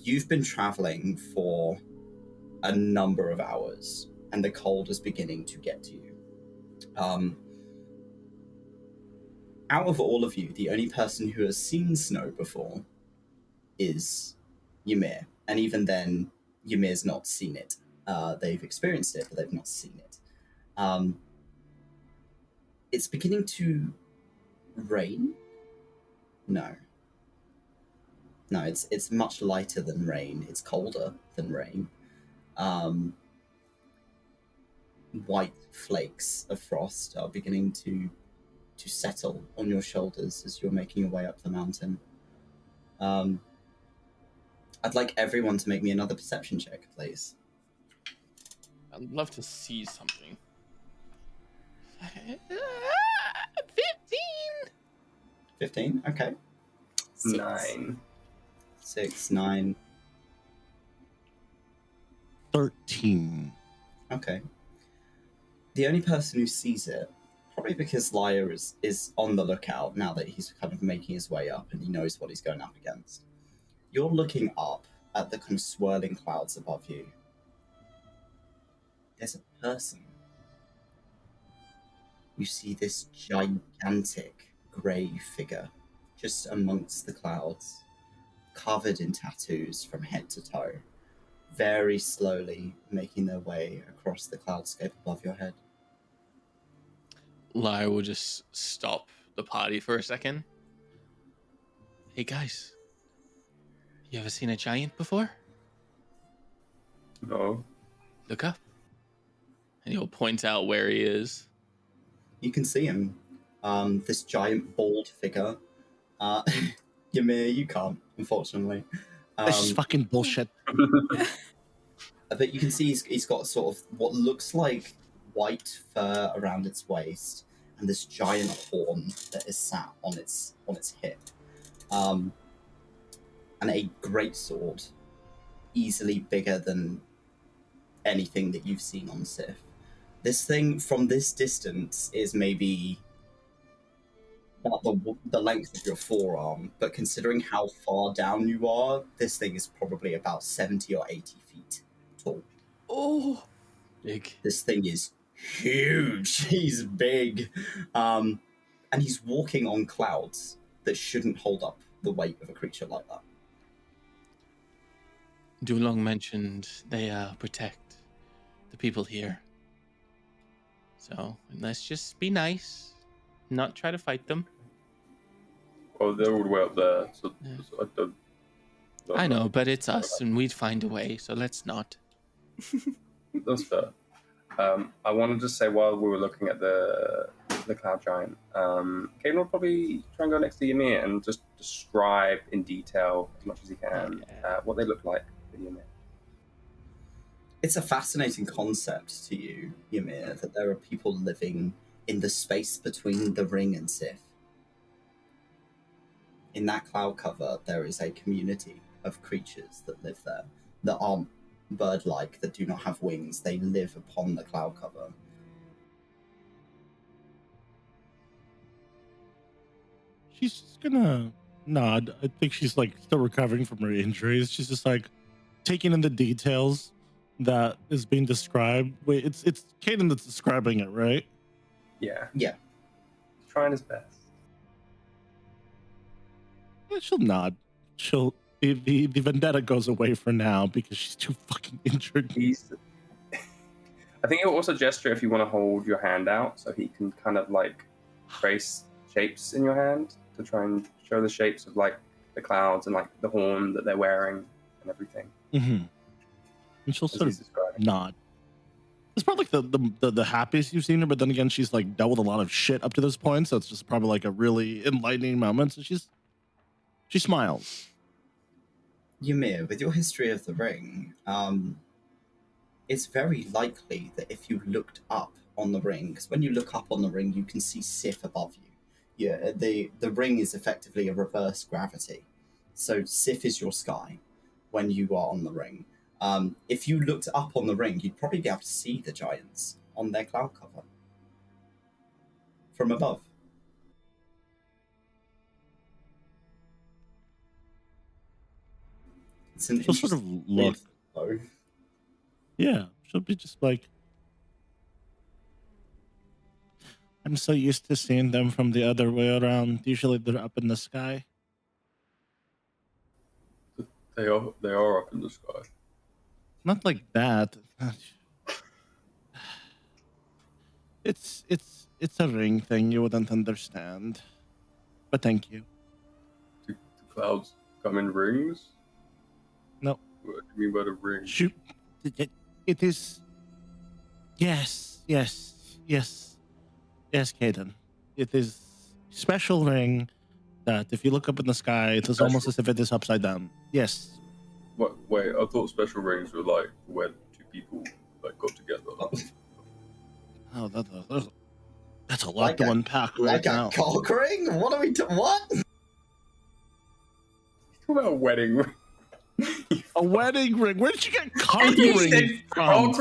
You've been traveling for a number of hours, and the cold is beginning to get to you. Out of all of you, the only person who has seen snow before is Ymir, and even then, Ymir's not seen it. They've experienced it, but they've not seen it. It's beginning to rain? No, it's much lighter than rain. It's colder than rain. White flakes of frost are beginning to settle on your shoulders as you're making your way up the mountain. I'd like everyone to make me another perception check, please. I'd love to see something. 15? Okay. 9. 6, 9. 13. Okay. The only person who sees it, probably because Lyre is on the lookout now that he's kind of making his way up and he knows what he's going up against. You're looking up at the kind of swirling clouds above you. There's a person. You see this gigantic grey figure just amongst the clouds, covered in tattoos from head to toe, very slowly making their way across the cloudscape above your head. Lyre will just stop the party for a second. Hey guys, you ever seen a giant before? No. Look up. And he'll point out where he is. You can see him. This giant bald figure. Ymir, you can't, unfortunately. This is fucking bullshit. But you can see he's got sort of what looks like white fur around its waist, and this giant horn that is sat on its hip, and a greatsword, easily bigger than anything that you've seen on Sif. This thing, from this distance, is maybe about the length of your forearm, but considering how far down you are, this thing is probably about 70 or 80 feet tall. Oh, big. This thing is huge. He's big. And he's walking on clouds that shouldn't hold up the weight of a creature like that. Dulong mentioned they protect the people here. So let's just be nice, not try to fight them. Oh, they're all the way up there. So, Yeah. so I don't I know, but it's us, and we'd find a way, so let's not. That's fair. I wanted to say while we were looking at the cloud giant, Kaiden will probably try and go next to Ymir and just describe in detail as much as he can what they look like for Ymir. It's a fascinating concept to you, Ymir, that there are people living in the space between the ring and Sif. In that cloud cover, there is a community of creatures that live there, that aren't bird-like, that do not have wings. They live upon the cloud cover. she's just gonna nod. I think she's like still recovering from her injuries. She's just like taking in the details that is being described. Wait, it's Kaiden that's describing it, right? Yeah. Yeah. He's trying his best. Yeah, she'll nod. She'll the vendetta goes away for now because she's too fucking injured. I think it will also gesture if you want to hold your hand out, so he can kind of like trace shapes in your hand to try and show the shapes of like the clouds and like the horn that they're wearing and everything. Mm-hmm. And she'll sort of nod. It's probably like the happiest you've seen her, but then again, she's like dealt with a lot of shit up to this point, so it's just probably like a really enlightening moment. So she smiles. Ymir, with your history of the ring, it's very likely that if you looked up on the ring, because when you look up on the ring, you can see Sif above you. Yeah, the ring is effectively a reverse gravity. So Sif is your sky when you are on the ring. If you looked up on the ring, you'd probably be able to see the giants on their cloud cover from above. It's an She'll sort of look. Flow. Yeah, she'll be just like, I'm so used to seeing them from the other way around. Usually they're up in the sky. They are up in the sky. Not like that. It's a ring thing you wouldn't understand. But thank you. Do the clouds come in rings? No. What do you mean by the ring? Shoot. It is. Yes, Kaiden. It is special ring that if you look up in the sky, it is almost as if it is upside down. Yes. What? Wait, I thought special rings were like when two people like got together. Oh, that's a lot to unpack right like now. Like a cock ring? What are we what? Talk about a wedding ring. A wedding ring? Where did you get cock ring from?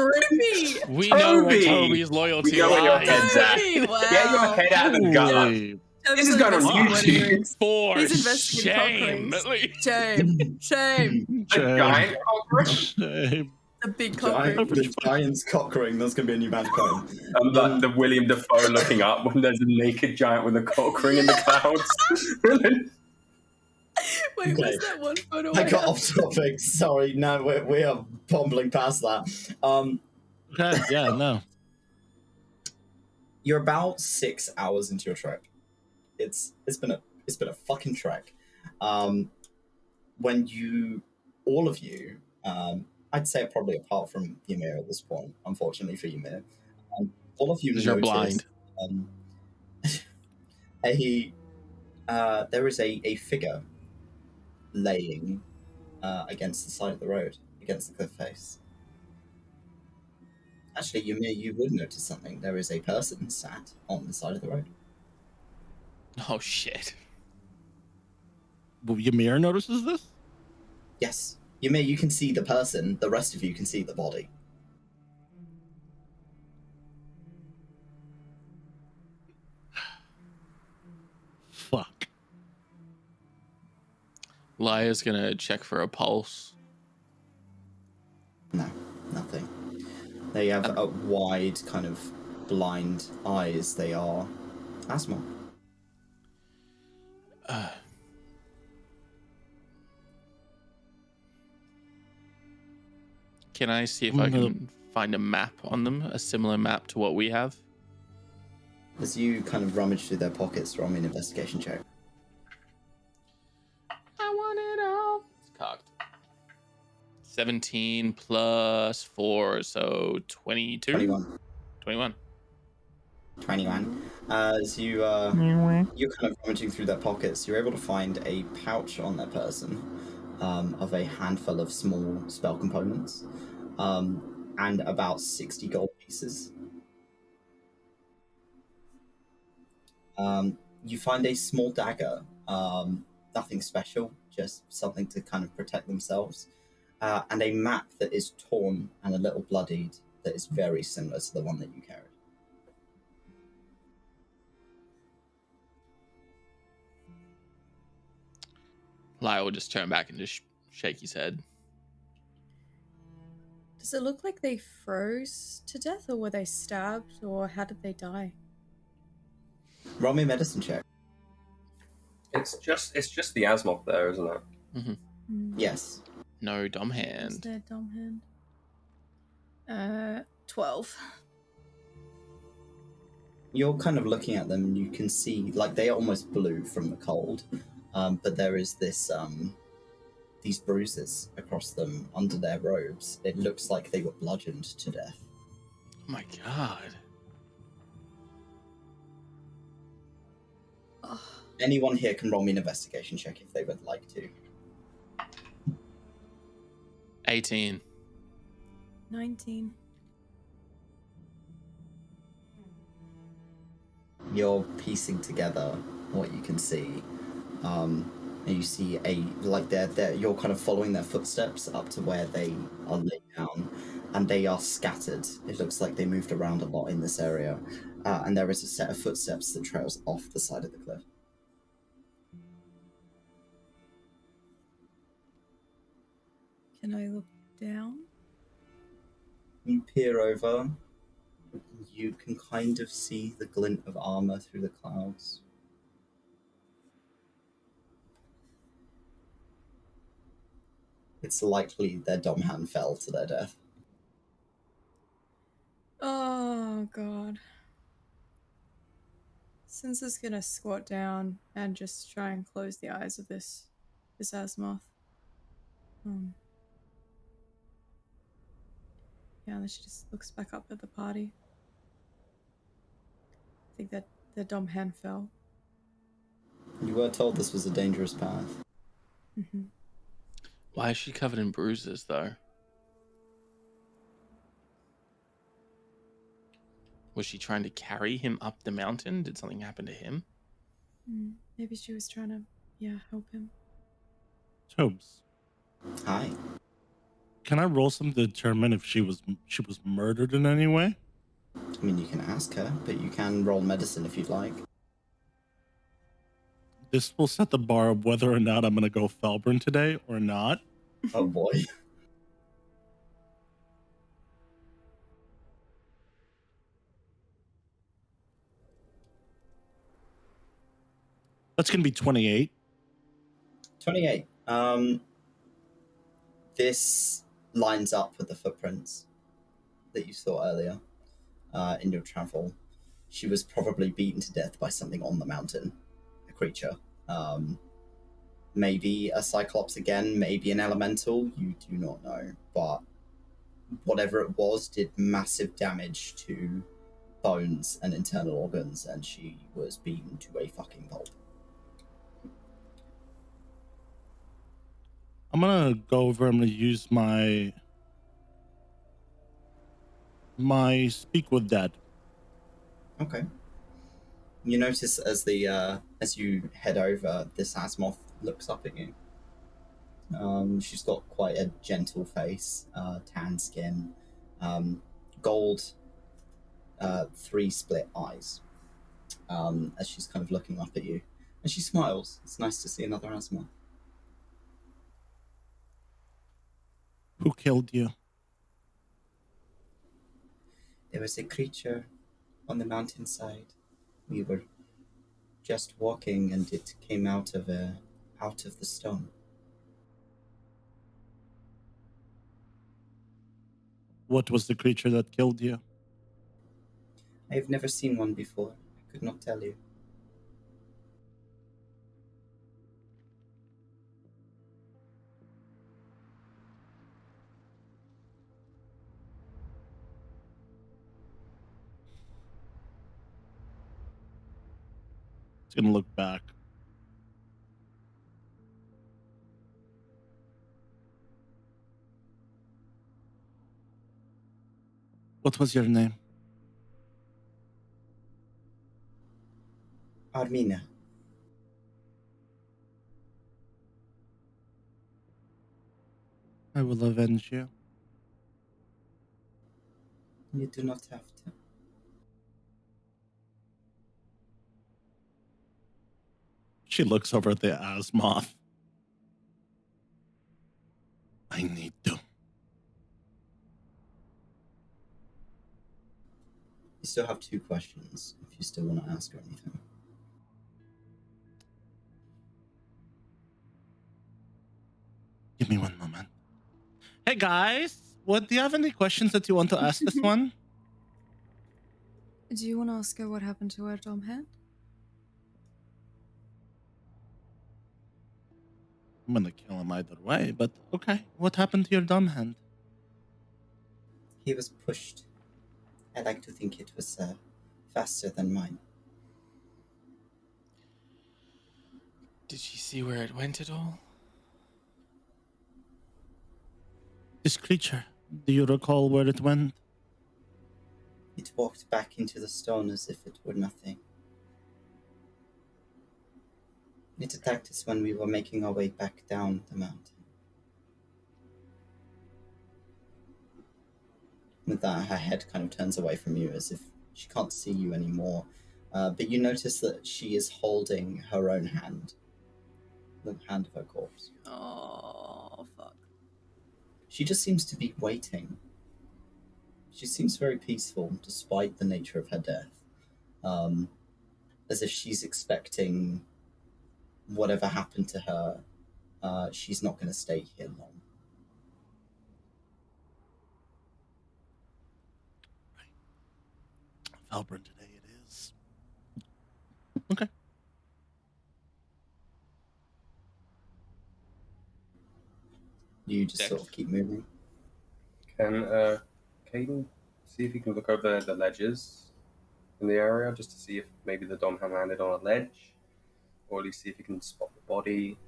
We know where Toby's loyalty we know where your head's at. Wow. Get your head out of the gutter. This is going on YouTube. For He's investing in cock shame. rings. Shame. A giant cock ring. Shame. A big cock ring. The giant's cock ring. That's going to be a new magic item. Like the William Dafoe looking up when there's a naked giant with a cock ring in the clouds. Wait, where's that one photo? I got off topic. Sorry, no, we are bumbling past that. Okay, yeah, no. You're about 6 hours into your trek. It's been a fucking trek. When all of you, I'd say probably apart from Ymir at this point, unfortunately for Ymir, all of you Because you're blind. There is a figure laying against the side of the road, against the cliff face. Actually, Ymir, you would notice something. There is a person sat on the side of the road. Oh shit. Well, Ymir notices this? Yes. Ymir, you can see the person. The rest of you can see the body. Fuck. Lyre's gonna check for a pulse. No, nothing. They have a wide kind of blind eyes. They are asthma. Can I see if I can find a map on them, a similar map to what we have? As you kind of rummage through their pockets, roll me an investigation check. I want it all. It's cocked. 17 plus 4, so 22? 21. 21. As you're kind of rummaging through their pockets, you're able to find a pouch on their person of a handful of small spell components and about 60 gold pieces. You find a small dagger, nothing special, just something to kind of protect themselves, and a map that is torn and a little bloodied that is very similar to the one that you carried. Lyre will just turn back and just shake his head. Does it look like they froze to death, or were they stabbed, or how did they die? Roll me a medicine check. It's just the Asimov there, isn't it? Mm-hmm. Yes. No dumb Is hand. there dumb hand? 12. You're kind of looking at them and you can see, like, they are almost blue from the cold, but there is this, these bruises across them under their robes. It looks like they were bludgeoned to death. Oh my god. Oh, Anyone here can roll me an investigation check if they would like to. 18. 19. You're piecing together what you can see, and you see you're kind of following their footsteps up to where they are laid down, and they are scattered. It looks like they moved around a lot in this area, and there is a set of footsteps that trails off the side of the cliff. Can I look down? You peer over. You can kind of see the glint of armor through the clouds. It's likely their dom hand fell to their death. Oh, God. Sinza's gonna squat down and just try and close the eyes of this Asimov. Yeah, and then she just looks back up at the party. I think that the dom hand fell. You were told this was a dangerous path. Mm-hmm. Why is she covered in bruises, though? Was she trying to carry him up the mountain? Did something happen to him? Maybe she was trying to, help him. Tobes, Hi. can I roll something to determine if she was murdered in any way? I mean, you can ask her, but you can roll medicine if you'd like. This will set the bar of whether or not I'm going to go Felburn today or not. Oh boy. That's going to be 28. 28. This lines up with the footprints that you saw earlier in your travel. She was probably beaten to death by something on the mountain, a creature. Maybe a Cyclops again, maybe an elemental, you do not know. But whatever it was did massive damage to bones and internal organs, and she was beaten to a fucking pulp. I'm going to go over, I'm going to use my Speak with Dead. Okay. You notice as you head over, this Asimov looks up at you. She's got quite a gentle face, tan skin, gold, 3 split eyes. As she's kind of looking up at you, and she smiles. It's nice to see another Asimov. Who killed you? There was a creature on the mountainside. We were just walking, and it came out of the stone. What was the creature that killed you? I have never seen one before. I could not tell you. It's going to look back. What was your name? Armina. I will avenge you. You do not have to. She looks over at the Asimov. I need to. You still have 2 questions if you still want to ask her anything. Give me one moment. Hey guys, do you have any questions that you want to ask this one? Do you want to ask her what happened to her dom hand? I'm gonna kill him either way, but okay. What happened to your dumb hand? He was pushed. I like to think it was faster than mine. Did she see where it went at all? This creature, do you recall where it went? It walked back into the stone as if it were nothing. It attacked us when we were making our way back down the mountain. With that, her head kind of turns away from you as if she can't see you anymore. But you notice that she is holding her own hand. The hand of her corpse. Oh, fuck. She just seems to be waiting. She seems very peaceful despite the nature of her death. As if she's expecting whatever happened to her, she's not going to stay here long. Valbrun today it is. Okay. You just sort of keep moving. Can Kaiden see if he can look over the ledges in the area just to see if maybe the Dom had landed on a ledge, or at least see if he can spot the body?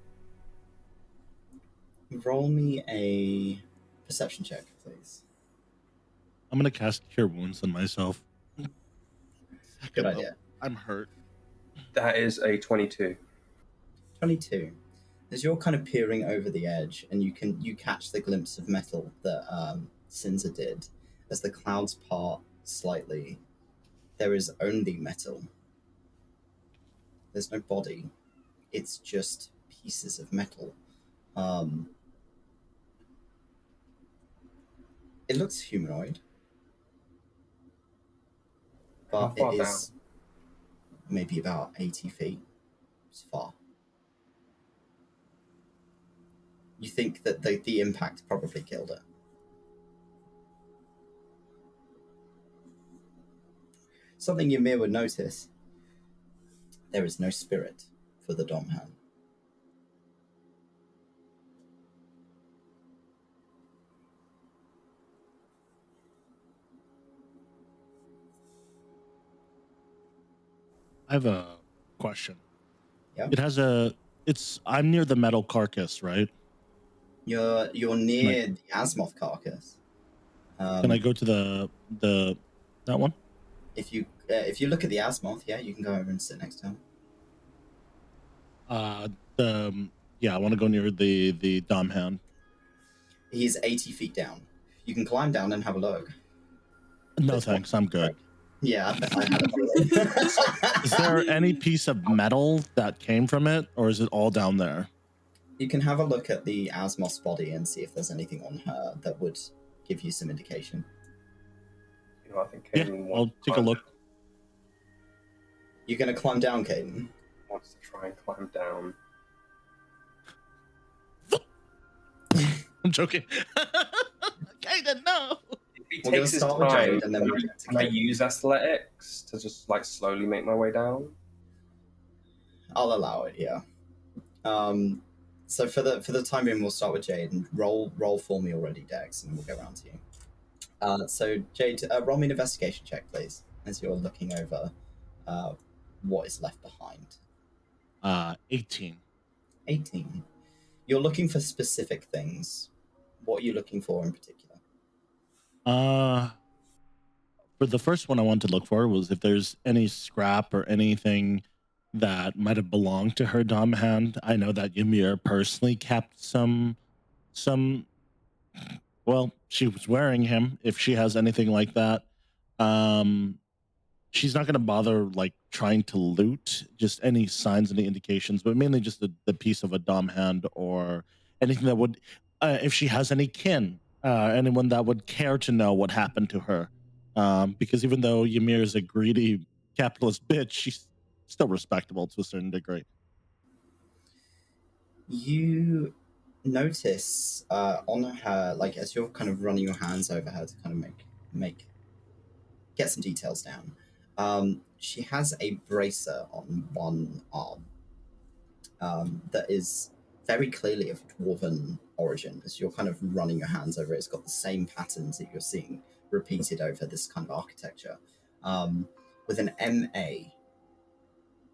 Roll me a perception check, please. I'm gonna cast Cure Wounds on myself. Good idea. I'm hurt. That is a 22. 22. As you're kind of peering over the edge, and you catch the glimpse of metal that Sinza did, as the clouds part slightly, there is only metal. There's no body. It's just pieces of metal. It looks humanoid, but How far it is maybe about 80 feet. It's far. You think that the impact probably killed it. Something Ymir would notice. There is no spirit for the Domhan. I have a question. Yeah. I'm near the metal carcass, right? You're near the Asimov carcass. Can I go to that one? If you look at the Asimov, yeah, you can go over and sit next to him. I want to go near the Dom hand. He's 80 feet down. You can climb down and have a look. No, thanks. I'm good. Yeah, I had a feeling. Is there any piece of metal that came from it, or is it all down there? You can have a look at the Asmos body and see if there's anything on her that would give you some indication. You know, I think Yeah, Kaiden I'll take a look. You're going to climb down, Kaiden? wants to try and climb down. I'm joking. Kaiden, no. If he We're gonna takes his start with time, Jade and then we'll get to can I Kaiden. use athletics to just like slowly make my way down? I'll allow it, yeah. So for the time being, we'll start with Jade and roll for me already, Dex, and we'll go around to you. So Jade, roll me an investigation check, please, as you're looking over what is left behind. 18. 18. You're looking for specific things. What are you looking for in particular? For the first one I wanted to look for was if there's any scrap or anything that might have belonged to her dom hand. I know that Ymir personally kept some, well, she was wearing him. If she has anything like that, she's not going to bother like trying to loot just any signs, any indications, but mainly just the piece of a dom hand or anything that would, if she has any kin, anyone that would care to know what happened to her. Because even though Ymir is a greedy capitalist bitch, she's still respectable to a certain degree. You notice on her, like as you're kind of running your hands over her to kind of get some details down, she has a bracer on one arm that is very clearly of dwarven origin. As you're kind of running your hands over it, it's got the same patterns that you're seeing repeated over this kind of architecture, with an MA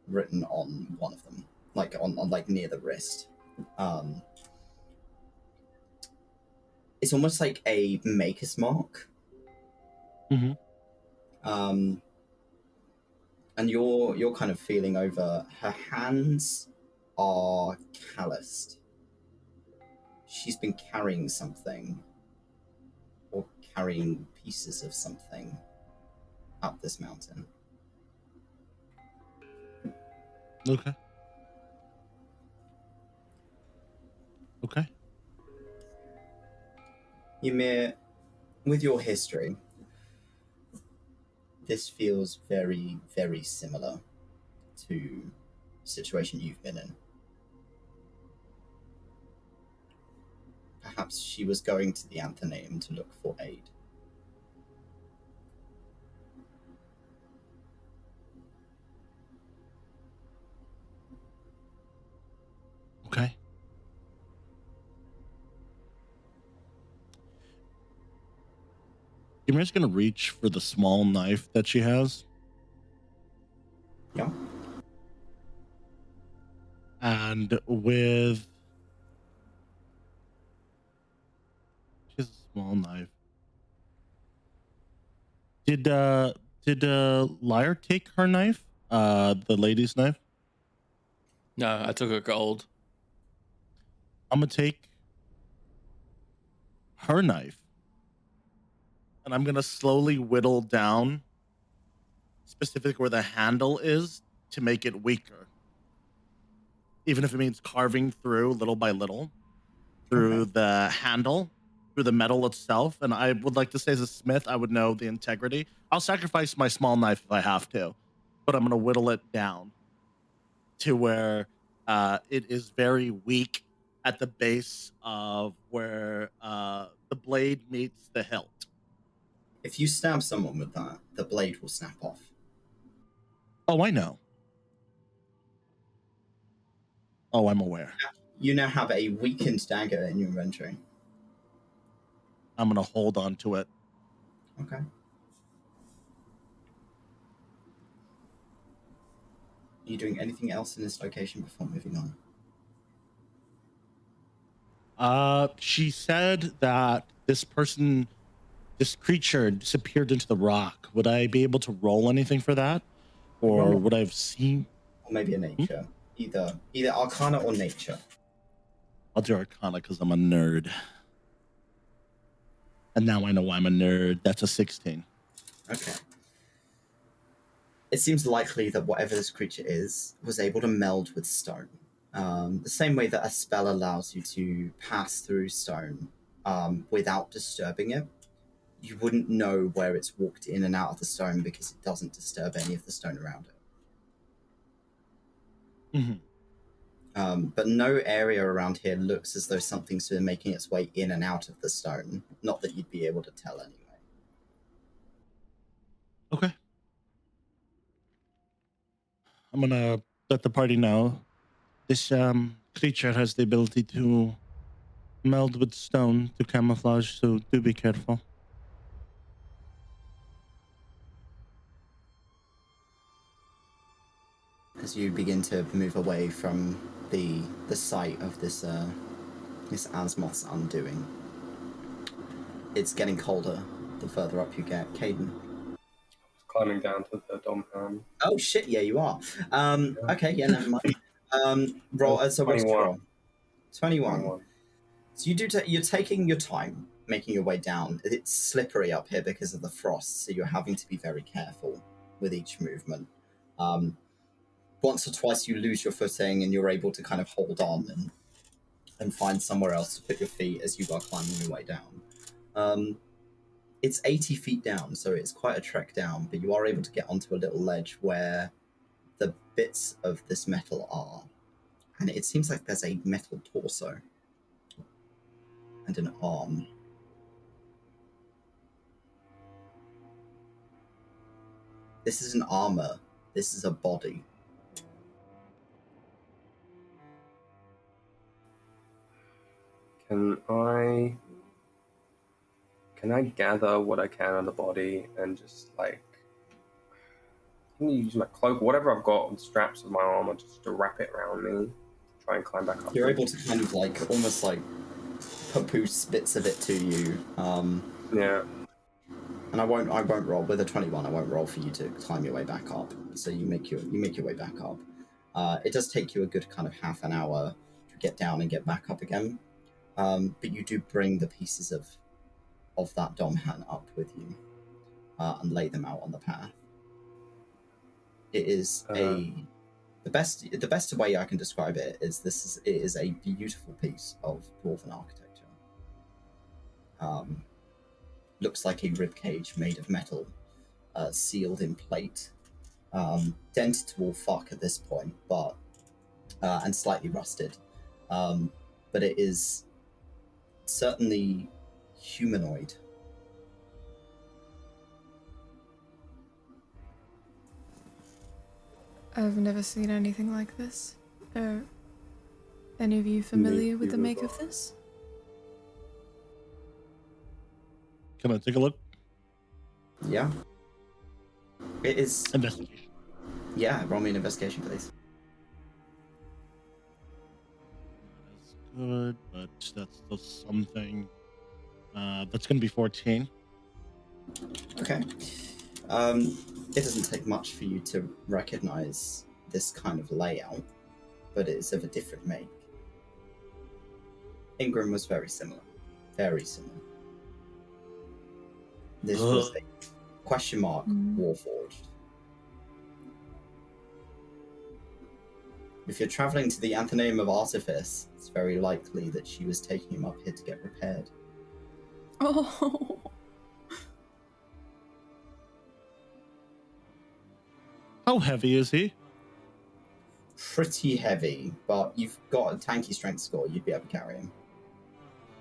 written on one of them, like on like near the wrist. It's almost like a maker's mark. Mm-hmm. And you're kind of feeling over her hands are calloused. She's been carrying something or carrying pieces of something up this mountain. Okay. Okay. Ymir, with your history, this feels very, very similar to the situation you've been in. Perhaps she was going to the Anthaneum to look for aid. Okay. Ymir's gonna reach for the small knife that she has. Yeah. And with... She has a small knife. Did Lyre take her knife? The lady's knife? No, I took a gold. I'm gonna take her knife and I'm gonna slowly whittle down specifically where the handle is to make it weaker. Even if it means carving through little by little through the handle, through the metal itself. And I would like to say, as a smith, I would know the integrity. I'll sacrifice my small knife if I have to, but I'm gonna whittle it down to where it is very weak at the base of where the blade meets the hilt. If you stab someone with that, the blade will snap off. Oh, I know. Oh, I'm aware. You now have a weakened dagger in your inventory. I'm going to hold on to it. Okay. Are you doing anything else in this location before moving on? She said that this creature disappeared into the rock. Would I be able to roll anything for that? Or would I have seen? Or maybe a nature. Either Arcana or nature. I'll do Arcana because I'm a nerd. And now I know why I'm a nerd. That's a 16. Okay. It seems likely that whatever this creature is was able to meld with stone. The same way that a spell allows you to pass through stone without disturbing it. You wouldn't know where it's walked in and out of the stone because it doesn't disturb any of the stone around it. Mm-hmm. But no area around here looks as though something's been making its way in and out of the stone. Not that you'd be able to tell anyway. Okay. I'm gonna let the party know. This creature has the ability to meld with stone to camouflage, so do be careful. As you begin to move away from the site of this Asmoth's undoing, it's getting colder the further up you get. Kaiden. Climbing down to the dom hand. Oh shit! Yeah, you are. Okay, yeah, never mind. Roll. So what's your roll? 21. So you're taking your time making your way down. It's slippery up here because of the frost, so you're having to be very careful with each movement. Once or twice you lose your footing and you're able to kind of hold on and find somewhere else to put your feet as you are climbing your way down. It's 80 feet down, so it's quite a trek down, but you are able to get onto a little ledge where the bits of this metal are. And it seems like there's a metal torso and an arm. This is an armor. This is a body. Can I gather what I can on the body and just like, can you use my cloak, whatever I've got on straps of my armor, just to wrap it around me, try and climb back up? You're able to kind of like almost like papoose bits of it to you. Yeah. And I won't roll with a 21. I won't roll for you to climb your way back up. So you make your way back up. It does take you a good kind of half an hour to get down and get back up again. But you do bring the pieces of that 𝘏𝘀𝘭𝘏 up with you and lay them out on the path. It is the best way I can describe it is it is a beautiful piece of dwarven architecture. Looks like a ribcage made of metal, sealed in plate, dented to all fuck at this point, but and slightly rusted. But it is certainly humanoid. I've never seen anything like this. Are any of you familiar with the make of this? Can I take a look? Yeah. It is. Investigation. Yeah, roll me an investigation, please. That's good, but that's still something. That's going to be 14. Okay. It doesn't take much for you to recognize this kind of layout, but it is of a different make. Ingram was very similar. Very similar. This was a question mark Warforged. If you're traveling to the Anthaneum of Artifice, it's very likely that she was taking him up here to get repaired. Oh. How heavy is he? Pretty heavy, but you've got a tanky strength score, you'd be able to carry him.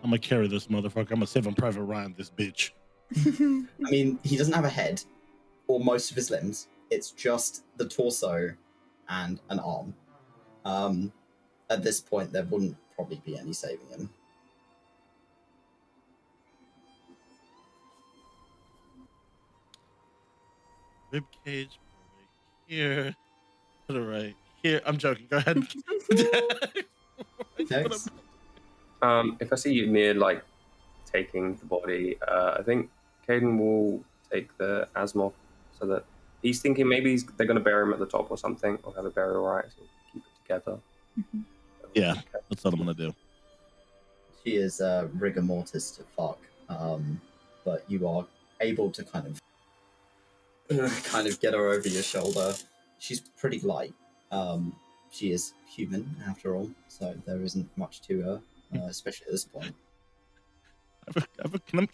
I'm gonna carry this motherfucker. I'm gonna save him Private Ryan, this bitch. I mean, he doesn't have a head or most of his limbs. It's just the torso and an arm. At this point, there wouldn't probably be any saving him. Rib cage right here. Put it right here. I'm joking. Go ahead. Next. If I see Ymir like taking the body, I think Kaiden will take the Asimov so that he's thinking maybe they're going to bury him at the top or something, or have a burial right, so keep it together. Mm-hmm. Yeah, that's what I'm gonna do. She is rigor mortis to fuck, but you are able to kind of get her over your shoulder. She's pretty light. She is human after all, so there isn't much to her, especially at this point. Can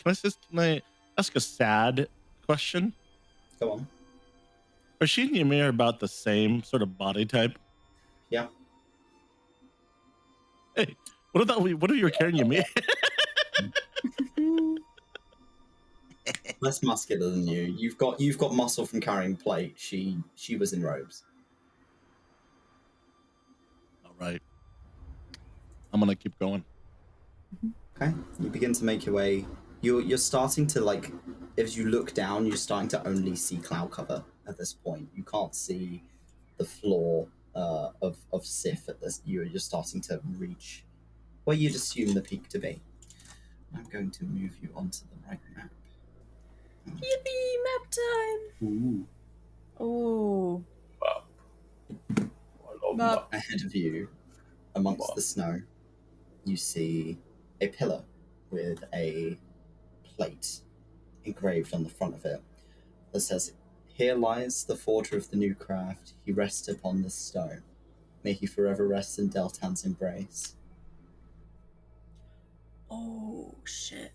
I ask a sad question? Go on. Are she and Ymir about the same sort of body type? Yeah. Hey, what if you were carrying Ymir? Less muscular than you. You've got muscle from carrying plate. She was in robes. All right. I'm gonna keep going. Okay. You begin to make your way. You're starting to, like, as you look down, you're starting to only see cloud cover at this point. You can't see the floor of Sif at this. You're starting to reach where you'd assume the peak to be. I'm going to move you onto the right map. Yippee! Map time! Ooh. Oh. Map. Ahead of you, amongst the snow, you see a pillar with a plate engraved on the front of it that says, "Here lies the forger of the new craft. He rests upon this stone. May he forever rest in 𝘏𝘀𝘭𝘏𝘧𝘐𝑒 embrace." Oh shit.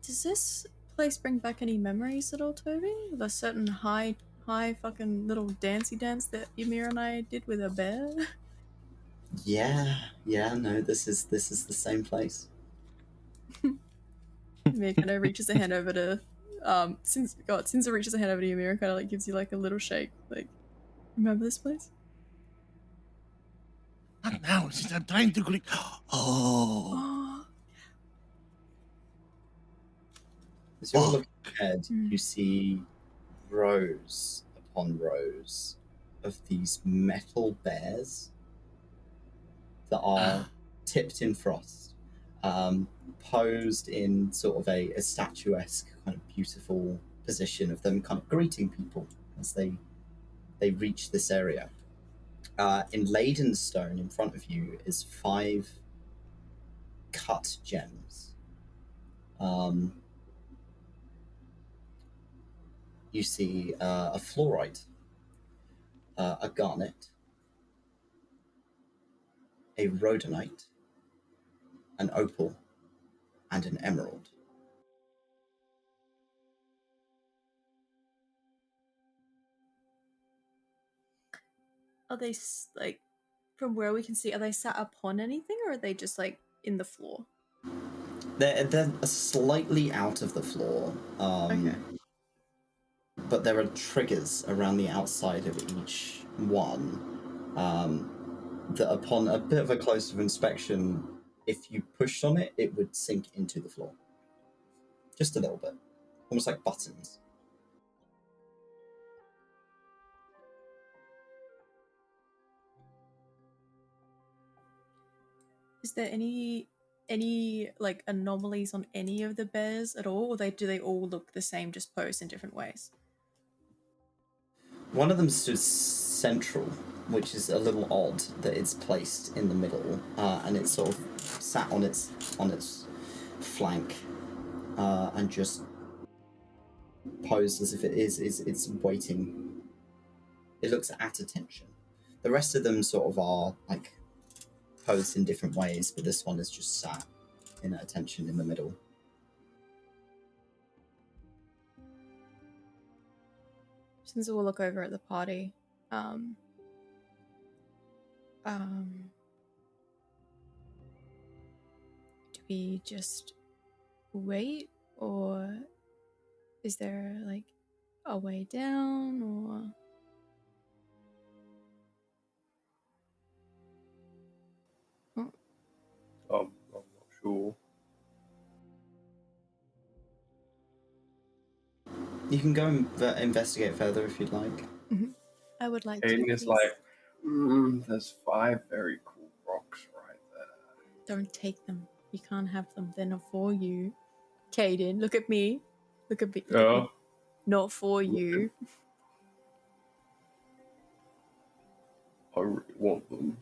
Does this place bring back any memories at all, Toby? The certain high fucking little dancey dance that Ymir and I did with a bear? Yeah, no, this is the same place. Ymir kind of reaches a hand over to Sinza reaches a hand over to Ymir and kind of like gives you like a little shake, like, remember this place? Not now, since I'm trying to click. Oh. Oh. As you're looking ahead, you see rows upon rows of these metal bears that are tipped in frost, posed in sort of a statuesque kind of beautiful position of them kind of greeting people as they reach this area. Inlaid in stone in front of you is 5 cut gems. You see a fluorite, a garnet, a rhodonite, an opal, and an emerald. Are they like, from where we can see, are they sat upon anything, or are they just like in the floor? They're slightly out of the floor. Okay. But there are triggers around the outside of each one that upon a bit of a closer inspection, if you pushed on it, it would sink into the floor. Just a little bit. Almost like buttons. Is there any like anomalies on any of the bears at all, or do they all look the same, just posed in different ways? One of them stood central, which is a little odd that it's placed in the middle, and it's sort of sat on its flank, and just posed as if it's waiting. It looks at attention. The rest of them sort of are like posed in different ways, but this one is just sat in attention in the middle. Since we'll look over at the party, do we just wait, or is there like a way down, or? I'm not sure. You can go and investigate further if you'd like. Mm-hmm. I would like Kaiden to. is like, there's 5 very cool rocks right there. Don't take them. You can't have them. They're not for you. Kaiden, look at me. Look at me. Look at me. Not for you. I really want them.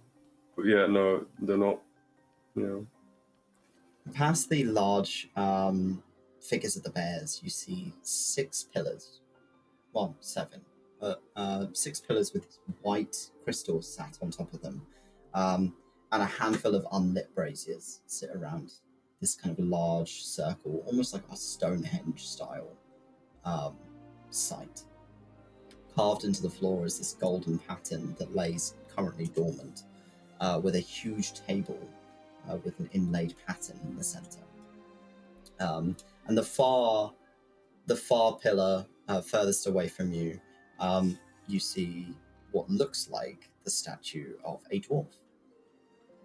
But yeah, no, they're not. Past the large figures of the bears, you see 6 pillars. Well, 7. 6 pillars with white crystals sat on top of them. And a handful of unlit braziers sit around this kind of large circle, almost like a Stonehenge style site. Carved into the floor is this golden pattern that lays currently dormant, with a huge table with an inlaid pattern in the center. And the far pillar furthest away from you, you see what looks like the statue of a dwarf,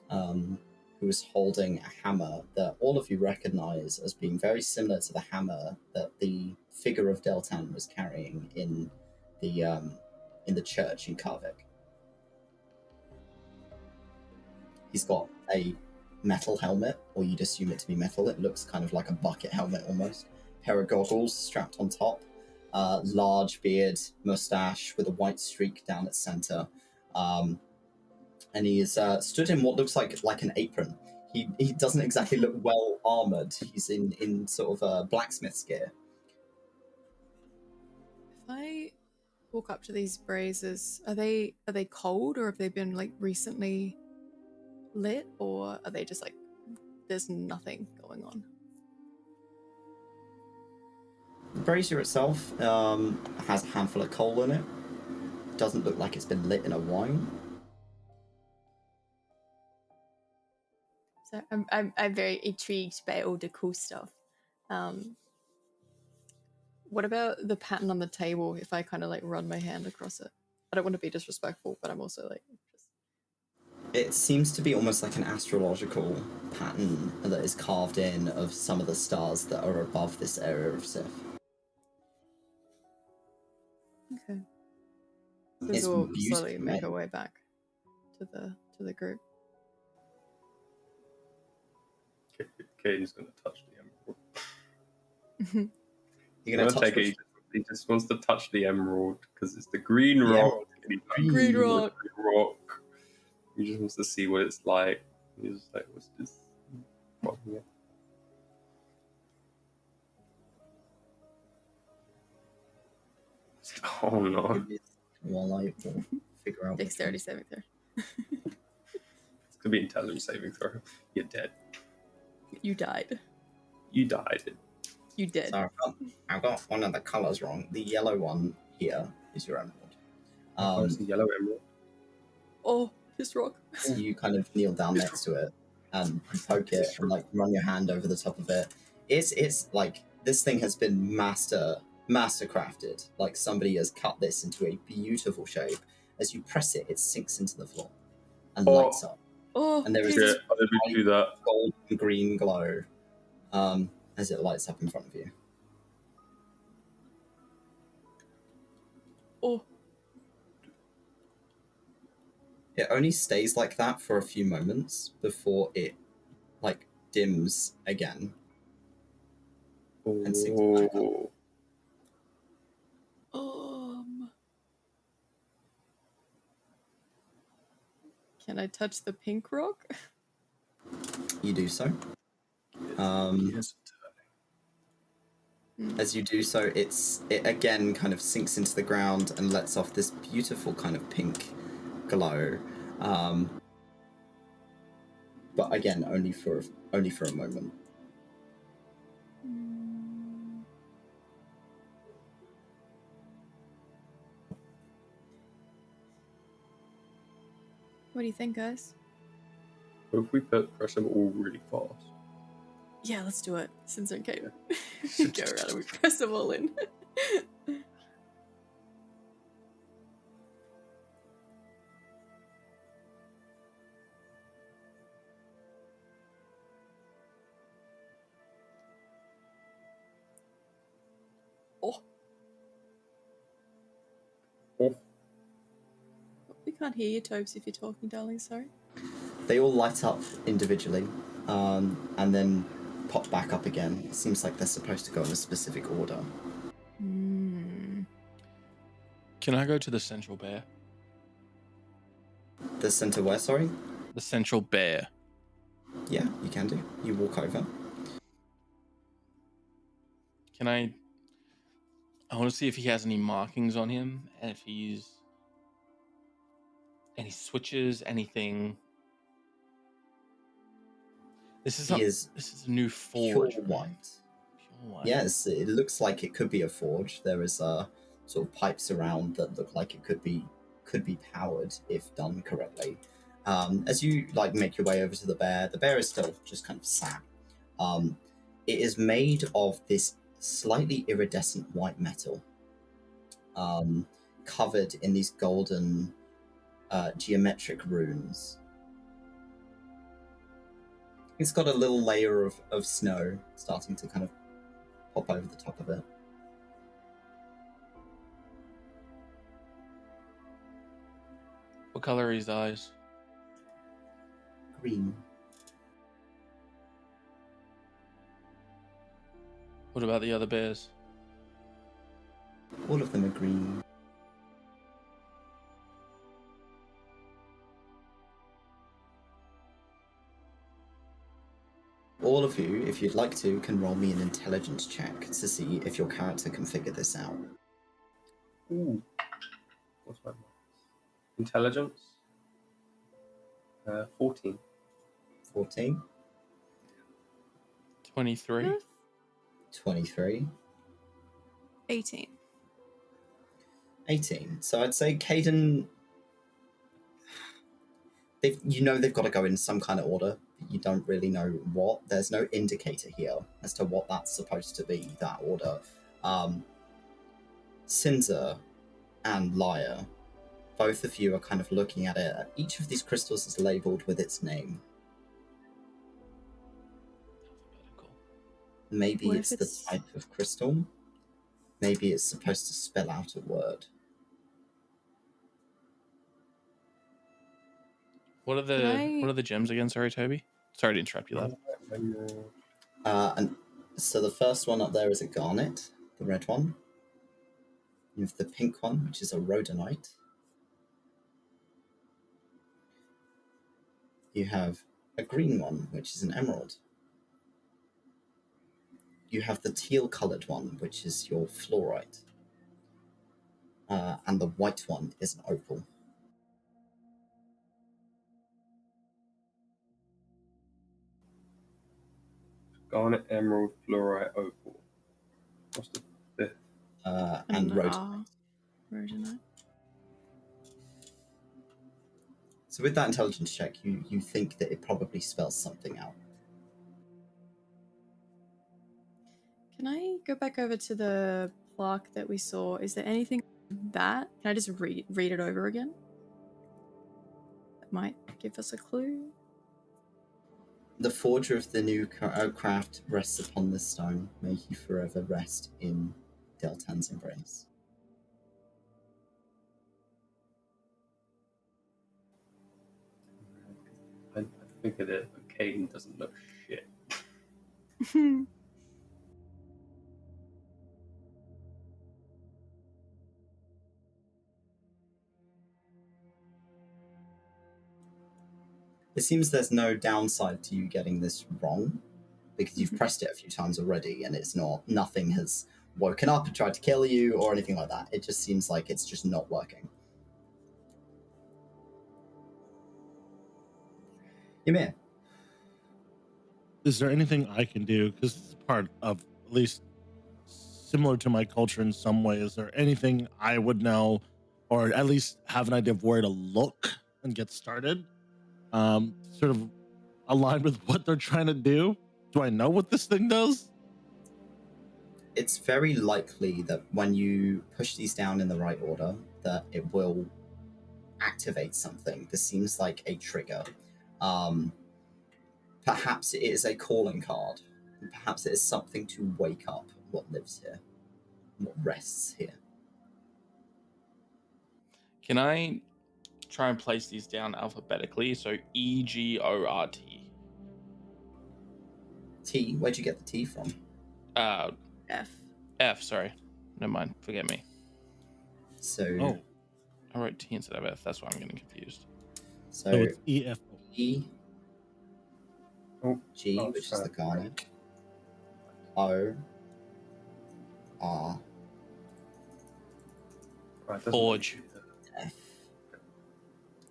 who is holding a hammer that all of you recognize as being very similar to the hammer that the figure of Deltan was carrying in the church in Karvik. He's got a metal helmet, or you'd assume it to be metal. It looks kind of like a bucket helmet almost. Pair of goggles strapped on top. Large beard, mustache with a white streak down its center. And he is stood in what looks like an apron. He doesn't exactly look well armored. He's in sort of a blacksmith's gear. If I walk up to these braziers, are they cold, or have they been like recently lit, or are they just like there's nothing going on. The brazier itself has a handful of coal in it. Doesn't look like it's been lit in a while. So I'm very intrigued by all the cool stuff. What about the pattern on the table? If I kind of like run my hand across it, I don't want to be disrespectful, but I'm also like. It seems to be almost like an astrological pattern that is carved in of some of the stars that are above this area of Sith. Okay. It's So we'll beautifully slowly make made. our way back to the group. Kaiden's gonna touch the emerald. You're gonna touch take it. He just wants to touch the emerald because it's the green rock. Green rock. He just wants to see what it's like. He's just like, what's this? Yeah. Oh no. While I will figure out. Dexterity saving throw. It's gonna be intelligence saving throw. You're dead. You died. You died. You did. So I've got one of the colours wrong. The yellow one here is your emerald. It's a yellow emerald. Oh, this rock. So you kind of kneel down next to it and poke it and like run your hand over the top of it. It's like this thing has been master crafted. Like somebody has cut this into a beautiful shape. As you press it, it sinks into the floor and lights up. Oh, And there is Yeah, this I didn't do that. gold and green glow as it lights up in front of you. Oh. It only stays like that for a few moments before it like dims again. And sinks back up. Can I touch the pink rock? You do so. As you do so, it again kind of sinks into the ground and lets off this beautiful kind of pink glow. But again, only for a moment. What do you think, guys? What if we press them all really fast? Yeah, let's do it. Since and Kaiden. Go around and we press them all in. Oh. Oh. We can't hear you, Tobes, if you're talking, darling. Sorry. They all light up individually, and then pop back up again. It seems like they're supposed to go in a specific order. Mm. Can I go to the central bear? The center where, sorry? The central bear. Yeah, you can do. You walk over. Can I want to see if he has any markings on him, and if he's any switches, anything. This is a new forge. Pure white. Pure white. Yes, it looks like it could be a forge. There is sort of pipes around that look like it could be powered if done correctly. As you like make your way over to the bear is still just kind of sat. It is made of this slightly iridescent white metal, covered in these golden geometric runes. It's got a little layer of snow starting to kind of pop over the top of it. What color are his eyes? Green. What about the other bears? All of them are green. All of you, if you'd like to, can roll me an intelligence check to see if your character can figure this out. Ooh. What's my intelligence? 14. 14. 23. 23. 18. 18. So I'd say Kaiden, they've got to go in some kind of order. You don't really know what. There's no indicator here as to what that's supposed to be, that order. Sinza and Lyre, both of you are kind of looking at it. Each of these crystals is labeled with its name. Maybe What it's if the it's- type of crystal. Maybe it's supposed to spell out a word. What are the gems again? Sorry, Toby. Sorry to interrupt you, love. And so the first one up there is a garnet, the red one. You have the pink one, which is a rhodonite. You have a green one, which is an emerald. You have the teal-coloured one, which is your fluorite. And the white one is an opal. Garnet, emerald, fluorite, opal. What's the fifth? And rhodonite. Rhodonite. So with that intelligence check, you think that it probably spells something out. Can I go back over to the plaque that we saw? Is there anything that? Can I just read it over again? That might give us a clue. The forger of the new craft rests upon this stone. May he forever rest in 𝘏𝘪𝘧𝘐𝑢𝑟𝑒's embrace. I figured it, but Kaiden doesn't know shit. It seems there's no downside to you getting this wrong, because you've pressed it a few times already, and nothing has woken up and tried to kill you or anything like that. It just seems like it's just not working. Ymir. Is there anything I can do? Because this is part of, at least similar to my culture in some way. Is there anything I would know, or at least have an idea of where to look and get started? Sort of aligned with what they're trying to do? Do I know what this thing does? It's very likely that when you push these down in the right order, that it will activate something. This seems like a trigger. Perhaps it is a calling card. Perhaps it is something to wake up what lives here, what rests here. Can I try and place these down alphabetically? So 𝘏𝘏𝘏𝑡. T, where'd you get the T from? F, sorry. Never mind. Forget me. So, I wrote T instead of F. That's why I'm getting confused. so it's EF. E, G, Oh, which is the sorry. garnet. O, R, Right, doesn't Forge. F.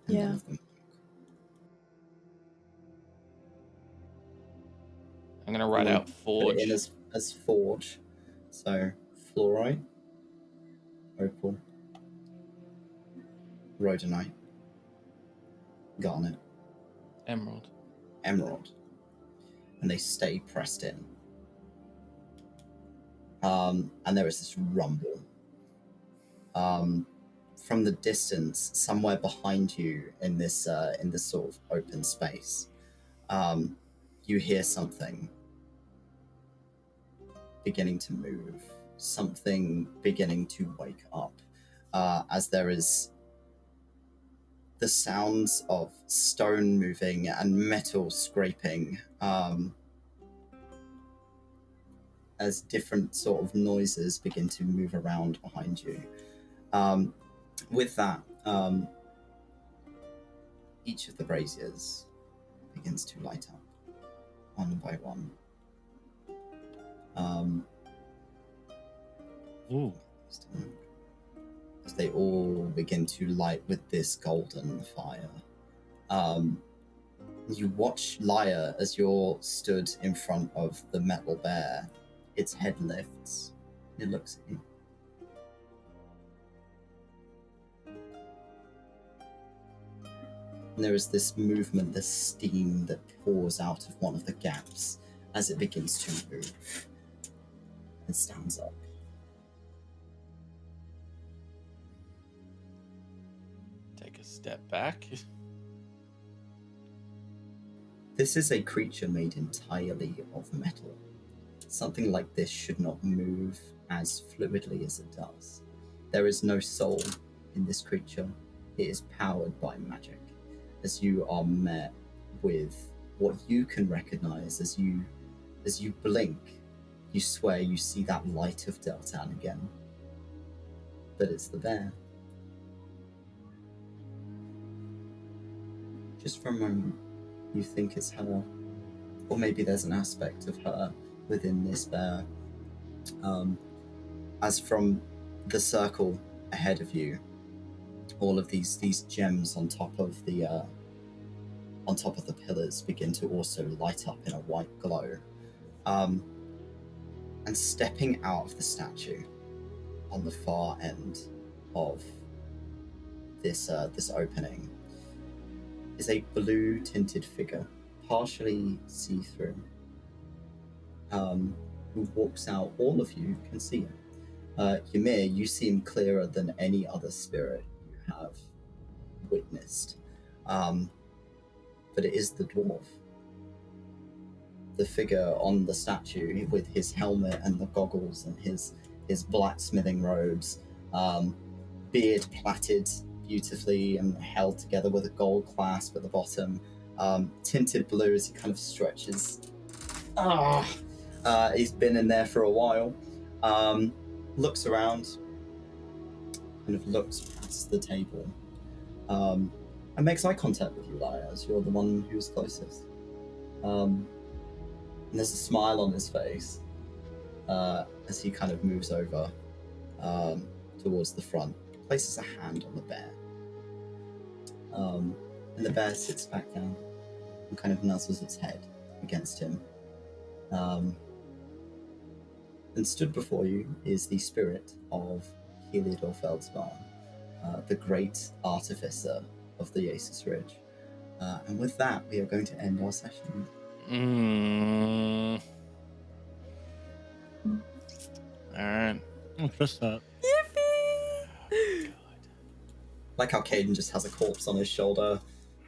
And Yeah. none of them. I'm going to write You out Put it Forge. in as forge. So, fluorite, opal, rhodonite, garnet, Emerald. emerald, and they stay pressed in. And there is this rumble. From the distance, somewhere behind you in this sort of open space, you hear something beginning to move, something beginning to wake up, as there is the sounds of stone moving and metal scraping, as different sort of noises begin to move around behind you. With that, each of the braziers begins to light up, one by one. Ooh. As they all begin to light with this golden fire. You watch Lyre as you're stood in front of the metal bear. Its head lifts. It looks at you. And there is this movement, this steam that pours out of one of the gaps as it begins to move. It stands up. Take a step back. This is a creature made entirely of metal. Something like this should not move as fluidly as it does. There is no soul in this creature. It is powered by magic. As you are met with what you can recognize as you blink, you swear you see that light of Deltan again. But it's the bear. Just for a moment, you think it's her, or maybe there's an aspect of her within this bear. As from the circle ahead of you, all of these gems on top of the pillars begin to also light up in a white glow. And stepping out of the statue on the far end of this opening is a blue tinted figure, partially see-through, who walks out. All of you can see him. Ymir, you see him clearer than any other spirit you have witnessed. But it is the dwarf. The figure on the statue with his helmet and the goggles and his blacksmithing robes, beard plaited beautifully and held together with a gold clasp at the bottom, tinted blue as he kind of stretches. He's been in there for a while. Looks around, kind of looks past the table, and makes eye contact with you, Lyre, as you're the one who's closest. And there's a smile on his face as he kind of moves over towards the front, places a hand on the bear. And the bear sits back down and kind of nuzzles its head against him. And stood before you is the spirit of 𝘏𝘪𝘮𝘬𝘧𝘢, the great artificer of the Asus Ridge. And with that, we are going to end our session. Alright. Trust that. Like how Kaiden just has a corpse on his shoulder.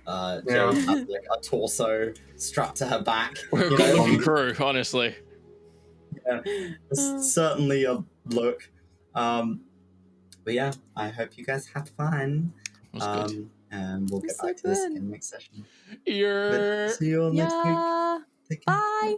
Jade has like a torso strapped to her back. We're a good-looking crew, honestly. Yeah, it's certainly a look. But yeah, I hope you guys had fun. It was good. And we'll get back to this in the next session. Yeah. See you all next week. Take care. Bye.